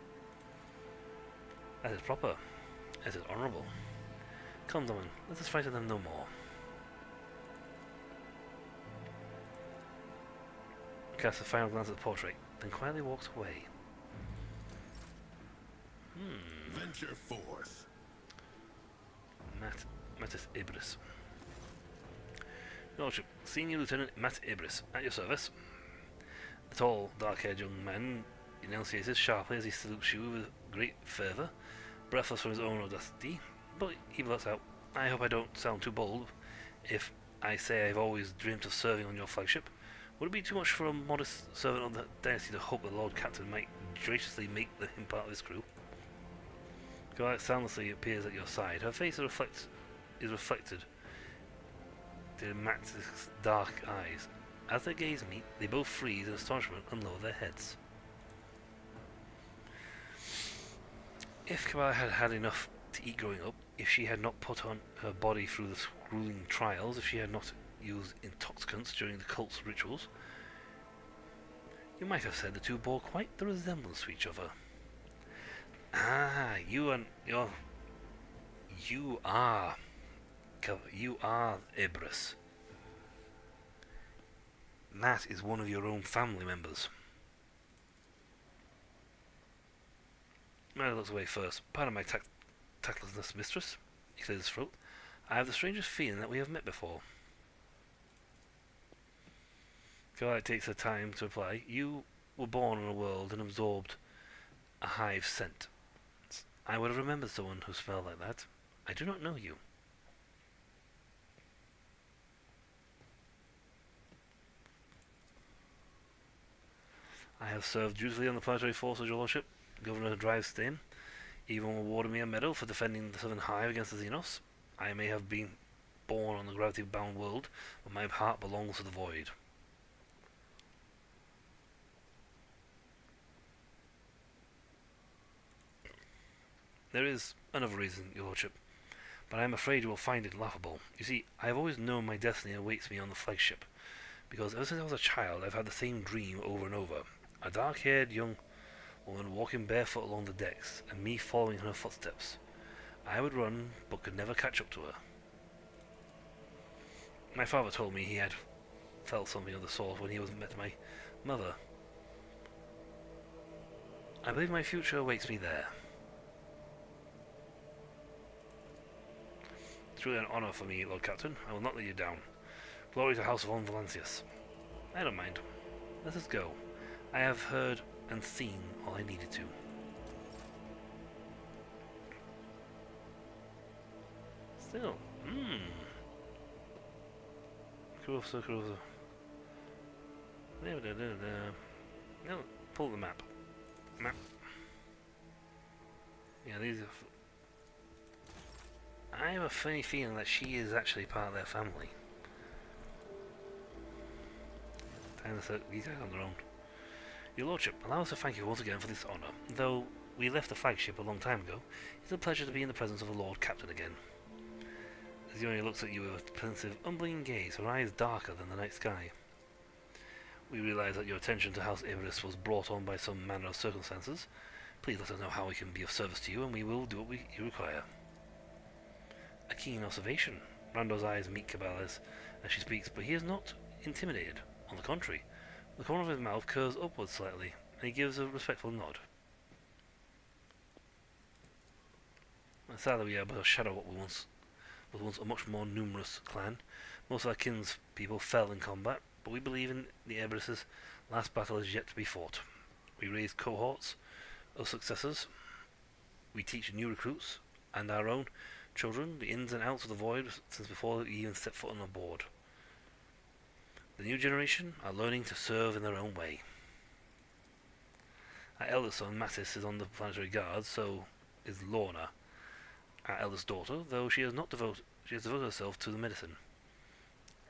That is proper. That is honourable. Come, Domin, let us frighten them no more. Casts a final glance at the portrait, then quietly walks away. Venture forth. Mattis Ibris. Lordship, Senior Lieutenant Matt Ibris, at your service. The tall, dark-haired young man enunciates sharply as he salutes you with great fervour, breathless from his own audacity, but he blurts out, I hope I don't sound too bold if I say I've always dreamt of serving on your flagship. Would it be too much for a modest servant of the dynasty to hope the Lord Captain might graciously make him part of his crew? Goliath soundlessly appears at your side. Her face is reflected in Matt's dark eyes. As their gaze meet, they both freeze in astonishment and lower their heads. If Kabbalah had had enough to eat growing up, if she had not put on her body through the grueling trials, if she had not used intoxicants during the cult's rituals, you might have said the two bore quite the resemblance to each other. Ah, you are Ibris. Matt is one of your own family members. Matt looks away first. Pardon my tactlessness, mistress. He clears his throat. I have the strangest feeling that we have met before. Goliath takes her time to reply. You were born in a world and absorbed a hive scent. I would have remembered someone who smelled like that. I do not know you. I have served dutifully on the planetary forces, your lordship. Governor Drivestein even awarded me a medal for defending the Southern Hive against the Xenos. I may have been born on the gravity-bound world, but my heart belongs to the void. There is another reason, your lordship, but I am afraid you will find it laughable. You see, I have always known my destiny awaits me on the flagship, because ever since I was a child I've had the same dream over and over. A dark-haired young woman walking barefoot along the decks, and me following in her footsteps. I would run, but could never catch up to her. My father told me he had felt something of the sort when he met my mother. I believe my future awaits me there. Truly an honour for me, Lord Captain. I will not let you down. Glory to the House of Von Valancius. I don't mind. Let us go. I have heard and seen all I needed to. Still, Cruiser. No, pull the map. Yeah, these are... I have a funny feeling that she is actually part of their family. Time to set these guys on their own. Your lordship, allow us to thank you once again for this honour. Though we left the flagship a long time ago, it's a pleasure to be in the presence of a Lord Captain again. As he only looks at you with a pensive, unblinking gaze, her eyes darker than the night sky. We realise that your attention to House Ibris was brought on by some manner of circumstances. Please let us know how we can be of service to you, and we will do what you require. A keen observation. Rando's eyes meet Cabela's as she speaks, but he is not intimidated. On the contrary, the corner of his mouth curves upwards slightly, and he gives a respectful nod. Sadly, we are but a shadow of what was once a much more numerous clan. Most of our kinspeople fell in combat, but we believe in the Ibris' last battle is yet to be fought. We raise cohorts of successors. We teach new recruits, and our own children, the ins and outs of the void since before they even set foot on a board. The new generation are learning to serve in their own way. Our eldest son, Mattis, is on the planetary guard, so is Lorna. our eldest daughter, though she has devoted herself to the medicine.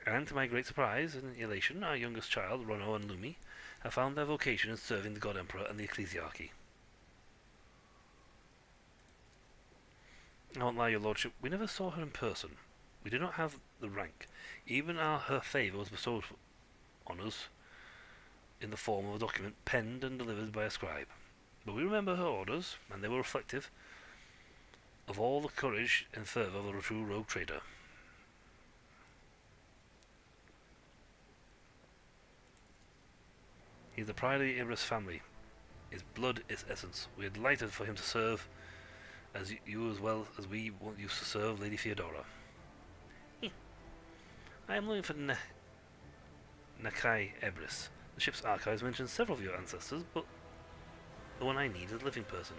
And to my great surprise and elation, our youngest child, Rono and Lumi, have found their vocation in serving the God Emperor and the Ecclesiarchy. I won't lie, your lordship, we never saw her in person. We do not have the rank. Even her favour was bestowed on us in the form of a document penned and delivered by a scribe. But we remember her orders, and they were reflective of all the courage and fervour of a true rogue trader. He is the pride of the Ibris family. His blood is essence. We are delighted for him to serve you as well as we used to serve Lady Theodora. I am looking for Nakai Ebris. The ship's archives mention several of your ancestors, but the one I need is a living person.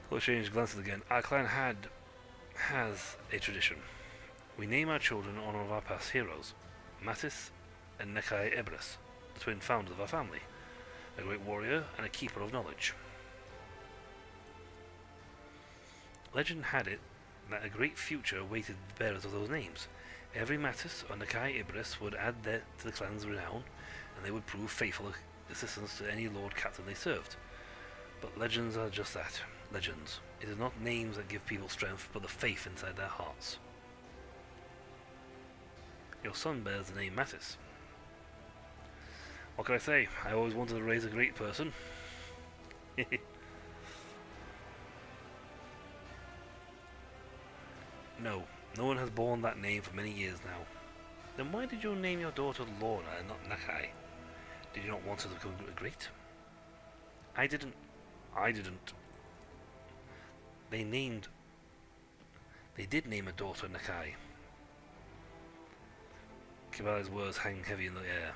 Though Strange glances again, our clan has a tradition. We name our children in honour of our past heroes, Mattis and Nakai Ebris, the twin founders of our family, a great warrior and a keeper of knowledge. Legend had it that a great future awaited the bearers of those names. Every Mattis or Nakai Ibris would add to the clan's renown, and they would prove faithful assistance to any lord captain they served. But legends are just that, legends. It is not names that give people strength, but the faith inside their hearts. Your son bears the name Mattis. What can I say? I always wanted to raise a great person. No one has borne that name for many years now. Then why did you name your daughter Lorna and not Nakai? Did you not want her to become great? I didn't. They did name a daughter Nakai. Kibali's words hang heavy in the air.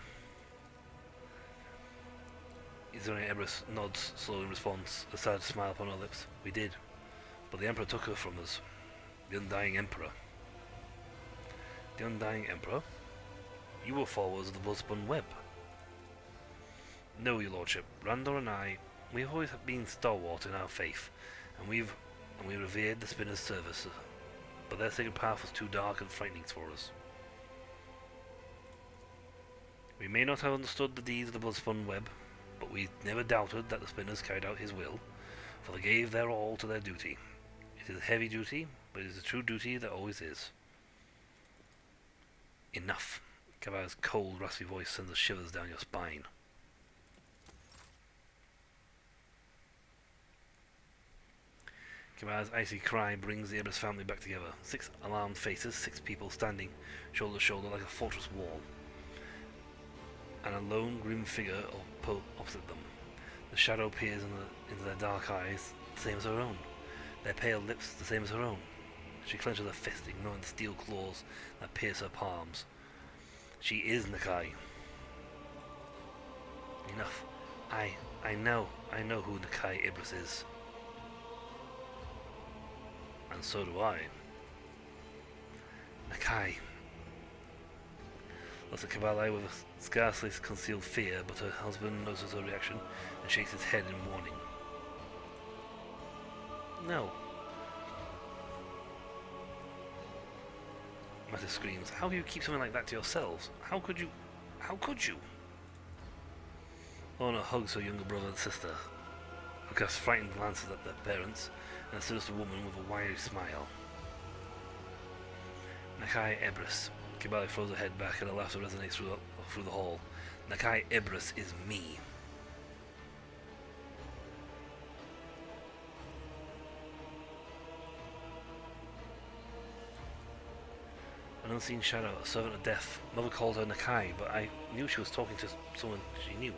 Izuri Ebris nods slowly in response, a sad smile upon her lips. We did, but the Emperor took her from us. The Undying Emperor. The Undying Emperor? You were followers of the Bloodspun Web. No, your lordship. Randor and I, we have always been stalwart in our faith, and we revered the Spinner's service, but their sacred path was too dark and frightening for us. We may not have understood the deeds of the Bloodspun Web, but we never doubted that the Spinners carried out his will, for they gave their all to their duty. It is a heavy duty, but it is a true duty that always is. Enough. Kavai's cold, raspy voice sends the shivers down your spine. Kavai's icy cry brings the Ibris family back together. 6 alarmed faces, 6 people standing shoulder to shoulder like a fortress wall, and a lone, grim figure opposite them. The shadow peers into their dark eyes, the same as her own. Their pale lips, the same as her own. She clenches her fist, ignoring the steel claws that pierce her palms. She is Nakai. Enough. I know who Nakai Ibris is. And so do I. Nakai. Looks at Kabale with a scarcely concealed fear, but her husband notices her reaction and shakes his head in warning. No. Mattis screams. How can you keep something like that to yourselves? How could you? How could you? Lorna hugs her younger brother and sister, who cast frightened glances at their parents, and a sinister woman with a wiry smile. Nakai Ebris. Kibali throws her head back and her laughter resonates through the hall. Nakai Ebris is me. An unseen shadow, a servant of death. Mother called her Nakai, but I knew she was talking to someone she knew.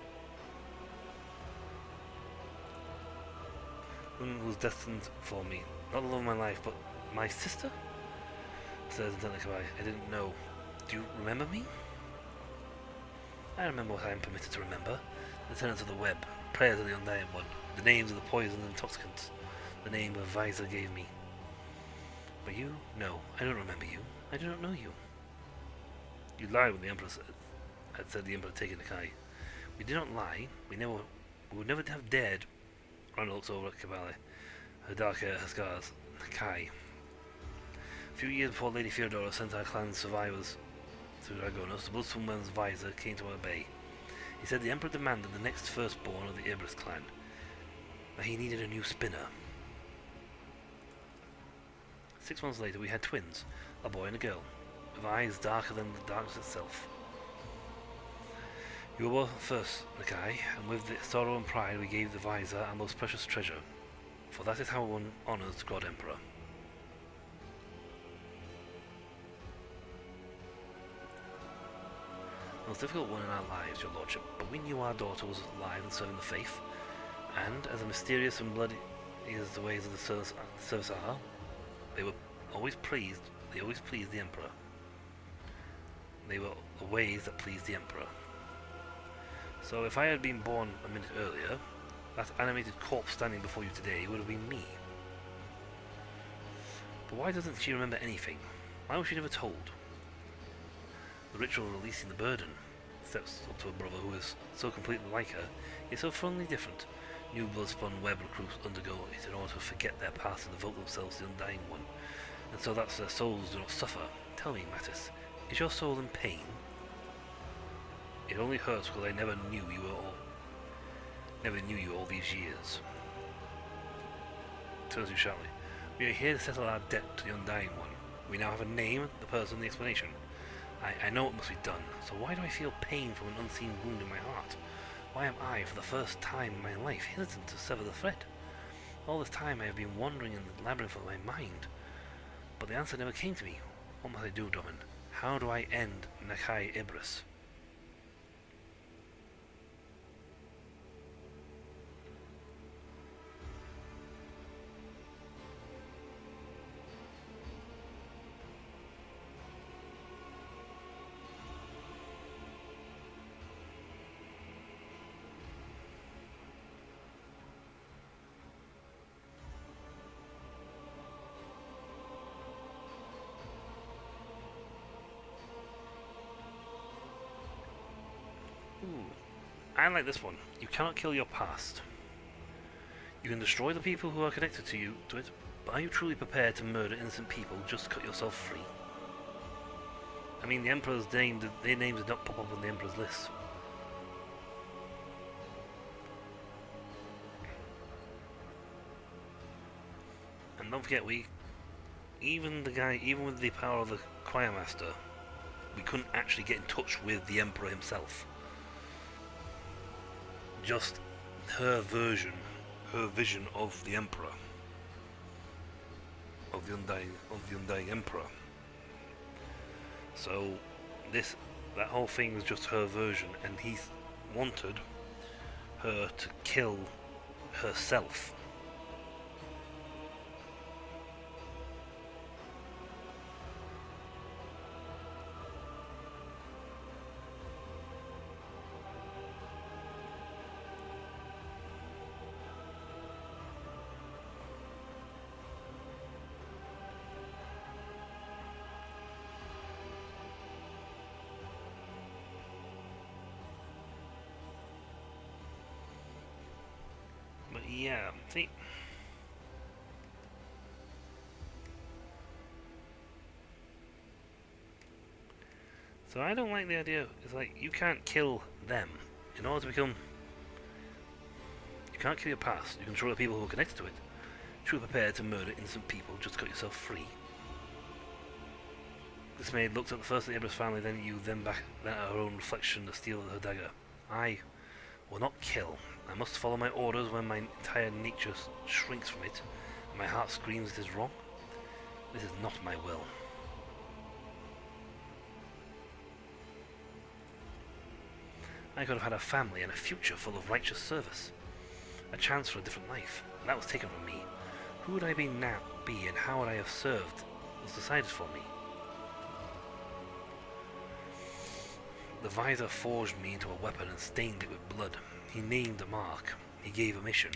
One was destined for me. Not the love of my life, but my sister? Says Nakai. I didn't know. Do you remember me? I remember what I am permitted to remember. The tenets of the web, prayers of the Undying One, the names of the poison and intoxicants, the name a visor gave me. But you? No, I don't remember you. I do not know you. You lied when the Emperor had said the Emperor had taken Nakai. We did not lie. We would never have dared. Randall looks over at Kibale. her dark hair, her scars. Nakai. A few years before Lady Theodora sent our clan's survivors to Dragonos, the Bloodstone visor came to our bay. He said the Emperor demanded the next firstborn of the Ibris clan, that he needed a new spinner. 6 months later we had twins, a boy and a girl, with eyes darker than the darkness itself. You were both first, Nakai, and with the sorrow and pride we gave the visor our most precious treasure, for that is how one honours the God Emperor. The most difficult one in our lives, your lordship, but we knew our daughter was alive and serving the faith, and as mysterious and bloody as the ways of the service are, they always pleased the Emperor. They were the ways that pleased the Emperor. So if I had been born a minute earlier, that animated corpse standing before you today would have been me. But why doesn't she remember anything? Why was she never told? The ritual of releasing the burden steps up to a brother who is so completely like her, yet so fondly different. New blood-spun web recruits undergo it in order to forget their past and devote themselves to the Undying One, and so that their souls do not suffer. Tell me, Mattis, is your soul in pain? It only hurts because I never knew you all these years. Turns you sharply. We are here to settle our debt to the Undying One. We now have a name, the person, the explanation. I know it must be done, so why do I feel pain from an unseen wound in my heart? Why am I, for the first time in my life, hesitant to sever the thread? All this time I have been wandering in the labyrinth of my mind, but the answer never came to me. What must I do, Domin? How do I end Nakai Ibris? I like this one. You cannot kill your past. You can destroy the people who are connected to it, but are you truly prepared to murder innocent people just to cut yourself free? I mean, the Emperor's name, their names did not pop up on the Emperor's list. And don't forget, even with the power of the Choir Master, we couldn't actually get in touch with the Emperor himself. Just her vision of the Emperor, of the Undying Emperor. So that whole thing was just her version, and he wanted her to kill herself. Yeah, see. So I don't like the idea. It's like, you can't kill them. In order to become... You can't kill your past. You control the people who are connected to it. Truly prepared to murder innocent people just to cut yourself free. This maid looked at the first of the Ibris family, then you, then back, then at her own reflection, the steel of her dagger. I will not kill. I must follow my orders when my entire nature shrinks from it, and my heart screams it is wrong. This is not my will. I could have had a family and a future full of righteous service. A chance for a different life, and that was taken from me. Who would I be now and how would I have served was decided for me. The visor forged me into a weapon and stained it with blood. He named a mark. He gave a mission.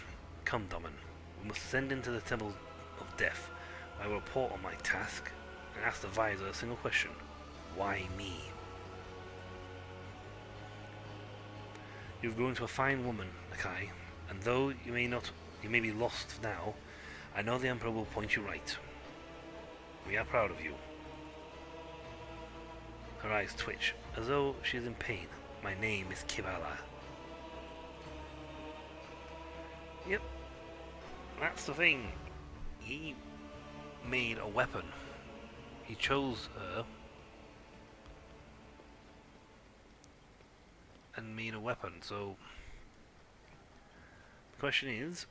Come, Domin. We must ascend into the Temple of Death. I will report on my task and ask the visor a single question. Why me? You've grown to a fine woman, Nakai, and though you may be lost now, I know the Emperor will point you right. We are proud of you. Her eyes twitch, as though she is in pain. My name is Kibala. Yep. That's the thing. He made a weapon. He chose her and made a weapon, so the question is,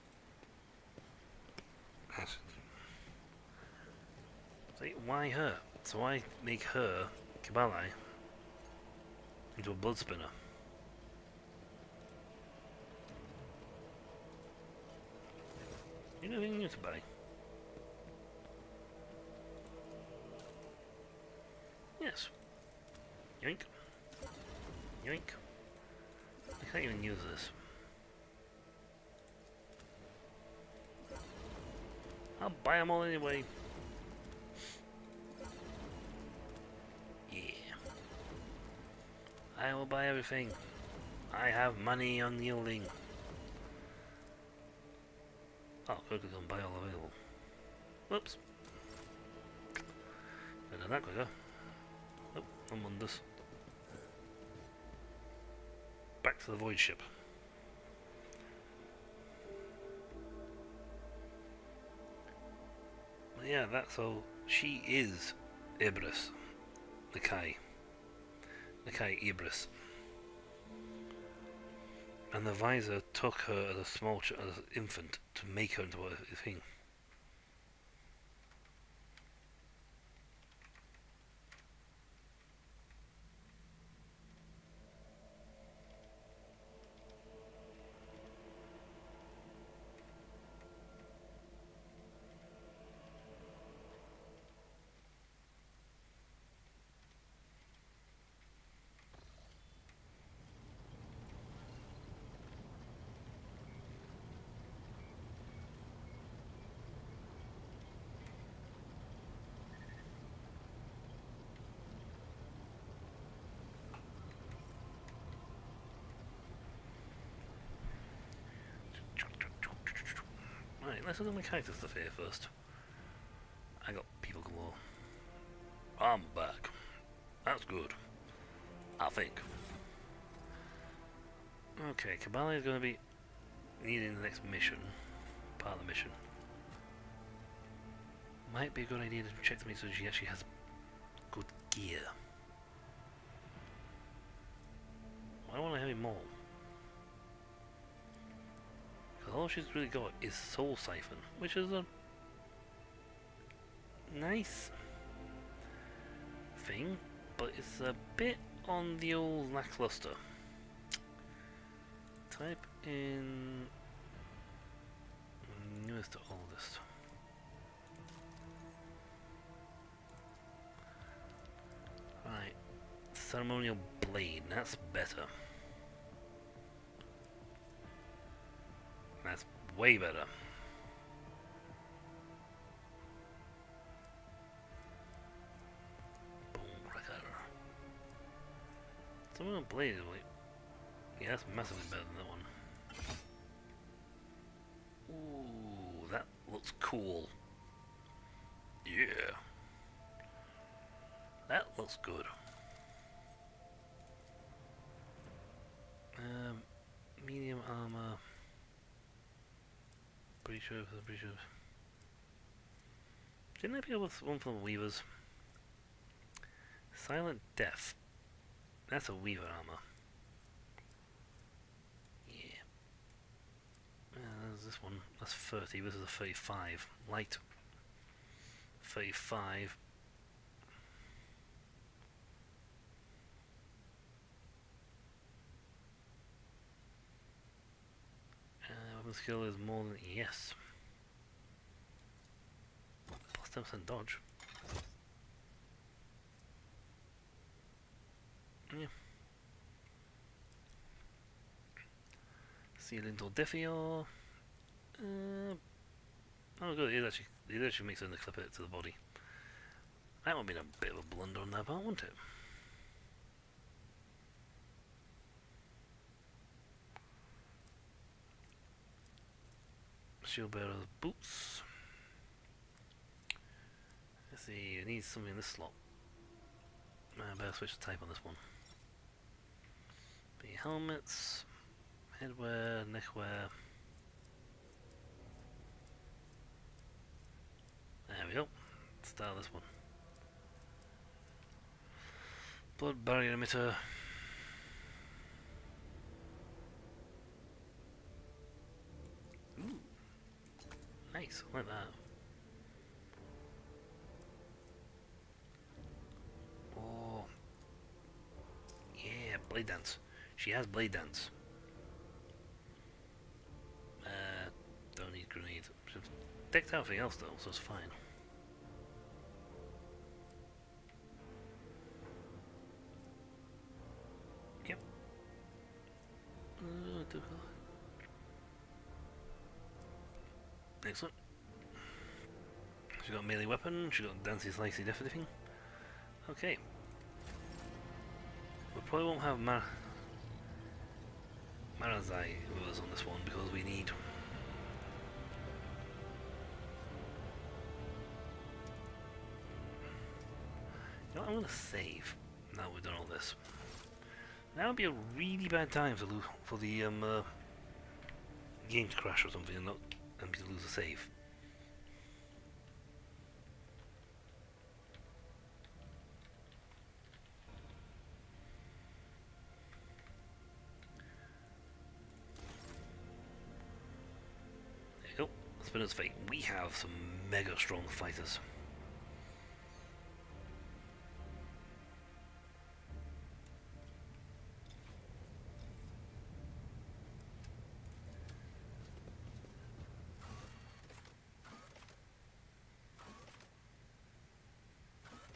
why her? So why make her, Kibalai, into a blood spinner? You know anything new to buy? Yes. Yoink. Yoink. I can't even use this. I'll buy them all anyway. Yeah. I will buy everything. I have money unyielding. Oh, quicker than buy all available. Whoops. I did that quicker. Oh, I'm on this. Back to the void ship. But yeah, that's all. She is Ibris. Nakai. Nakai Ibris. And the Visor took her as a small as an infant to make her into a thing. Right, let's look at my character stuff here first. I got people galore. I'm back. That's good. I think. Okay, Kabali is going to be needing the next mission. Part of the mission. Might be a good idea to check to make sure she actually has good gear. I don't want a heavy maul. Because all she's really got is Soul Siphon, which is a nice thing, but it's a bit on the old lackluster. Type in newest to oldest. Right, ceremonial blade, that's better. That's way better. Boom, right there. Ceremonial blade is like, yeah, that's massively better than that one. Ooh, that looks cool. Yeah. That looks good. Medium armor. Pretty sure. Didn't I pick up with one from the Weavers? Silent Death. That's a Weaver armor. Yeah. There's this one. That's 30. This is a 35. Light. 35. Weapon skill is more than... Yes. Plus 10% dodge. Yeah. Sealing Defior. Oh good, it actually makes it to clip it to the body. That would have been a bit of a blunder on their part, wouldn't it? Shield bearer's boots. see, I need something in this slot. I better switch the type on this one. The helmets, headwear, neckwear. There we go. Start this one. Blood barrier emitter. Ooh. Nice, I like that. Oh. Yeah, blade dance. She has blade dance. Don't need grenades. She's decked out everything else though, so it's fine. Yep. Excellent. She got a melee weapon, she got dancey slicey everything. Okay. We probably won't have Marazai with us on this one because we need you know what, I'm gonna save now we've done all this. Now would be a really bad time for the game to crash or something and me to lose a save. There you go. Spinner's Fate. We have some mega strong fighters.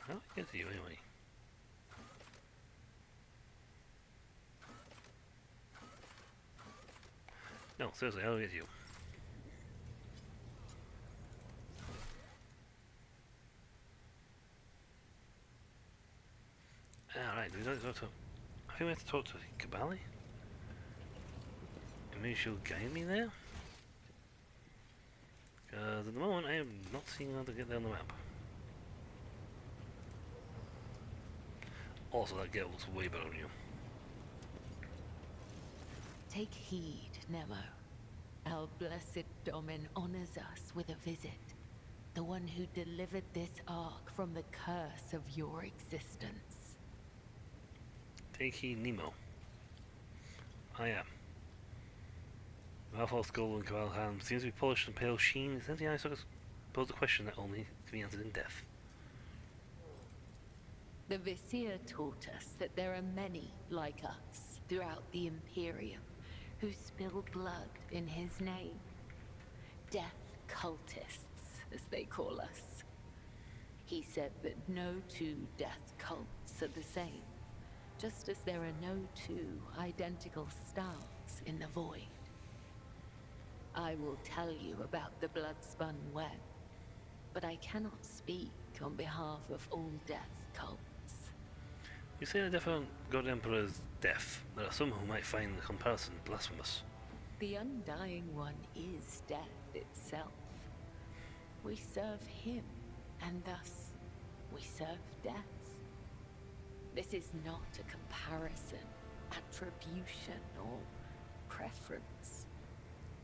How do I get to you anyway? No, seriously, how do I get to you? Alright, do we have to talk to... I think we have to talk to Kabali? And maybe she'll guide me there? Because at the moment I am not seeing how to get there on the map. Also, that girl looks way better than you. Take heed, Nemo. Our blessed Domin honors us with a visit. The one who delivered this ark from the curse of your existence. Take heed, Nemo. I am. Malfoy's gold and Cabal hand seems to be polished and pale sheen. Is anything I sort of pose a question that only can be answered in death? The Vizier taught us that there are many like us throughout the Imperium who spill blood in his name. Death cultists, as they call us. He said that no two death cults are the same, just as there are no two identical stars in the void. I will tell you about the Bloodspun Web, but I cannot speak on behalf of all death cults. You say the death God Emperor is deaf. There are some who might find the comparison blasphemous. The Undying One is death itself. We serve him, and thus we serve death. This is not a comparison, attribution, or preference.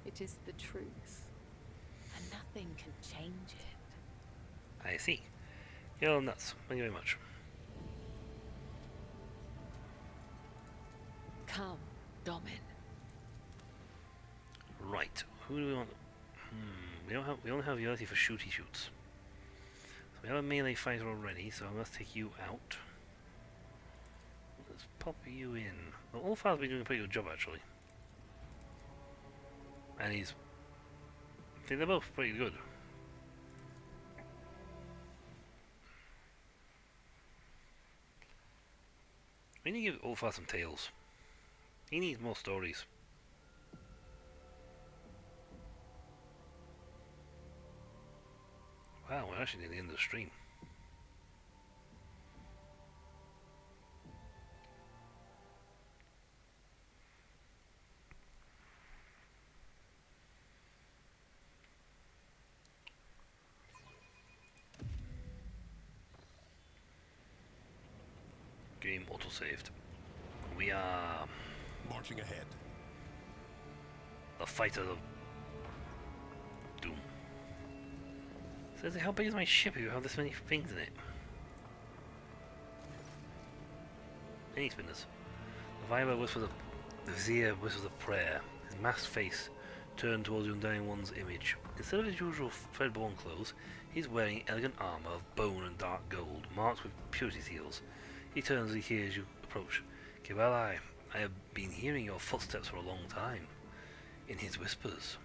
It is the truth, and nothing can change it. I see. You're nuts. Thank you very much. Come, Domin. Right. Who do we want? We only have the ability for shooty shoots. So we have a melee fighter already, so let's take you out. Let's pop you in. Well, Ulfar's been doing a pretty good job actually. And I think they're both pretty good. We need to give Ulfar some tales. He needs more stories. Wow, we're actually near the end of the stream. game autosaved. We are Marching ahead. the fighters of Doom. Says, how big is my ship if you have this many things in it? Mini spinners. The vizier whispers a prayer. His masked face turned towards the Undying One's image. Instead of his usual Threadborn clothes, he's wearing elegant armor of bone and dark gold, marked with purity seals. He turns as he hears you approach. Kibali, I have been hearing your footsteps for a long time. In his whispers.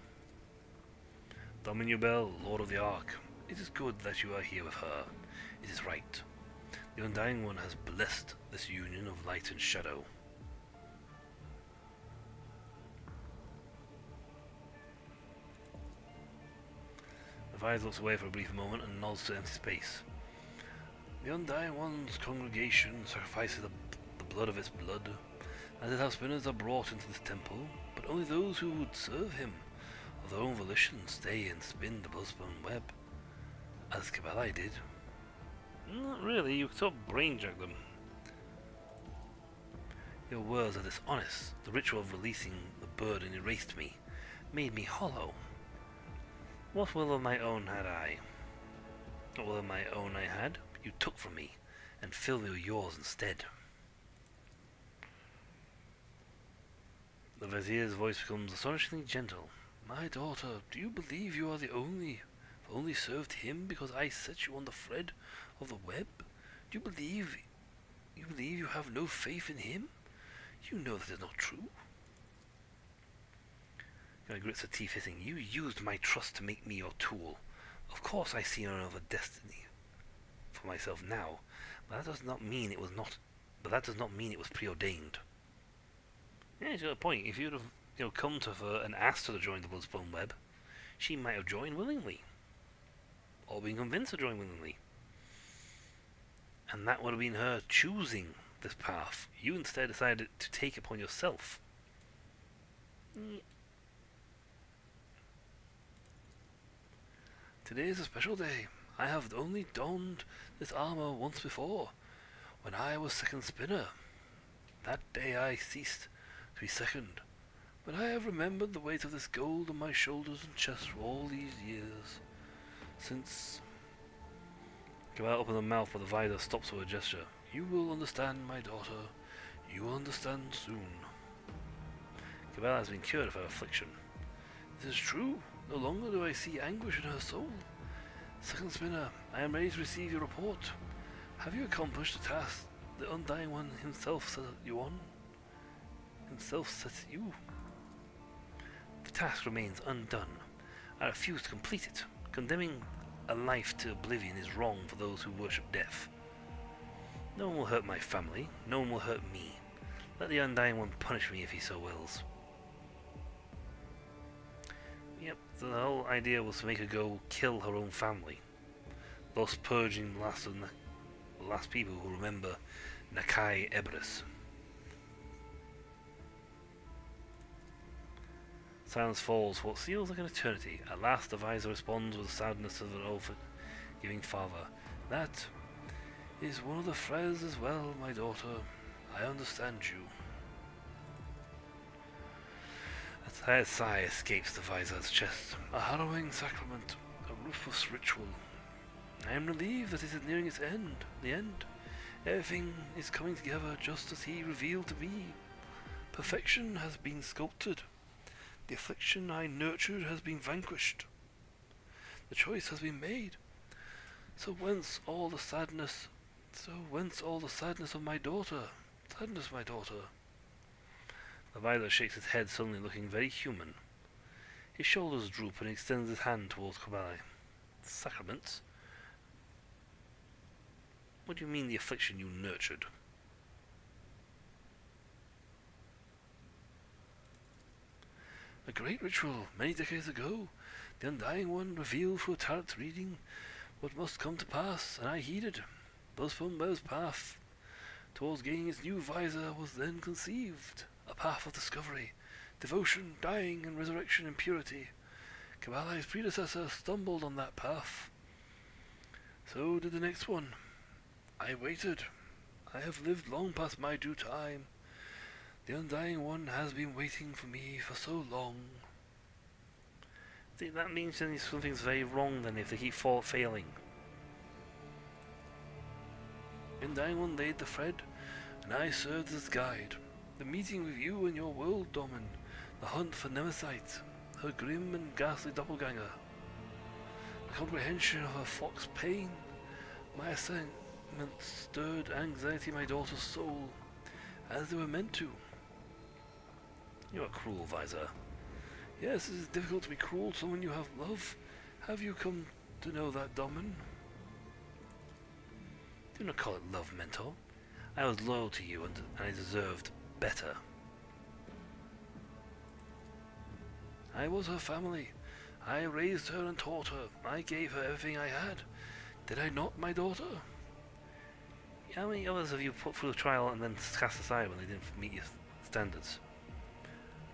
Dominubel, Lord of the Ark, it is good that you are here with her. It is right. The Undying One has blessed this union of light and shadow. The Vise looks away for a brief moment and nods to empty space. The Undying One's congregation sacrifices the blood of its blood, as it has spinners are brought into this temple, but only those who would serve him of their own volition stay and spin the bloodspun web, as Kabbalah did. Not really, you sort of brainjag them. Your words are dishonest. The ritual of releasing the burden erased me, made me hollow. What will of my own had I? What will of my own I had, you took from me, and filled me with yours instead. The Vizier's voice becomes astonishingly gentle. My daughter, do you believe you are the only served him because I set you on the thread of the web? Do you believe you have no faith in him? You know that is not true. Guy grits her teeth, hissing. You used my trust to make me your tool. Of course I see no other destiny for myself now, but that does not mean it was preordained. Yeah, she's got a point. If you'd have, come to her and asked her to join the Bloodspun Web, she might have joined willingly, or been convinced to join willingly, and that would have been her choosing this path. You instead decided to take it upon yourself. Today is a special day. I have only donned this armor once before, when I was second spinner. That day I ceased to be second, but I have remembered the weight of this gold on my shoulders and chest for all these years. Since... Kabbalah opens her mouth, but the visor stops with a gesture. You will understand, my daughter. You will understand soon. Kabbalah has been cured of her affliction. This is true. No longer do I see anguish in her soul. Second spinner, I am ready to receive your report. Have you accomplished the task the Undying One himself set you on? Himself set you? The task remains undone. I refuse to complete it. Condemning a life to oblivion is wrong for those who worship death. No one will hurt my family. No one will hurt me. Let the Undying One punish me if he so wills. Yep, the whole idea was to make her go kill her own family, thus purging the last people who remember Nakai Ebris. Silence falls for what feels like an eternity. At last the visor responds with the sadness of an oath-giving father. That is one of the Frez as well, my daughter. I understand you. A tired sigh escapes the visor's chest. A harrowing sacrament, a ruthless ritual. I am relieved that it is nearing its end. The end. Everything is coming together just as he revealed to me. Perfection has been sculpted. The affliction I nurtured has been vanquished. The choice has been made. So whence all the sadness of my daughter? Sadness, my daughter. The visor shakes his head, suddenly looking very human. His shoulders droop and he extends his hand towards Kabbalah. Sacraments? What do you mean the affliction you nurtured? A great ritual, many decades ago. The Undying One revealed through a tarot's reading what must come to pass, and I heeded. Bloodspun path towards gaining its new visor was then conceived. A path of discovery, devotion, dying, and resurrection in purity. Kabbalah's predecessor stumbled on that path. So did the next one. I waited. I have lived long past my due time. The Undying One has been waiting for me for so long. I think that means then something's very wrong then if they keep failing. The Undying One laid the thread, and I served as guide. The meeting with you and your world, Domin. The hunt for Nemesis, her grim and ghastly doppelganger. The comprehension of her fox pain. My assignment stirred anxiety in my daughter's soul, as they were meant to. You are cruel, Visor. Yes, it is difficult to be cruel to someone you have loved. Have you come to know that, Domin? Do not call it love, Mentor. I was loyal to you and I deserved better. I was her family. I raised her and taught her. I gave her everything I had. Did I not, my daughter? How many others have you put through the trial and then cast aside when they didn't meet your standards?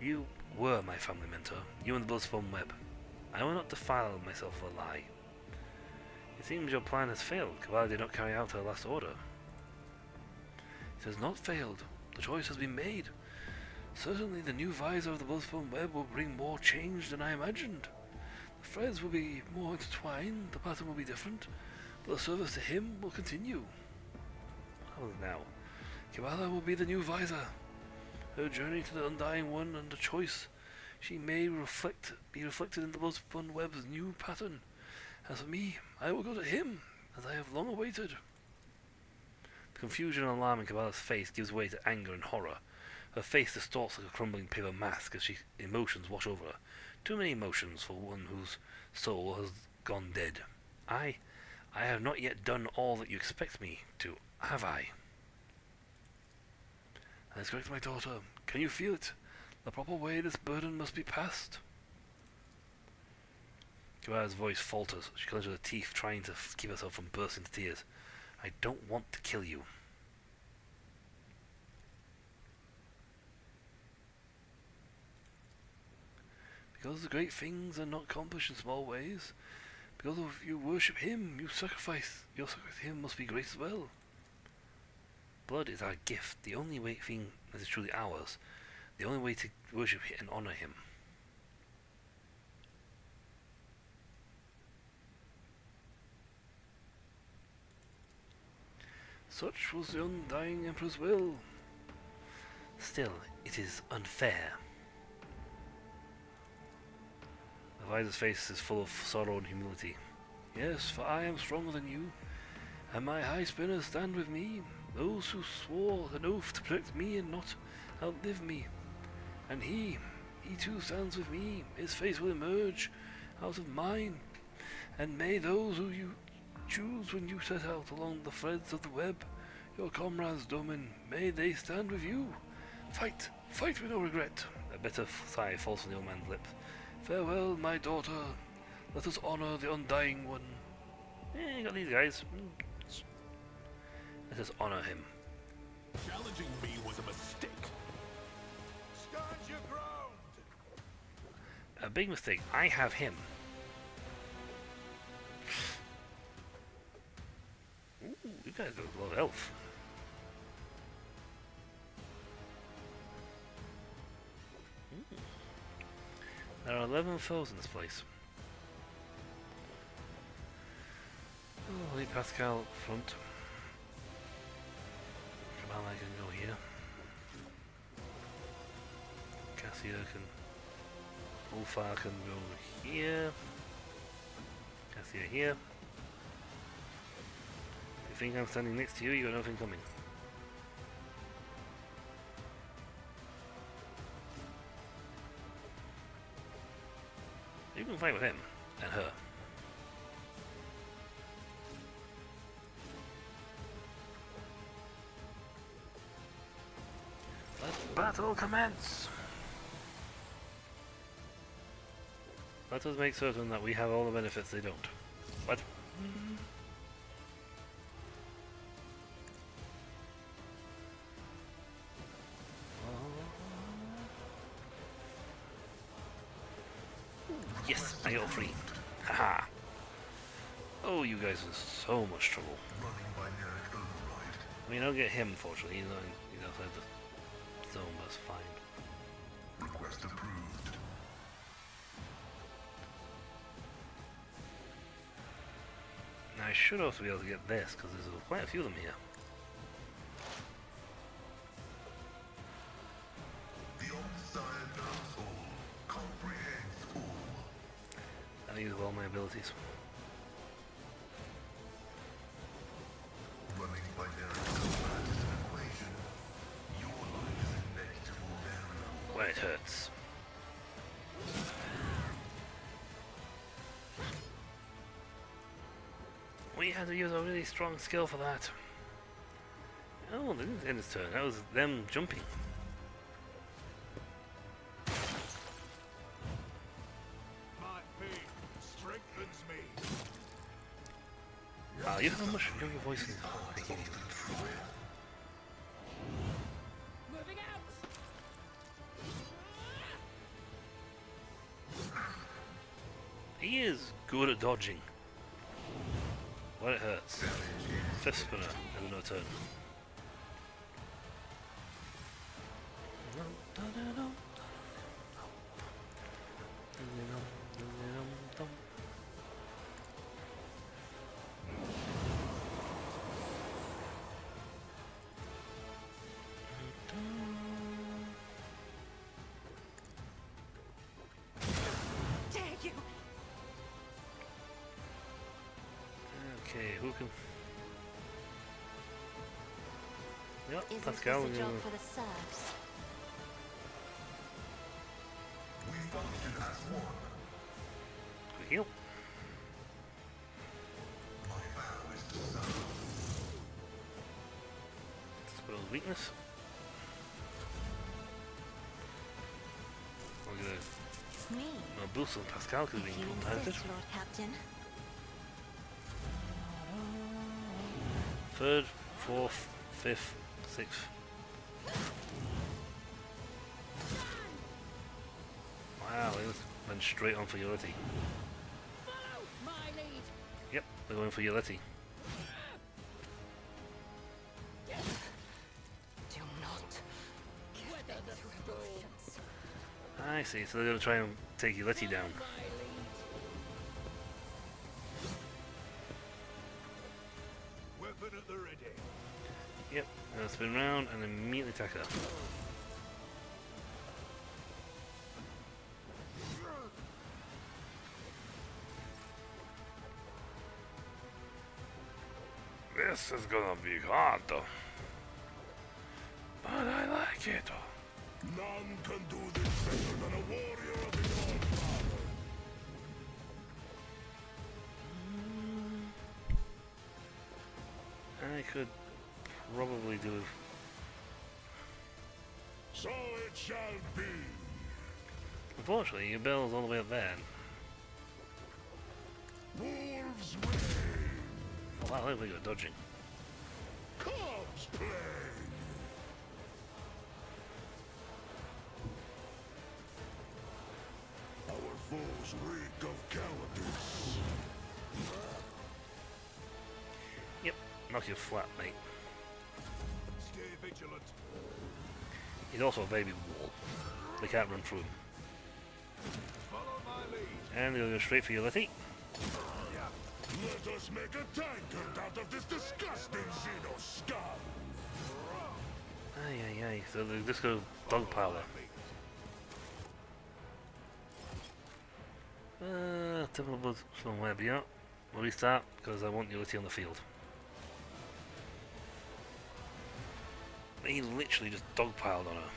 You were my family, Mentor. You and the Bloodspun Web. I will not defile myself with a lie. It seems your plan has failed. Kabbalah did not carry out her last order. It has not failed. The choice has been made. Certainly the new visor of the Bloodspun Web will bring more change than I imagined. The threads will be more intertwined, the pattern will be different, but the service to him will continue. How now? Kabbalah will be the new visor. Her journey to the Undying One and the choice she may be reflected in the Bloodspun Web's new pattern. As for me, I will go to him, as I have long awaited. The confusion and alarm in Kabbalah's face gives way to anger and horror. Her face distorts like a crumbling paper mask as emotions wash over her. Too many emotions for one whose soul has gone dead. I have not yet done all that you expect me to, have I? That is correct, my daughter. Can you feel it? The proper way this burden must be passed. Kabbalah's voice falters. She clenches her teeth, trying to keep herself from bursting into tears. I don't want to kill you. Because the great things are not accomplished in small ways. Because if you worship him, your sacrifice to him must be great as well. Blood is our gift, the only thing that is truly ours, the only way to worship and honor him. Such was the Undying Emperor's will. Still, it is unfair. The visor's face is full of sorrow and humility. Yes, for I am stronger than you, and my high spinners stand with me, those who swore an oath to protect me and not outlive me. And he too stands with me. His face will emerge out of mine, and may those who you choose when you set out along the threads of the web, your comrades, Domin, may they stand with you. Fight with no regret. A bitter sigh falls from the old man's lips. Farewell, my daughter. Let us honor the Undying One. You got these guys. Let us honor him. Challenging me was a mistake. Stand your ground! A big mistake. I have him. Ooh, you guys got a lot of health. There are 11 foes in this place. Oh, leave Pascal up front. Kabbalah can go here. Cassia can... Ulfar can go here. Cassia here. If you think I'm standing next to you, you got nothing coming. You can fight with him and her. Let battle commence! Let us make certain that we have all the benefits they don't. What? Yes, I got free. Haha. Oh, you guys are in so much trouble. Running by nearest override. I mean, I don't get him, unfortunately. He's outside the zone, but it's fine. Request approved. Now, I should also be able to get this, because there's quite a few of them here. The Omnissiah knows all, comprehends all. I use all my abilities. Running binary combat is an equation. Your life is a negligible variable. Where it hurts. We had to use a really strong skill for that. Oh, they didn't end his turn. That was them jumping. My faith strengthens me. Ah, you have a much younger voice than making you. Moving out! He is good at dodging. When it hurts. Fifth spinner and no turn. Dare you? Okay, who can... Yep, Isn't Pascal, this we're a job gonna for the serfs? We function as one. heal. My vow is to serve. Spell weakness. We're gonna Me? boost on Pascal because we If can you compound it. insist, Lord Captain. Third, fourth, fifth, sixth. Wow, they just went straight on for Yulity. Follow my lead! Yep, they're going for Yulity. Do not Weather the storm. I see, so they're going to try and take Yulity down. My lead. Weapon at the ready. Yep, and spin round and immediately attack her. This is gonna be hard, but I like it. None can do this better than a warrior of the All-Father. I could probably do... So it shall be. Unfortunately, your bell's all the way up there. Wolves reign. Oh wow, look, we got dodging. Corpse plague. Our foes reek of cowardice. Yep, knock you flat, mate. Stay vigilant. He's also a baby wall. They can't run through him. Follow my lead. And they'll go straight for Yulity. Let us make a tankard out of this disgusting Xeno scum. Aye, aye, aye. So they just go dog power. Typical some web, yeah. We'll restart because I want Yulity on the field. He literally just dogpiled on her.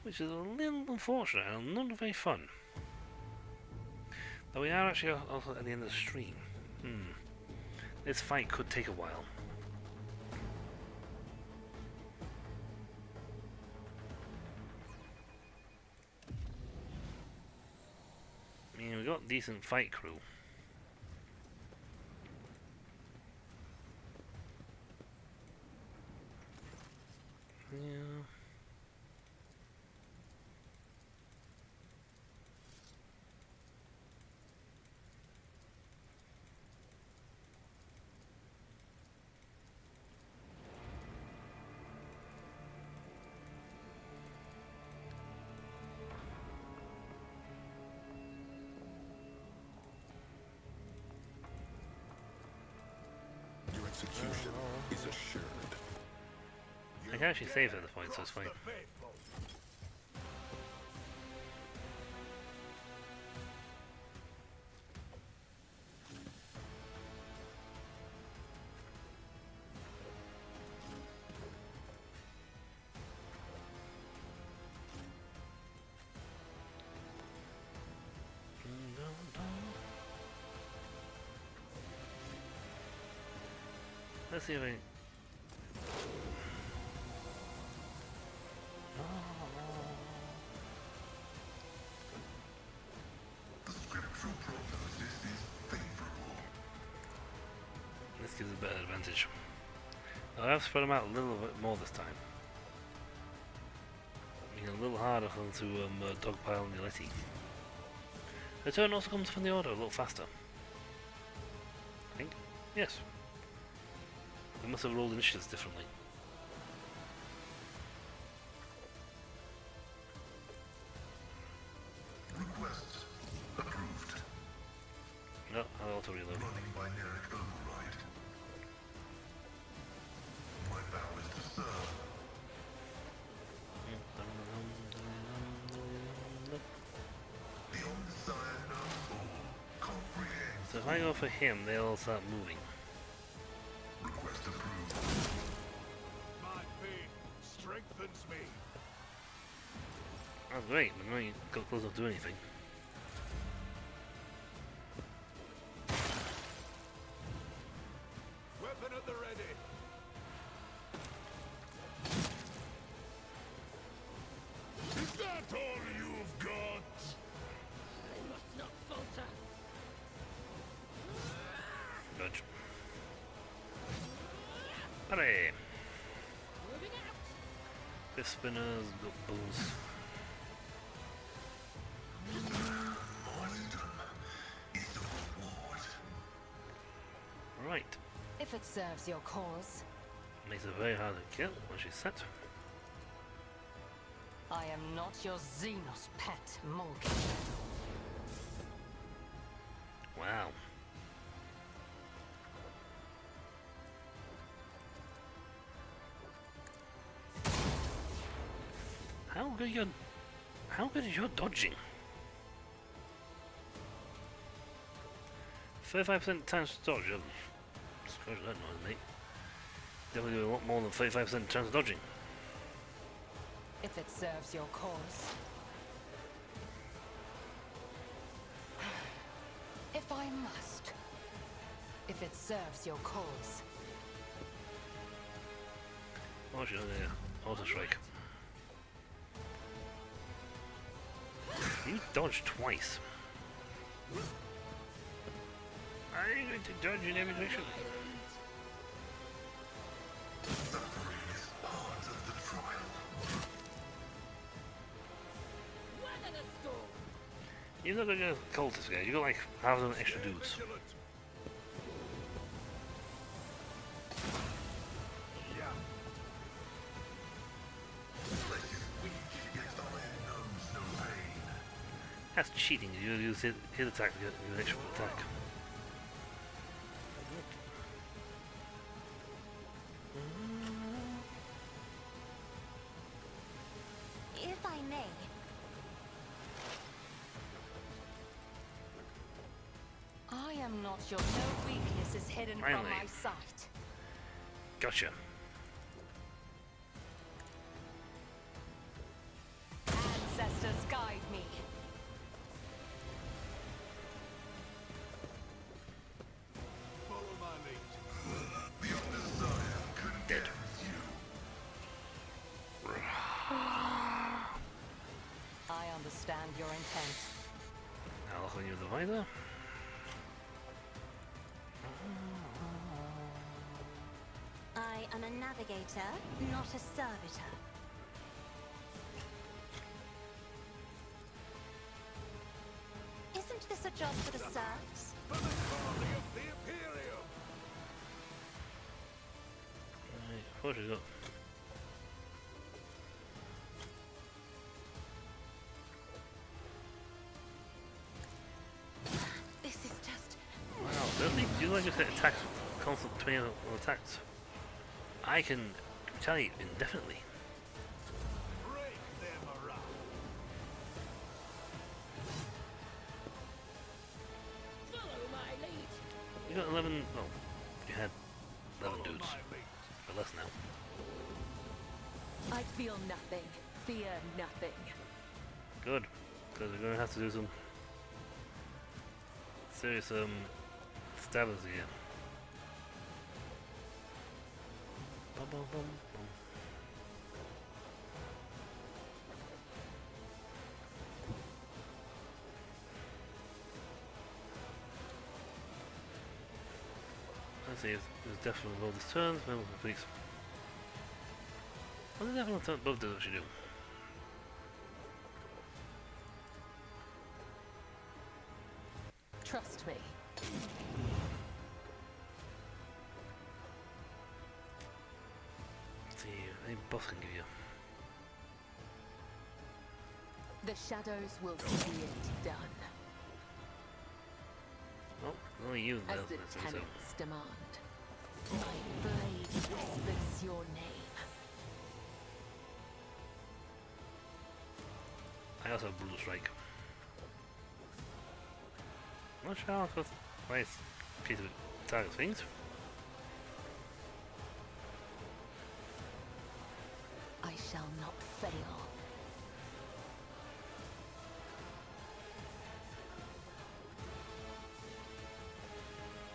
Which is a little unfortunate and not very fun. Though we are actually also at the end of the stream. This fight could take a while. I mean, we got decent fight crew. Yeah. execution is assured. I can actually save at this point, so it's fine. Let's see if I... The scriptural prognosis is favorable. This gives a better advantage. I have spread them out a little bit more this time. Making it a little harder for them to dogpile on the Letty. The turn also comes from the order a little faster. I think. Yes. We must have rolled initiatives differently. Requests approved. No, I'll auto reload. Running binaric override. My vow is to serve. The Omnissiah knows all. Comprehends. So if I go for him, they'll start moving. Request approved. My faith strengthens me. Oh great, but now you got close enough to do anything. Weapon at the ready. Is that all you've got? I must not falter. Dodge. Hooray! Moving out. Fifth spinners, got bulls. Wisdom is the reward. Right. If it serves your cause, Makes it very hard to kill once she's set. I am not your Xenos pet, Monkey. Wow. How good is your dodging? 35% chance to dodge. Scratch that noise, mate. Definitely doing a lot more than 35% chance of dodging. If it serves your cause. If I must. If it serves your cause. Oh, she's there. Auto strike. You dodged twice. I'm going to dodge in every direction. Suffering is part of the trial. Weather the storm. You're not going to get cultist guys. You got like half of them extra dudes. Vigilant. Flesh is weak, yet iron knows no pain. That's cheating. You use his attack to get an extra attack. If I may, I am not your no weakness is hidden from Finally. my sight. Gotcha. Ancestors guide me. Follow my lead. The Omnissiah condemns you. I understand your intent. I'll open you the visor. I am a navigator, not a servitor. Isn't this a job for the serfs? For the glory of the Imperium. Right, what is up? This is just... Wow, really? Do you like just hit attacks constant 20 attacks. I can retaliate indefinitely. Break them around. Follow my lead. You got 11. Well, you had 11 Follow dudes, my lead. but less now. I feel nothing. Fear nothing. Good, because we're gonna have to do some serious stabbers again. Bum, bum, bum, bum. Let's see if there's definitely above this turn. Remember, please. What does definitely turn above does what you do? Trust me. Let's see, any buff can give you. The shadows will see it done. Oh, only you As there, the so. tenants demand. My blade whispers your name. I also have Brutal Strike. Not sure how it's nice piece of target things. I shall not fail.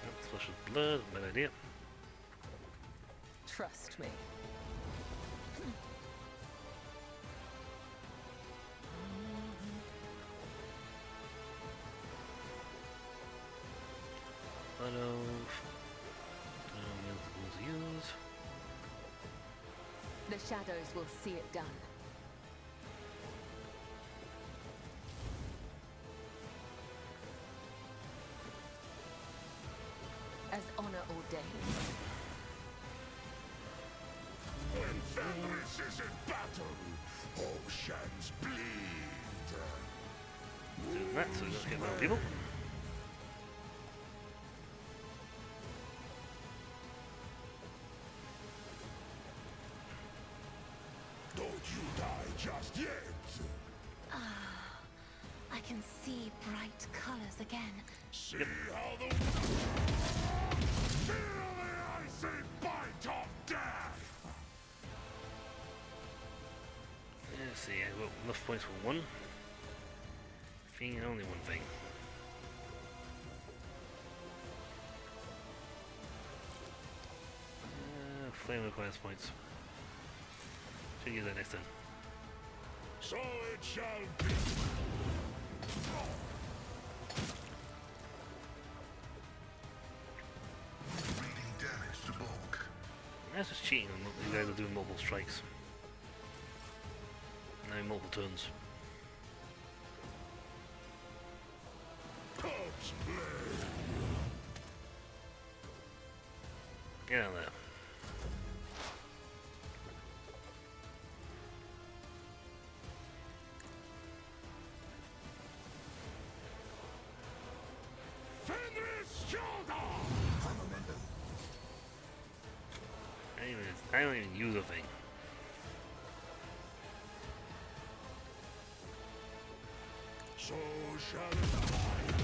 Yep, splash of blood, bad idea. Trust me. Blood oath. To use. The shadows will see it done. As honor ordains. When Fenris is in battle, oceans bleed. Do that so we don't get more people. Don't you die just yet. I can see bright colors again. See how the feel the icy bite of death. Let's see, I've got enough points for one thing and only one thing. Flame requires points. Should use that next time. So it shall be. Reading damage to bulk. That's just cheating on these guys are doing multiple strikes. Now multiple turns. Corpse blade. Get out of there. Fenris shoulder. I don't even use a thing. So shall it die.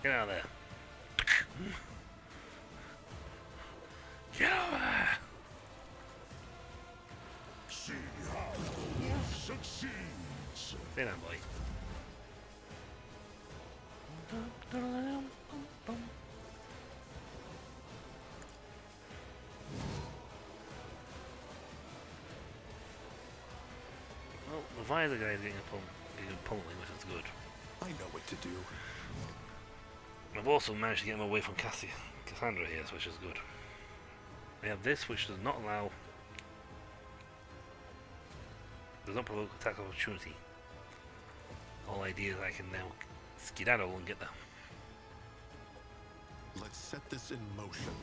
Get out of there. Get over there. See how the wolf succeeds. Stay down, boy. Well, the visor guy is getting a pummeling, which is good. I know what to do. I've also managed to get him away from Cassandra here, which is good. We have this, which does not allow... does not provoke attack of opportunity. All idea is I can now skedaddle and get there. Let's set this in motion.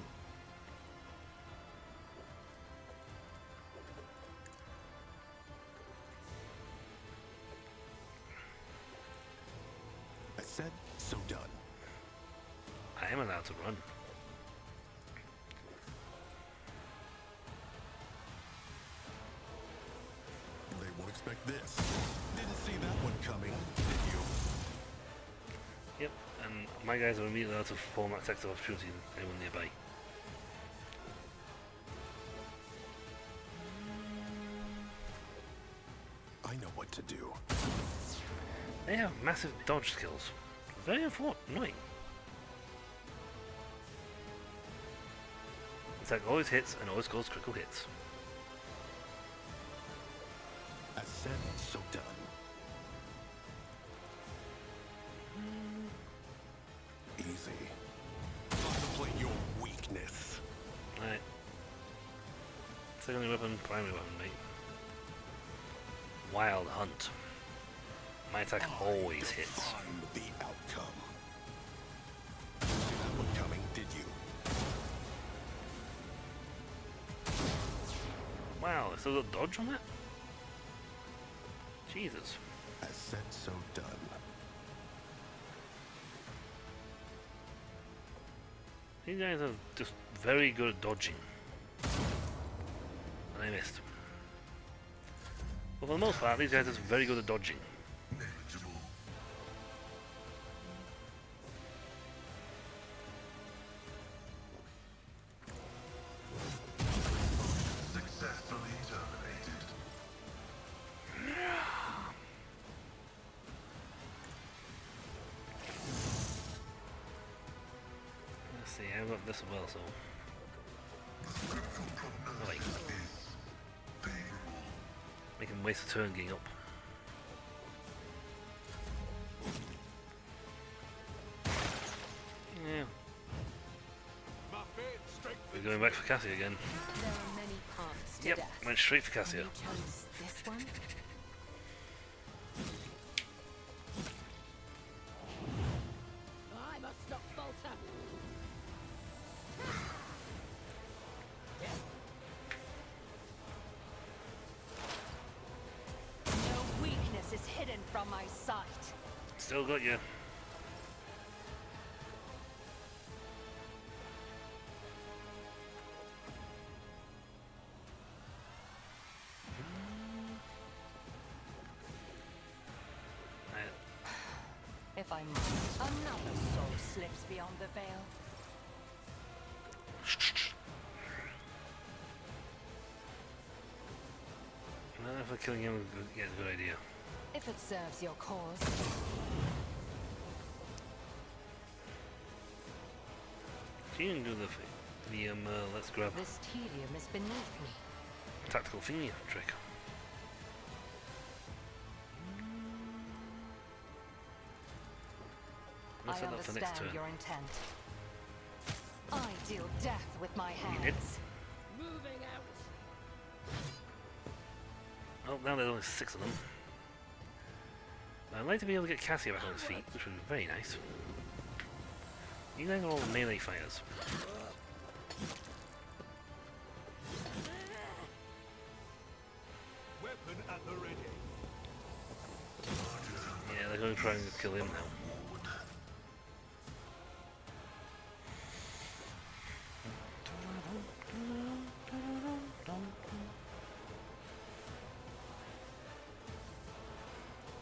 allowed to run. They won't expect this. Didn't see that one coming, did you? Yep, and my guys are immediately allowed to perform that text of opportunity in anyone nearby. I know what to do. They have massive dodge skills. Very annoying. Attack always hits and always scores critical hits. As said, so done. Easy. Contemplate your weakness. Right. Secondary weapon, primary weapon, mate. Wild Hunt. My attack always hits. Define the outcome. Didn't see that one coming, did you? Wow, I still got dodge on that? Jesus. As said, so done. These guys are just very good at dodging. And I missed. But for the most part, these guys are just very good at dodging. Manageable. Successfully terminated. Let's see, I've got this as well, so... Oh, wait. Make him waste a turn getting up. Yeah. We're going back for Cassia again. There are many paths to Yep, death. went straight for And Cassia. you chose this one? I must not falter. No weakness is hidden from my sight. Still got you. If I must, another soul slips beyond the veil. No, for killing him, yeah, it's a good idea. If it serves your cause. So you can do the let's grab This tedium is beneath me. tactical thingy trick. Let's I set that for next understand turn. your intent. I deal death with my You did? hands. Moving out. Oh, now there's only 6 of them. I'd like to be able to get Cassia back on his feet, which would be very nice. You guys are all melee fighters. Weapon at the ready. Yeah, they're going to try and kill him now.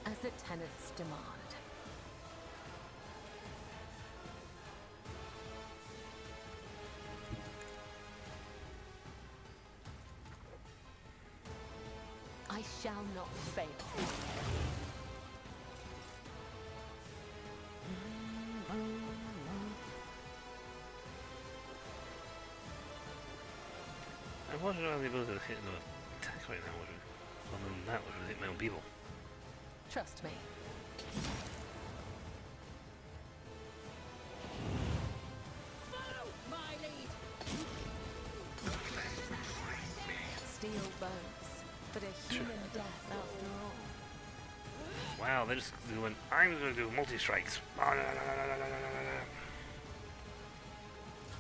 As the tenants demand. I shall not fail. Unfortunately, I don't have the ability to hit no attack right now, which would, other than that, which would hit my own people. Trust me. Follow my lead. Steel bones, but a human death after all. Wow, they just went, I'm going to do multi-strikes.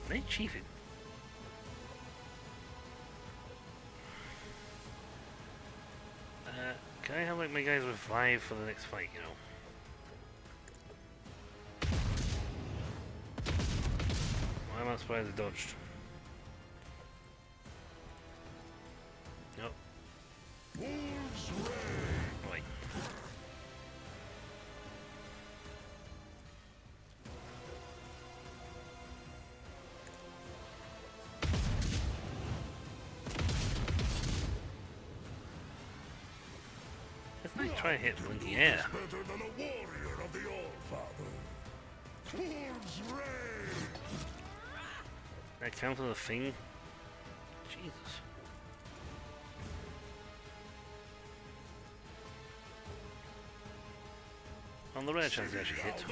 They cheated. Can I have like my guys revive for the next fight, you know? not surprised he dodged. Yep. Wolves Ray. Right. Let's not try and hit from in the air. Better than a warrior of the All-Father. Wolves Ray. That count as a thing? Jesus. On the rare chance he actually hit.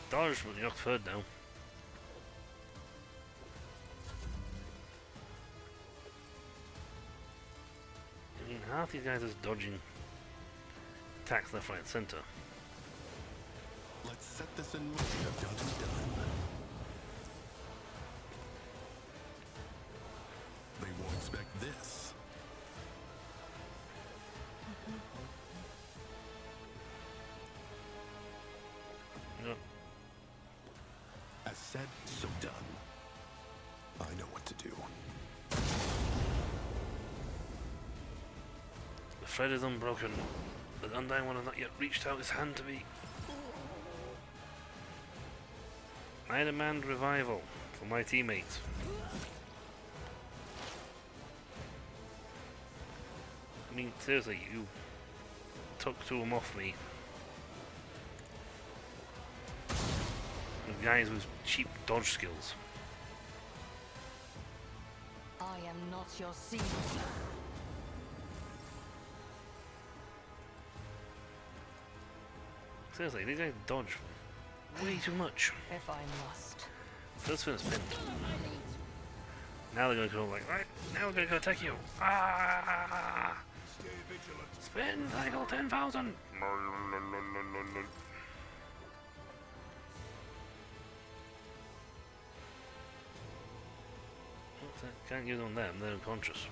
Dodge, but you're third now. I mean, half these guys are dodging attacks left, right, and center. Let's set this in motion of done and done. They won't expect this. Yep. As said, so done. I know what to do. The thread is unbroken, but the Undying One has not yet reached out his hand to me. I demand revival for my teammates. I mean, seriously, you took two of them off me. The guys with cheap dodge skills. I am not your Caesar. Seriously, these guys dodge way too much. If I must. First one spin. Now they're going to go like, right, now we're going to go attack you. Ah! Stay vigilant. Spin cycle 10,000. Can't use on them, they're unconscious.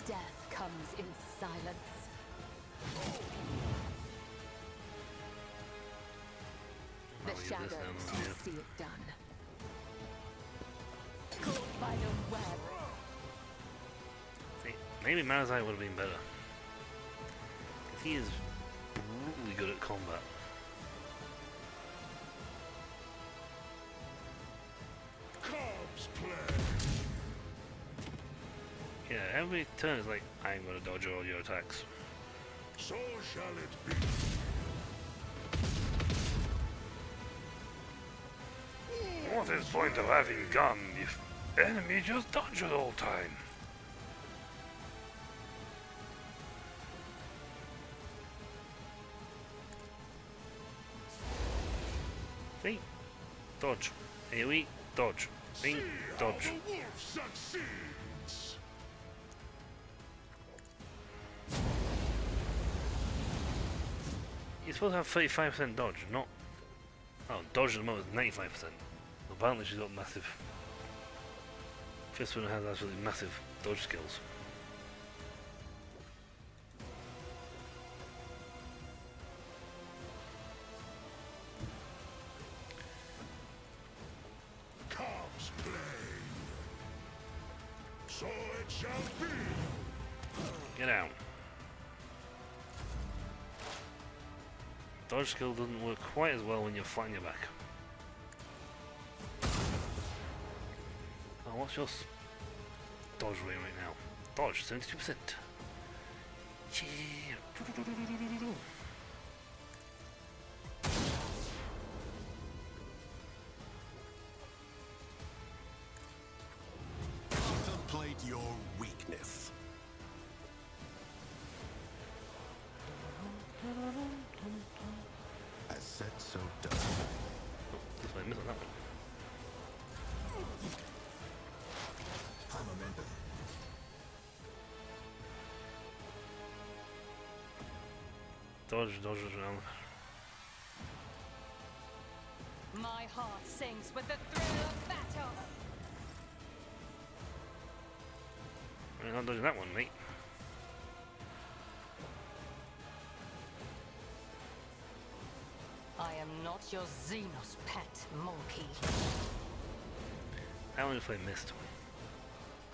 Death comes in silence. The I'll use this shadows now, yeah. see it done. Caught by the web. See, maybe Malazai would have been better. Because he is brutally good at combat. Cubs play. Yeah, every turn is like, I'm going to dodge all your attacks. So shall it be. What is the point of having gun if enemy just dodge it all time? See? Dodge. AoE, dodge. Bing, dodge. The wolf succeeds. You're supposed to have 35% dodge, not... Oh, dodge at the moment is 95%. Apparently she's got massive... Fistwinner has absolutely massive dodge skills. Cubs play. So it shall be. Get out. Dodge skill doesn't work quite as well when you're flat on your back. Oh, what's your dodge rate right now? Dodge, 72%. Yeah. Contemplate your weakness. As said, so done. Oh, this way, I missed on that one. Momentum. Dodge, dodge around. My heart sings with the thrill of battle. You're not dodging that one, mate. I am not your Xenos pet, monkey. That one just played missed.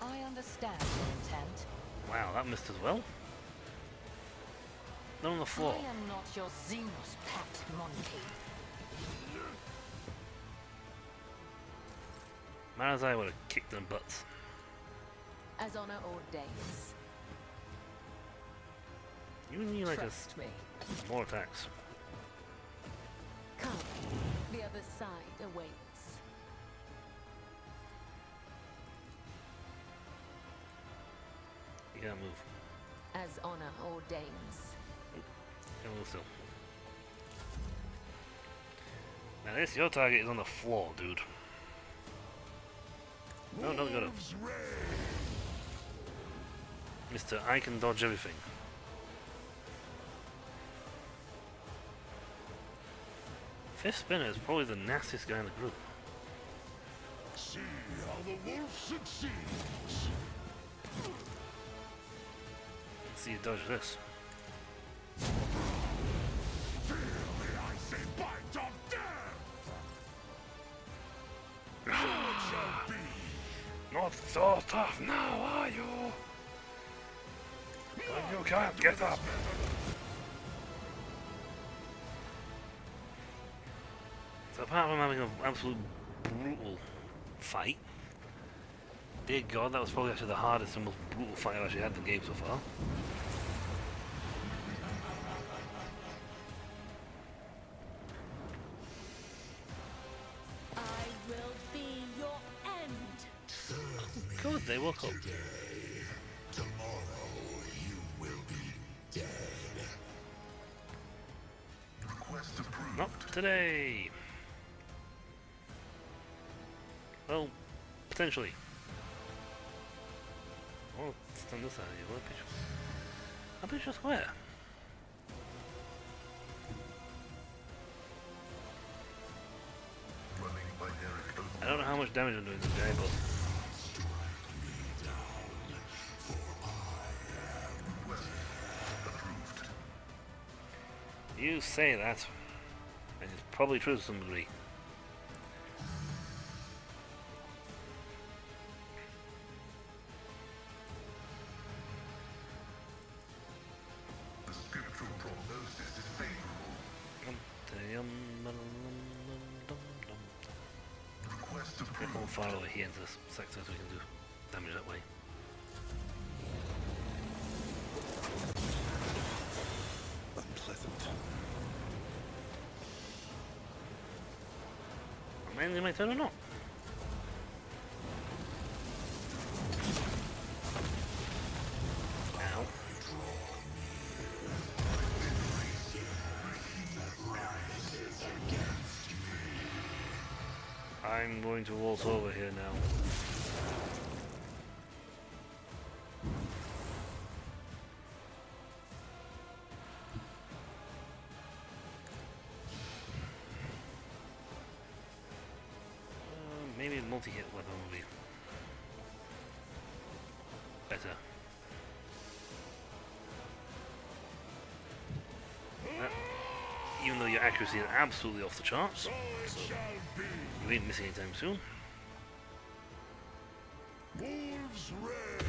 I understand your intent. Wow, that missed as well. Not on the floor. I am not your Xenos pet, monkey. Marazai would have kicked them butts. As honor ordains. You need like Trust me. more attacks. Come. The other side awaits. You can't move. As honor ordains. Can't move still. Now this, your target is on the floor, dude. No, don't go up. Mister, I can dodge everything. Fifth Spinner is probably the nastiest guy in the group. See how the wolf succeeds. Let's see you dodge this. Feel the icy bite of death. So it shall be. Not so tough now, are you? Well, you can't get up. So apart from having an absolute brutal fight, dear God, that was probably actually the hardest and most brutal fight I've actually had in the game so far. I will be your end. Good, they woke up. Tomorrow you will be dead. Request approved. Not today. Well, potentially. Oh, it's on this side of you. What picture? A picture square. Running binary I don't know how much damage I'm doing to this guy, but approved. you say that, and it's probably true to some degree. The scriptural prognosis is favorable. Request Get approved. more far over here into this sector so we can do damage that way. Unpleasant. Am I ending my turn or not? Ow. I'm going to waltz over here now. Maybe a multi-hit weapon will be better. Even though your accuracy is absolutely off the charts, So it shall be. you ain't missing anytime soon. Wolves red.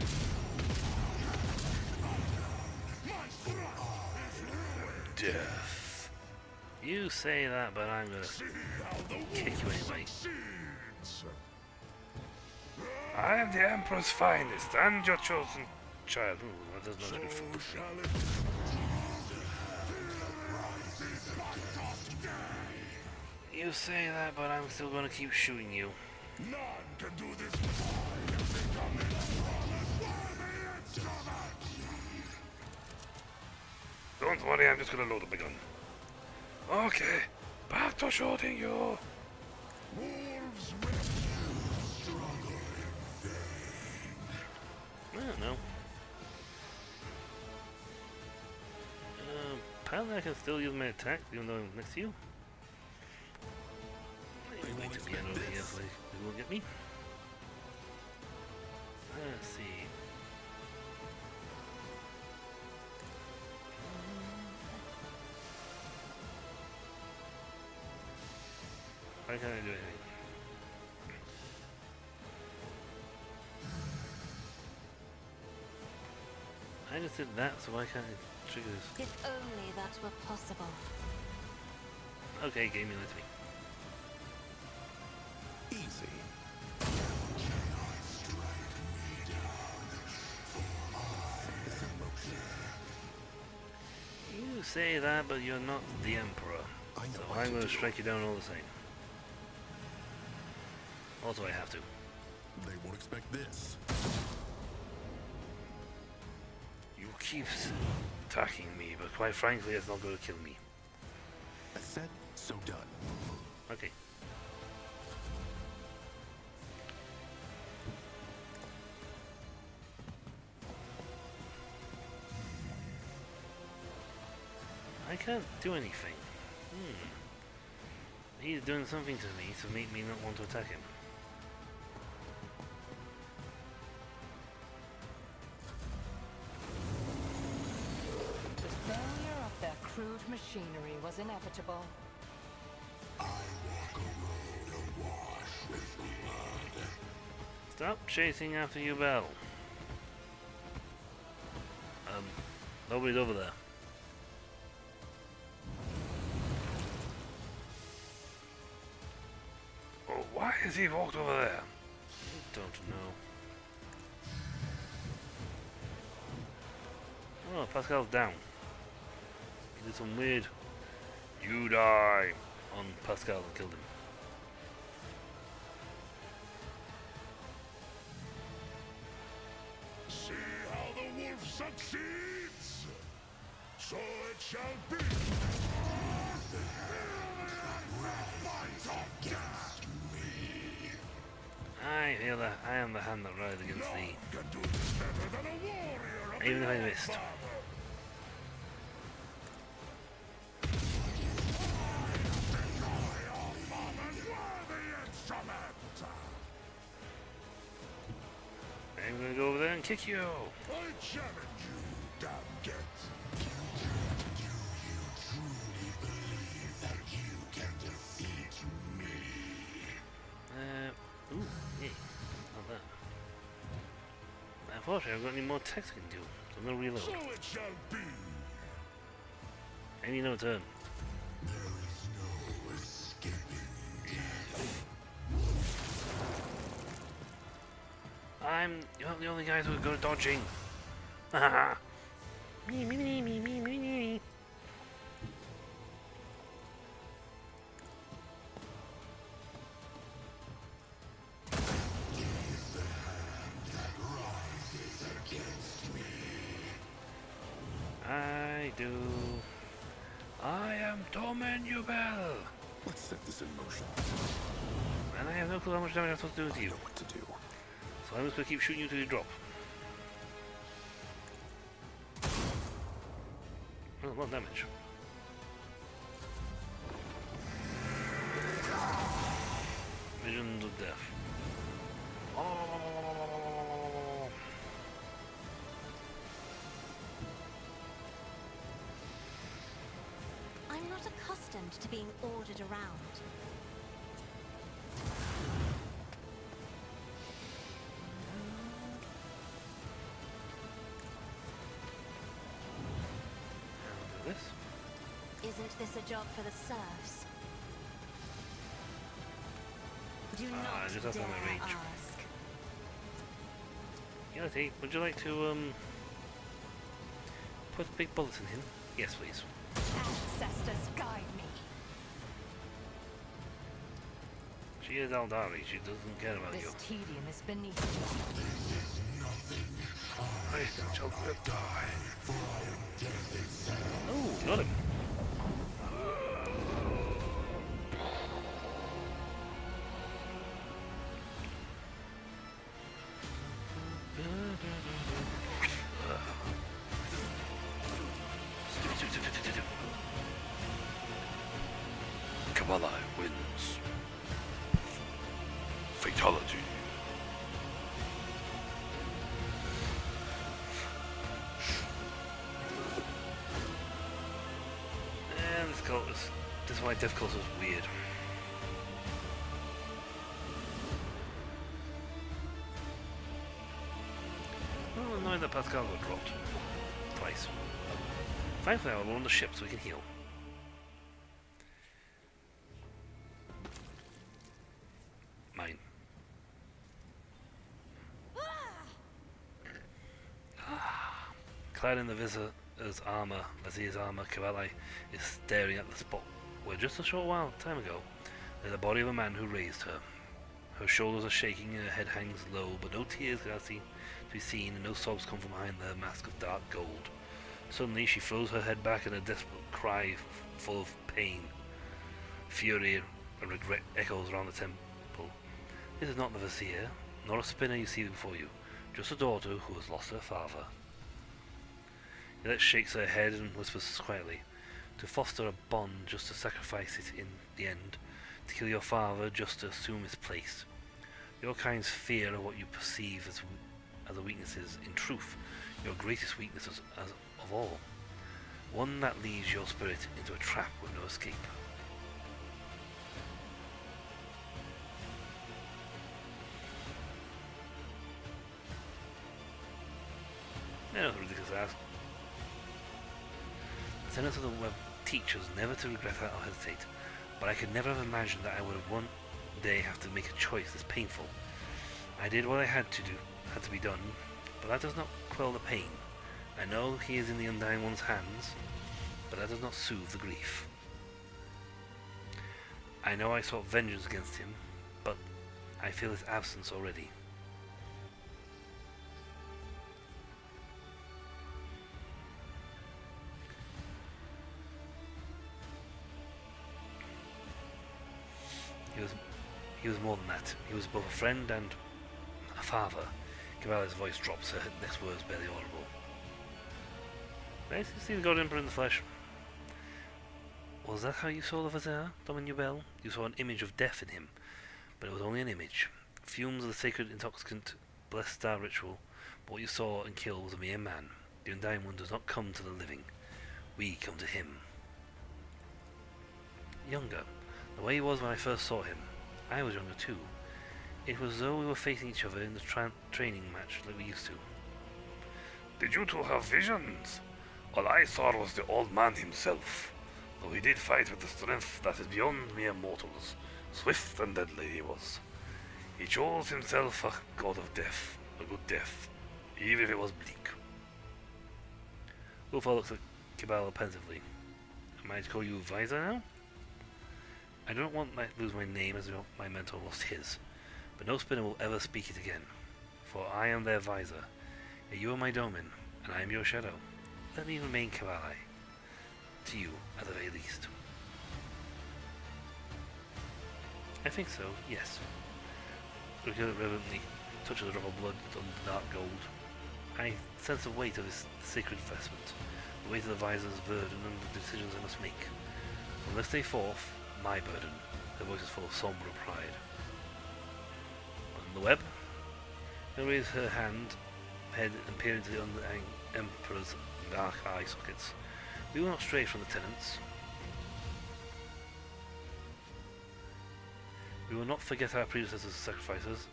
My thrust is ruined. Death. You say that, but I'm gonna See how the wolf kick you anyway. succeeds. I am the Emperor's finest and your chosen child. Ooh, that does So not good for shall it be. You say that, but I'm still gonna keep shooting you. None can do this. Become worthy instrument. Don't worry, I'm just gonna load up a gun. Okay, back to shooting you. Wolves red. I don't know. Apparently I can still use my attack even though I'm next to you. to the end over here so they won't get me. Let's see. Why can't I do anything? I just did that, so why can't I trigger this? If only that were possible. Okay, game me to me. Easy. You say that, but you're not the Emperor. I know So what I'm to going to do. strike you down all the same. Also, I have to. They won't expect this. You keep attacking me, but quite frankly, it's not going to kill me. As said, so done. Okay. I can't do anything. He's doing something to me to make me not want to attack him. The failure of their crude machinery was inevitable. Stop chasing after you, Belle. Nobody's over there. Oh, why has he walked over there? I don't know. Oh, Pascal's down. He did some weird "you die" on Pascal and killed him. See how the wolf succeeds? So it shall be. I feel that I am the hand that rides against thee. Can do this better than a warrior of Even if I the missed. Father. I'm gonna go over there and kick you. I challenge you, damn get. Ooh, yeah, not that. Unfortunately, I've got any more text I can do, so I'm gonna reload. So it shall be. I need no turn. You're not the only guys who are good at dodging. Haha. Me, me, me, me, me, me, me. I do. I am Torment you, Bell. Let's set this in motion. And I have no clue how much damage I'm supposed to do with I you. know what to do. So I'm just gonna keep shooting you till you drop. Oh, a lot of damage. Visions of death. I'm not accustomed to being ordered around. I'll do this. Isn't this a job for the serfs? Do Ah, not just outside my dare range. ask. Yelty, would you like to put big bullets in him? Yes, please. Ancestors guide me. She is Aldari. She doesn't care about you. This tedium is beneath me. I shall not die. Oh, got him. Kabbalah wins. Fatality. And this is why difficult is weird. Oh, annoying that Pascal got dropped. Twice. Thankfully, we're on the ship so we can heal. Mine. Clad in the Vizier's armor, Cavalli is staring at the spot where just a short while time ago lay the body of a man who raised her. Her shoulders are shaking and her head hangs low, but no tears can to be seen and no sobs come from behind her mask of dark gold. Suddenly she throws her head back and a desperate cry full of pain, fury and regret echoes around the temple. This is not the Vizier, nor a spinner you see before you, just a daughter who has lost her father. Yet shakes her head and whispers quietly, to foster a bond just to sacrifice it in the end, to kill your father just to assume his place. Your kind's fear of what you perceive as a weakness is, in truth, your greatest weakness as of all. One that leads your spirit into a trap with no escape. I know it's ridiculous to ask. The tenets of the web teach us never to regret or hesitate, but I could never have imagined that I would one day have to make a choice this painful. I did what I had to be done, but that does not quell the pain. I know he is in the Undying One's hands, but that does not soothe the grief. I know I sought vengeance against him, but I feel his absence already. He was more than that. He was both a friend and a father. Cavalli's voice drops, her next words barely audible. Nice to see the God Emperor in the flesh. Was that how you saw the Vizier, Domin Nubel? You saw an image of death in him, but it was only an image. Fumes of the sacred intoxicant blessed star ritual, but what you saw and killed was a mere man. The Undying One does not come to the living. We come to him. Younger. The way he was when I first saw him. I was younger too. It was as though we were facing each other in the training match like we used to. Did you two have visions? All I saw was the old man himself, though he did fight with the strength that is beyond mere mortals. Swift and deadly he was. He chose himself a god of death, a good death, even if it was bleak. Ulfar looks at Cabal pensively. Am I to call you Visor now? I don't want to lose my name as my mentor lost his, but no spinner will ever speak it again, for I am their Visor, and you are my Domin, and I am your shadow. Let me remain Cavalli, to you at the very least. I think so, yes. Ricardo reverently touches a drop of blood on the dark gold. I sense the weight of this sacred investment, the weight of the Visor's burden and the decisions I must make. From this day forth, my burden. Her voice is full of somber pride. On the web, she'll raise her head and peer into the Undying Emperor's dark eye sockets. We will not stray from the tenets. We will not forget our predecessors' sacrifices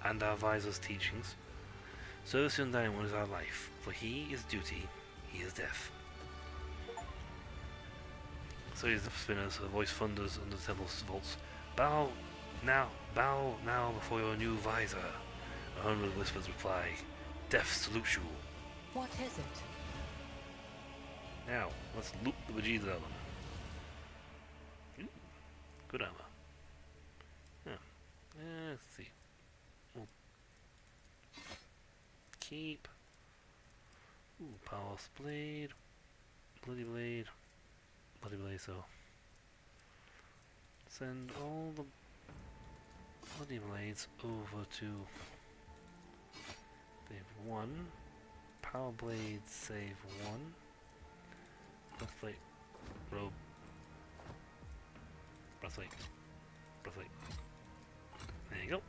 and our Visor's teachings. Service to the Undying One is our life, for he is duty, he is death. So is the spinners, her voice thunders under the temple's vaults. Bow now before your new Visor. 100 whispers reply. Death salutes you. What is it? Now, let's loot the bejesus out of them. Good armor. Yeah. Let's see. We'll keep. Power blade. Bloody blade. Bloody blade, so. Send all the bloody blades over to save 1. Power blade save 1. Breastplate. Robe. Breastplate. Breastplate. There you go.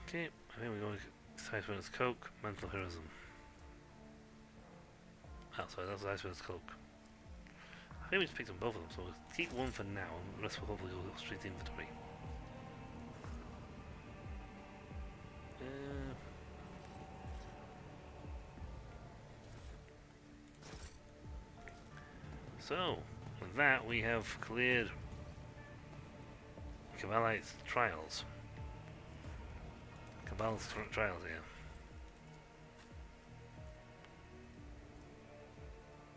Okay, I think we're going to Iceman's Cloak, Mental Heroism. Oh, sorry, that's Iceman's Cloak. I think we just picked up both of them, so we'll keep one for now, and the rest will hopefully go straight to inventory. So, with that, we have cleared Cabalite's trials. Cabal's trials here.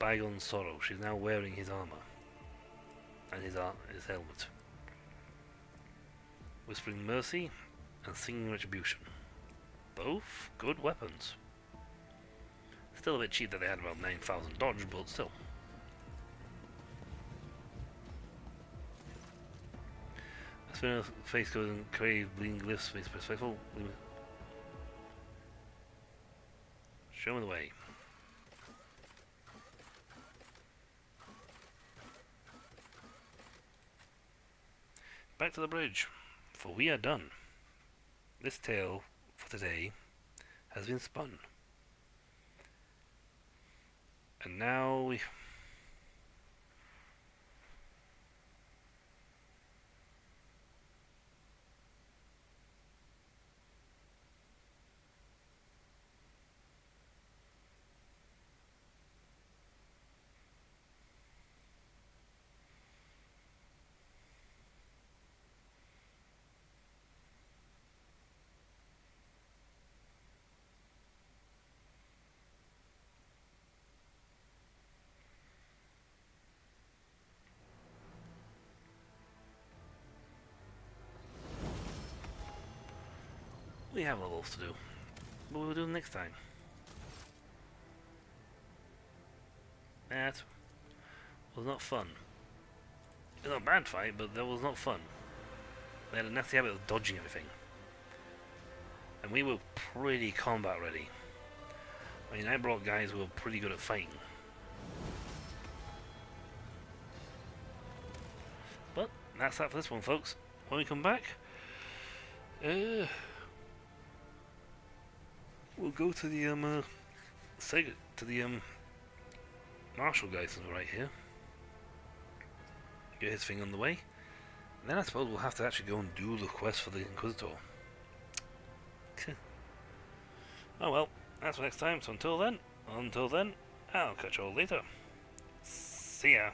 Bygone Sorrow. She's now wearing his armor and his helmet. Whispering Mercy and Singing Retribution. Both good weapons. Still a bit cheap that they had about 9,000 dodge, but still. Spinner face goes and crave bleeding glyphs, face perspective. Show me the way. Back to the bridge, for we are done. This tale for today has been spun. And now we... We have levels to do, but we'll do them next time. That was not fun. It was not a bad fight, but that was not fun. They had a nasty habit of dodging everything. And we were pretty combat ready. I mean, I brought guys who were pretty good at fighting. But that's that for this one, folks. When we come back, we'll go to the Marshal guy right here. Get his thing on the way. And then I suppose we'll have to actually go and do the quest for the Inquisitor. Oh well, that's for next time. So until then, I'll catch you all later. See ya.